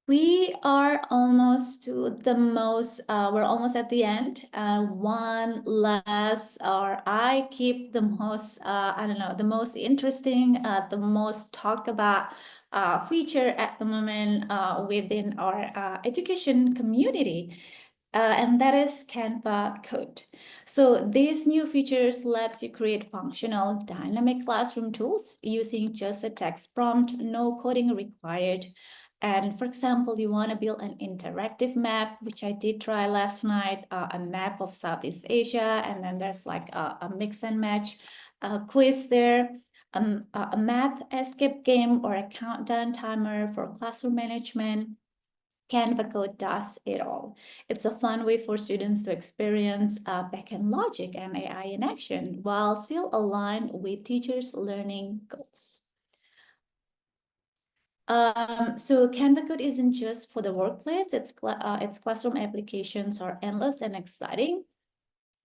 Speaker 5: We are almost to the most, we're almost at the end. One last, or I keep the most, I don't know, the most interesting, the most talked about feature at the moment within our education community. And that is Canva Code. So these new features lets you create functional dynamic classroom tools using just a text prompt, no coding required. And for example, you want to build an interactive map, which I did try last night, a map of Southeast Asia, and then there's like a mix and match quiz there, a math escape game or a countdown timer for classroom management. Canva Code does it all. It's a fun way for students to experience backend logic and AI in action while still aligned with teachers' learning goals. So Canva Code isn't just for the workplace, its classroom applications are endless and exciting.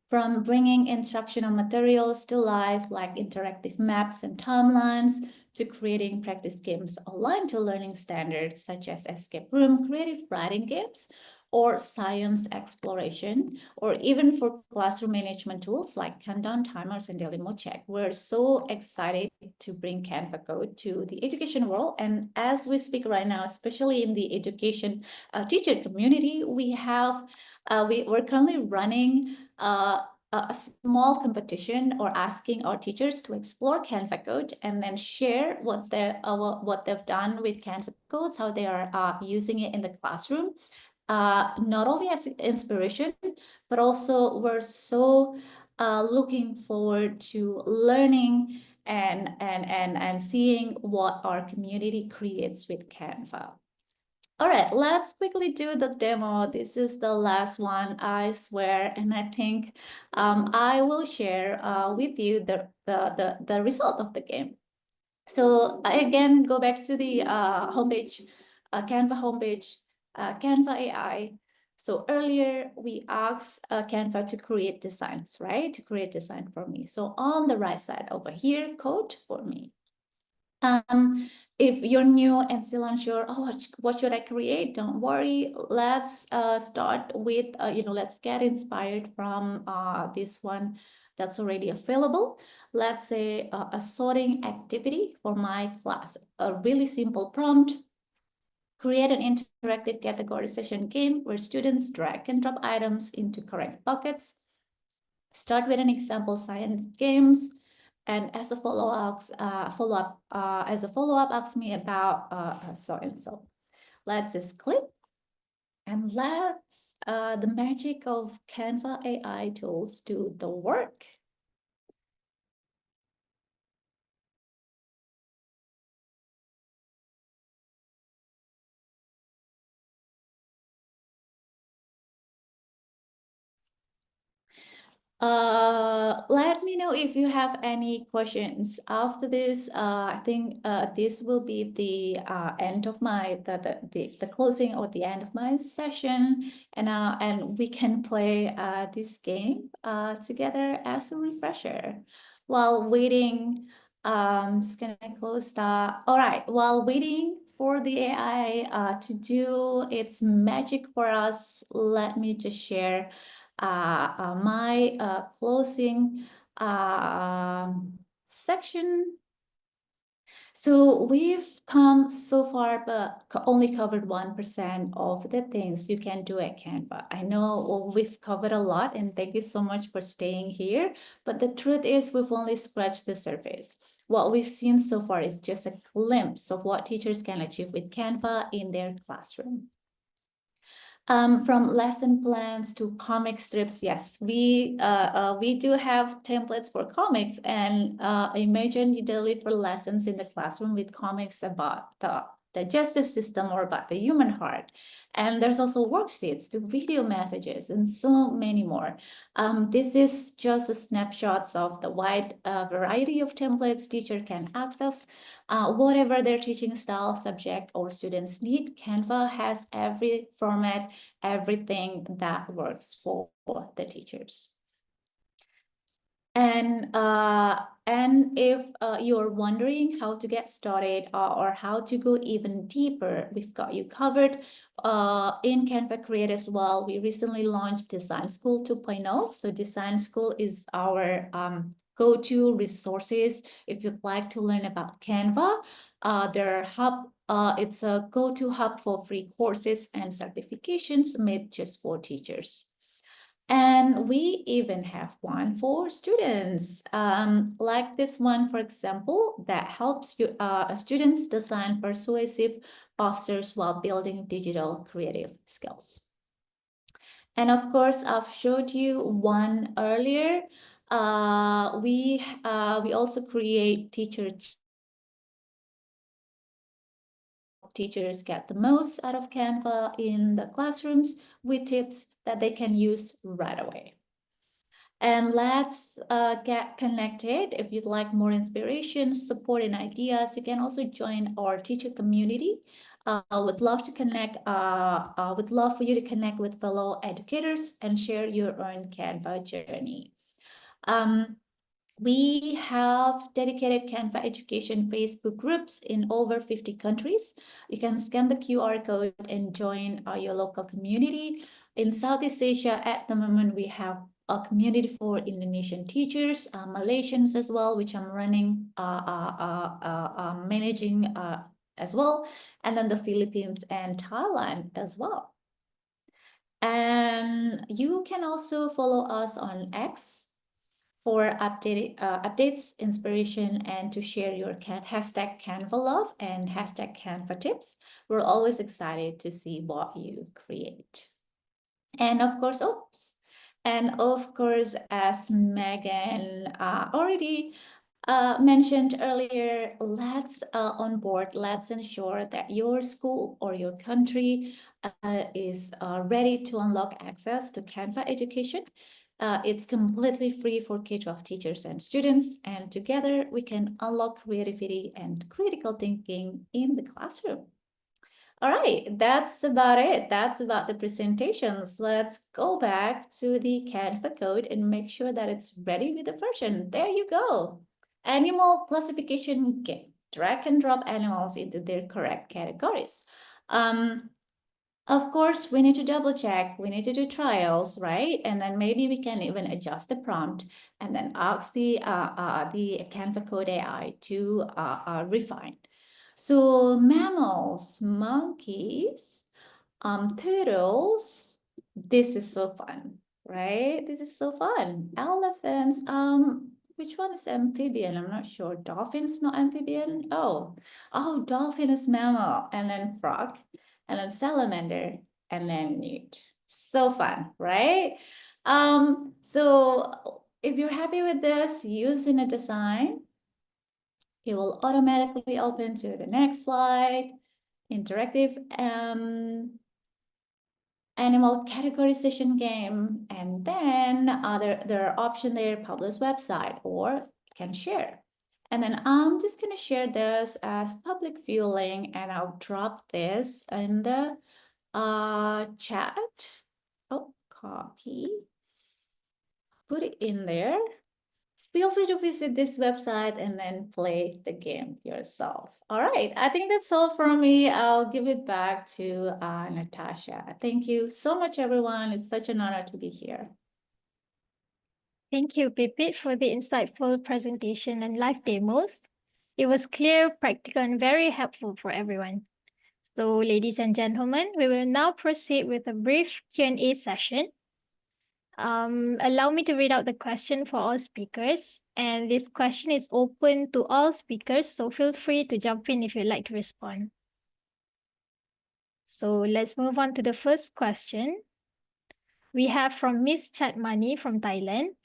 Speaker 5: From bringing instructional materials to life, like interactive maps and timelines, to creating practice games aligned to learning standards, such as escape room, creative writing games, or science exploration, or even for classroom management tools like countdown timers and daily mood check. We're so excited to bring Canva Code to the education world. And as we speak right now, especially in the education teacher community, we're currently running a small competition or asking our teachers to explore Canva Code and then share what they've done with Canva Codes, how they are using it in the classroom. Not only as inspiration, but also we're so looking forward to learning and seeing what our community creates with Canva. All right, let's quickly do the demo. This is the last one, I swear, and I think I will share with you the result of the game. So I again go back to the homepage, Canva homepage, Canva AI. So earlier we asked Canva to create designs, right? To create design for me. So on the right side over here, code for me. If you're new and still unsure, oh, what should I create? Don't worry. Let's start with, let's get inspired from this one that's already available. Let's say a sorting activity for my class, a really simple prompt. Create an interactive categorization game where students drag and drop items into correct buckets. Start with an example science games. And as a follow-up, ask me about so and so. Let's just click, and let's the magic of Canva AI tools do the work. Let me know if you have any questions after this. I think this will be the end of my the closing or the end of my session, and we can play this game together as a refresher. While waiting, just gonna close the. All right, while waiting for the AI to do its magic for us, let me just share my closing section. So we've come so far, but only covered 1% of the things you can do at Canva. I know we've covered a lot, and thank you so much for staying here. But the truth is we've only scratched the surface. What we've seen so far is just a glimpse of what teachers can achieve with Canva in their classroom. From lesson plans to comic strips, yes, we do have templates for comics, and imagine you deliver lessons in the classroom with comics about the digestive system or about the human heart. And there's also worksheets to video messages and so many more. This is just snapshots of the wide variety of templates teacher can access. Whatever their teaching style, subject, or students need, Canva has every format, everything that works for the teachers. And if you're wondering how to get started or how to go even deeper, we've got you covered in Canva Create as well. We recently launched Design School 2.0. So Design School is our go-to resources if you'd like to learn about Canva. It's a go-to hub for free courses and certifications made just for teachers. And we even have one for students, like this one, for example, that helps you students design persuasive posters while building digital creative skills. And of course, I've showed you one earlier. We also create teachers get the most out of Canva in the classrooms with tips that they can use right away. And let's get connected. If you'd like more inspiration, support, and ideas, you can also join our teacher community. Would love to connect. Would love for you to connect with fellow educators and share your own Canva journey. We have dedicated Canva education Facebook groups in over 50 countries. You can scan the QR code and join your local community. In Southeast Asia, at the moment, we have a community for Indonesian teachers, Malaysians as well, which I'm running, managing as well, and then the Philippines and Thailand as well. And you can also follow us on X for updates, inspiration, and to share your hashtag Canva love and hashtag Canva tips. We're always excited to see what you create. And of course, as Megan already mentioned earlier, let's ensure that your school or your country is ready to unlock access to Canva education. It's completely free for K-12 teachers and students, and together we can unlock creativity and critical thinking in the classroom. All right, that's about it. That's about the presentations. Let's go back to the Canva code and make sure that it's ready with the version. There you go. Animal classification game. Drag and drop animals into their correct categories. Of course, we need to double check. We need to do trials, right? And then maybe we can even adjust the prompt and then ask the Canva Code AI to refine. So mammals, monkeys, turtles. This is so fun, right? This is so fun. Elephants. Which one is amphibian? I'm not sure. Dolphin's not amphibian. Oh, dolphin is mammal, and then frog, and then salamander, and then newt. So fun, right? So if you're happy with this, use in a design. It will automatically open to the next slide. Interactive animal categorization game, and then there are options there, publish website, or you can share. And then I'm just going to share this as public viewing, and I'll drop this in the chat. Oh, copy, put it in there. Feel free to visit this website and then play the game yourself. All right, I think that's all from me. I'll give it back to Natasha. Thank you so much, everyone. It's such an honor to be here.
Speaker 1: Thank you, Pipit, for the insightful presentation and live demos. It was clear, practical, and very helpful for everyone. So, ladies and gentlemen, we will now proceed with a brief Q&A session. Allow me to read out the question for all speakers. And this question is open to all speakers, so feel free to jump in if you'd like to respond. So let's move on to the first question. We have from Miss Chatmani from Thailand.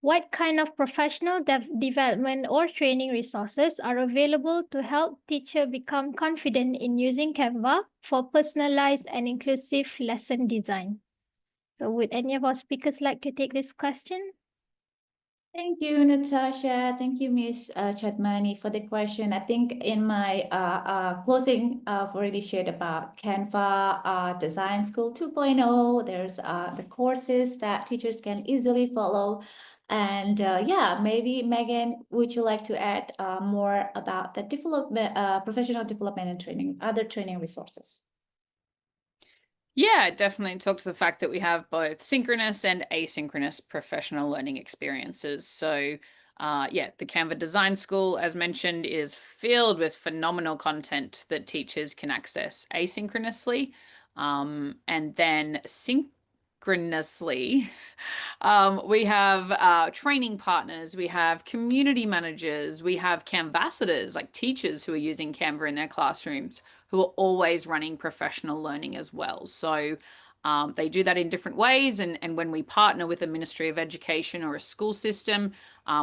Speaker 1: What kind of professional development or training resources are available to help teachers become confident in using Canva for personalized and inclusive lesson design? So would any of our speakers like to take this question?
Speaker 5: Thank you, Natasha. Thank you, Ms. Chatmani, for the question. I think in my closing, I've already shared about Canva Design School 2.0. There's the courses that teachers can easily follow. And yeah, maybe Megan, would you like to add more about the development, professional development and training, other training resources?
Speaker 4: Yeah, definitely talk to the fact that we have both synchronous and asynchronous professional learning experiences. So, yeah, the Canva Design School, as mentioned, is filled with phenomenal content that teachers can access asynchronously. And then synchronously, we have training partners, we have community managers, we have Canvassators, like teachers who are using Canva in their classrooms, who are always running professional learning as well. So they do that in different ways. And when we partner with a Ministry of Education or a school system,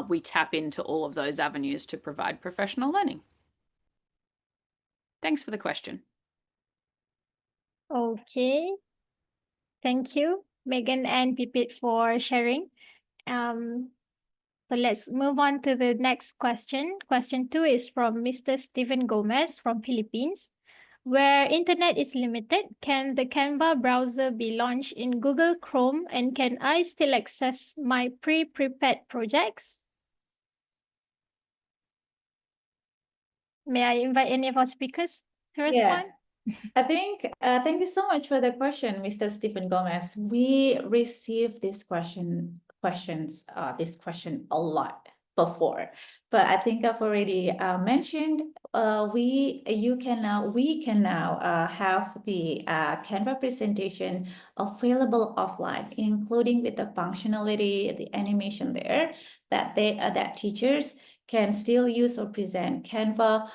Speaker 4: we tap into all of those avenues to provide professional learning. Thanks for the question.
Speaker 1: Okay. Thank you, Megan and Pipit, for sharing. So let's move on to the next question. Question 2 is from Mr. Steven Gomez from Philippines. Where internet is limited, can the Canva browser be launched in Google Chrome, and can I still access my pre-prepared projects? May I invite any of our speakers to respond?
Speaker 5: I think, thank you so much for the question, Mr. Stephen Gomez. We received this question a lot before, but I think I've already mentioned, we can now have the Canva presentation available offline, including with the functionality, the animation there, that that teachers can still use or present Canva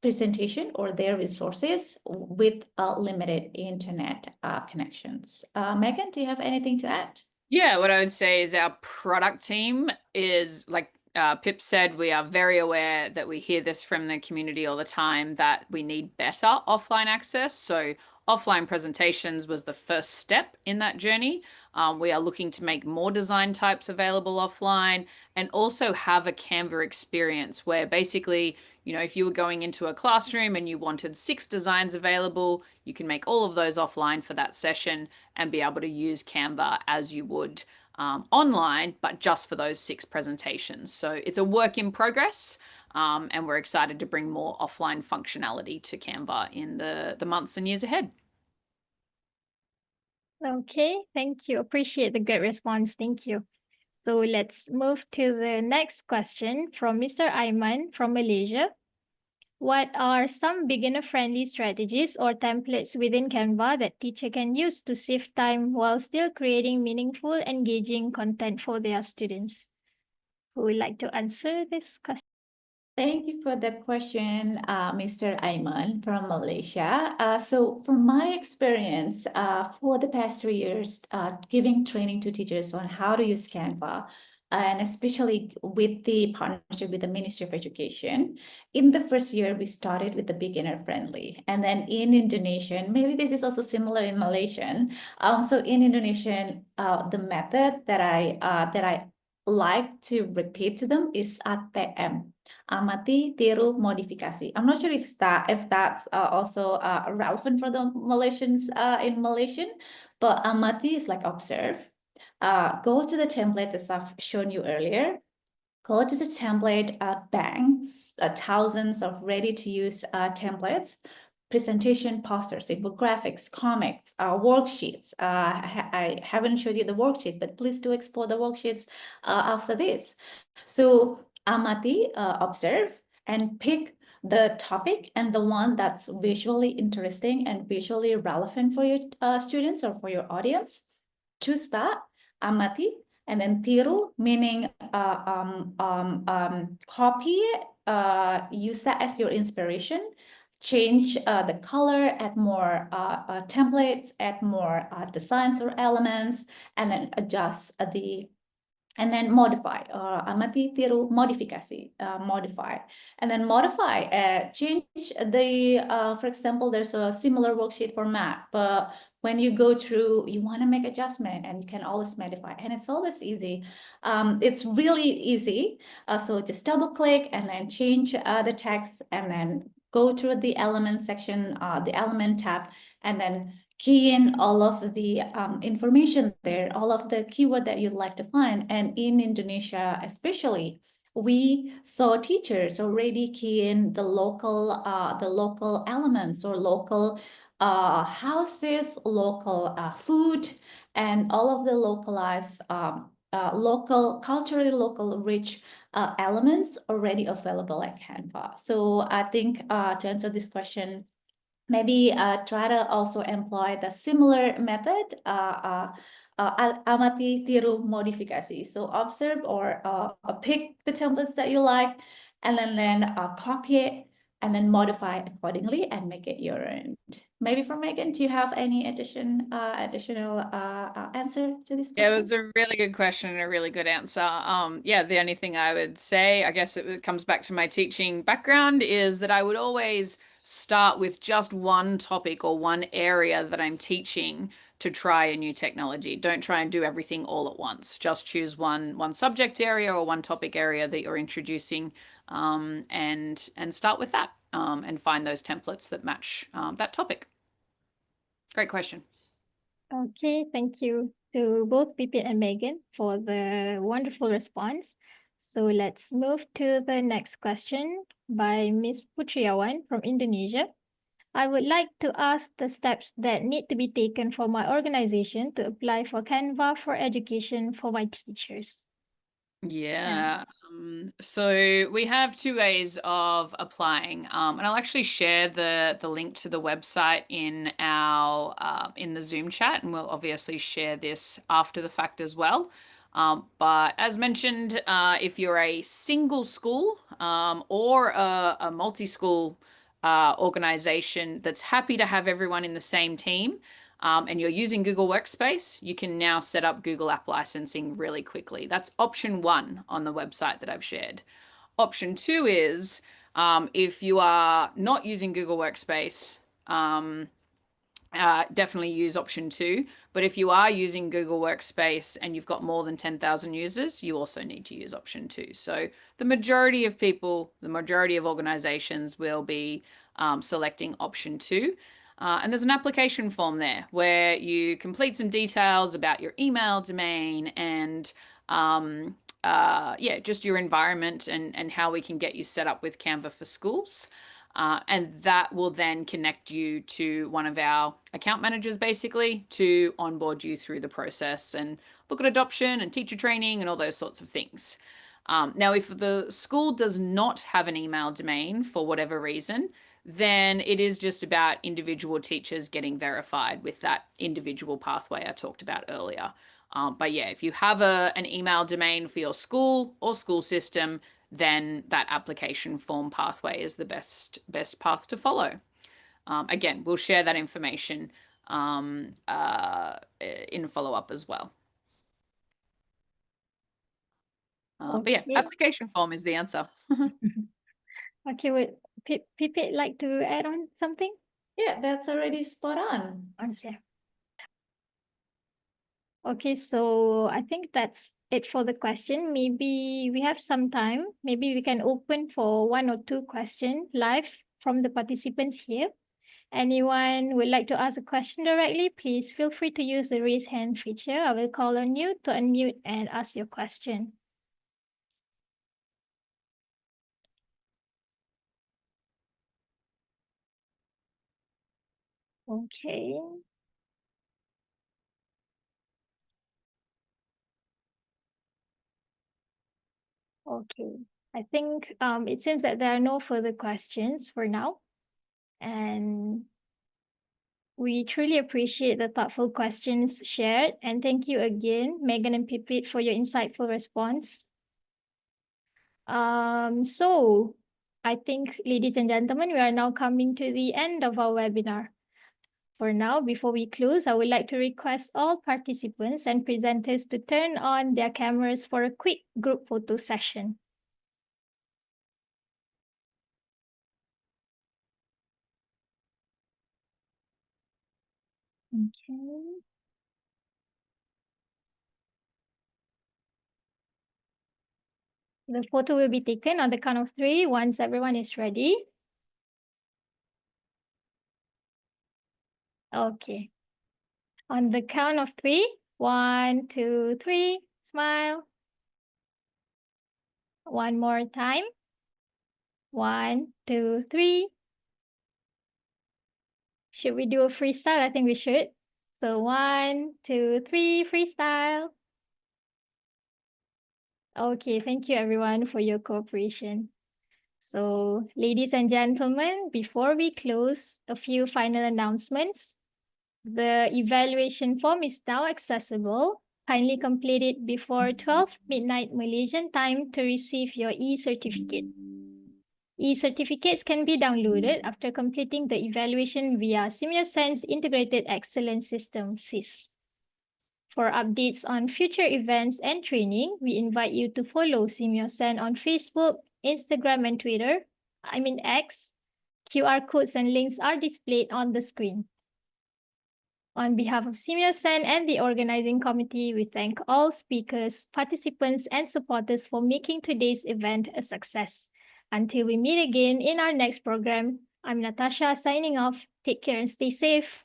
Speaker 5: presentation or their resources with limited internet connections. Megan, do you have anything to add?
Speaker 4: Yeah, what I would say is our product team is, like Pip said, we are very aware that we hear this from the community all the time, that we need better offline access. So offline presentations was the first step in that journey. We are looking to make more design types available offline, and also have a Canva experience where basically, you know, if you were going into a classroom and you wanted 6 designs available, you can make all of those offline for that session and be able to use Canva as you would online, but just for those 6 presentations. So it's a work in progress, and we're excited to bring more offline functionality to Canva in the months and years ahead.
Speaker 1: Okay, thank you. Appreciate the great response. Thank you. So let's move to the next question from Mr. Aiman from Malaysia. What are some beginner-friendly strategies or templates within Canva that teacher can use to save time while still creating meaningful, engaging content for their students? Who would like to answer this question?
Speaker 5: Thank you for the question, Mr. Aiman from Malaysia. So from my experience, for the past 3 years, giving training to teachers on how to use Canva, and especially with the partnership with the Ministry of Education, in the first year, we started with the beginner friendly. And then in Indonesian, maybe this is also similar in Malaysian. So in Indonesian, the method that I like to repeat to them is ATM. Amati, tiru, modifikasi. I'm not sure if that's also relevant for the Malaysians in Malaysian, but amati is like observe. Go to the template as I've shown you earlier. Go to the template banks, thousands of ready-to-use templates, presentation posters, infographics, comics, worksheets. I haven't showed you the worksheet, but please do explore the worksheets after this. So amati, observe, and pick the topic and the one that's visually interesting and visually relevant for your students or for your audience. Choose that, amati, and then tiru, meaning copy, use that as your inspiration, change the color, add more templates, add more designs or elements, and then adjust the and then modify, or amati tiru modifikasi, modify, and then modify, change the, for example, there's a similar worksheet for math, but when you go through, you want to make adjustment, and you can always modify, and it's always easy. It's really easy. So just double click and then change the text, and then go through the element section, the element tab, and then key in all of the information there, all of the keyword that you'd like to find. And in Indonesia, especially, we saw teachers already key in the local elements, or local houses, local food, and all of the localized, culturally local rich elements already available at Canva. So I think to answer this question, maybe try to also employ the similar method, amati tiru modifikasi. So observe, or pick the templates that you like, and then copy it, and then modify accordingly and make it your own. Maybe for Megan, do you have any additional answer to this question?
Speaker 4: Yeah, it was a really good question and a really good answer. Yeah, the only thing I would say, I guess it comes back to my teaching background, is that I would always start with just one topic or one area that I'm teaching to try a new technology. Don't try and do everything all at once. Just choose one subject area or one topic area that you're introducing, and start with that, and find those templates that match that topic. Great question.
Speaker 1: Okay, thank you to both Pipit and Megan for the wonderful response. So let's move to the next question by Ms. Putriawan from Indonesia. I would like to ask the steps that need to be taken for my organization to apply for Canva for education for my teachers.
Speaker 4: Yeah. So we have two ways of applying, and I'll actually share the link to the website in our in the Zoom chat, and we'll obviously share this after the fact as well. But as mentioned, if you're a single school or a multi-school organization that's happy to have everyone in the same team, and you're using Google Workspace, you can now set up Google App Licensing really quickly. That's option 1 on the website that I've shared. Option 2 is if you are not using Google Workspace, definitely use option 2. But if you are using Google Workspace and you've got more than 10,000 users, you also need to use option 2. So the majority of people, the majority of organizations will be selecting option 2. And there's an application form there where you complete some details about your email domain and just your environment and how we can get you set up with Canva for Schools. And that will then connect you to one of our account managers, basically, to onboard you through the process and look at adoption and teacher training and all those sorts of things. Now, if the school does not have an email domain for whatever reason, then it is just about individual teachers getting verified with that individual pathway I talked about earlier. But yeah, if you have an email domain for your school or school system, then that application form pathway is the best path to follow. Again, we'll share that information in follow-up as well. But yeah, application form is the answer.
Speaker 1: Okay, would Pipit like to add on something?
Speaker 5: Yeah, that's already spot on.
Speaker 1: Okay. Okay, so I think that's it for the question. Maybe we have some time. Maybe we can open for 1 or 2 questions live from the participants here. Anyone would like to ask a question directly, please feel free to use the raise hand feature. I will call on you to unmute and ask your question. Okay. Okay. I think it seems that there are no further questions for now. And we truly appreciate the thoughtful questions shared. And thank you again, Megan and Pipit, for your insightful response. So I think, ladies and gentlemen, we are now coming to the end of our webinar. For now, before we close, I would like to request all participants and presenters to turn on their cameras for a quick group photo session. Okay. The photo will be taken on the count of 3 once everyone is ready. Okay. On the count of 3, 1, 2, 3, smile. One more time. 1, 2, 3. Should we do a freestyle? I think we should. So 1, 2, 3, freestyle. Okay, thank you everyone for your cooperation. So, ladies and gentlemen, before we close, a few final announcements. The evaluation form is now accessible. Kindly complete it before 12 midnight Malaysian time to receive your e-certificate. E-certificates can be downloaded after completing the evaluation via SEAMEO Sense Integrated Excellence System, SIS. For updates on future events and training, we invite you to follow SEAMEO Sen on Facebook, Instagram, and Twitter. X. QR codes and links are displayed on the screen. On behalf of SEAMEO Sen and the organizing committee, we thank all speakers, participants, and supporters for making today's event a success. Until we meet again in our next program, I'm Natasha signing off. Take care and stay safe.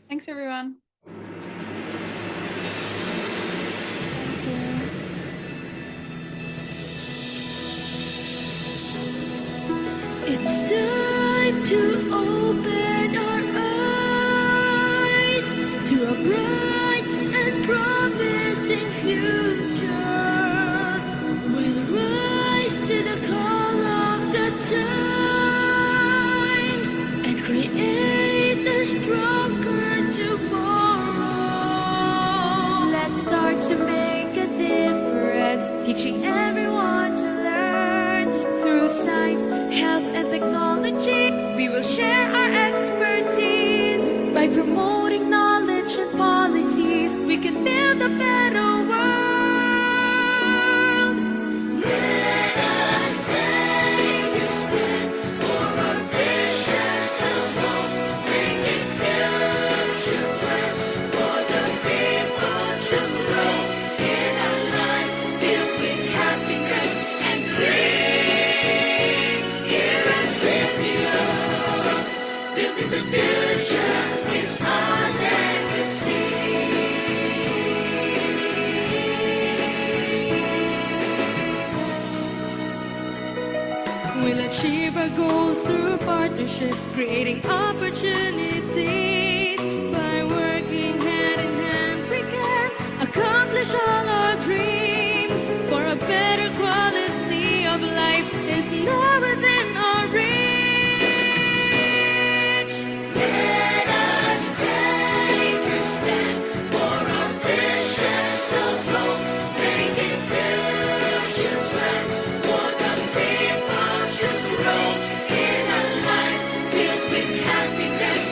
Speaker 4: Thanks, everyone.
Speaker 9: It's time to open our eyes to a bright and promising future. We'll rise to the call of the times and create a stronger tomorrow. Let's start to make a difference, teaching everyone to learn through science, health, and technology. We will share our expertise by promoting knowledge and policies. We can build a better world. Let us take a stand for our visions of hope, bringing future plans for the people to grow in a life filled with happiness and green. Here at SEAMEO, building the future is our legacy. We'll achieve our goals through partnership, creating opportunities. By working hand in hand, we can accomplish all our dreams. For a better quality of life is now within our reach. Let us take a stand for our visions of hope, making future plans for the people to grow in a life filled with happiness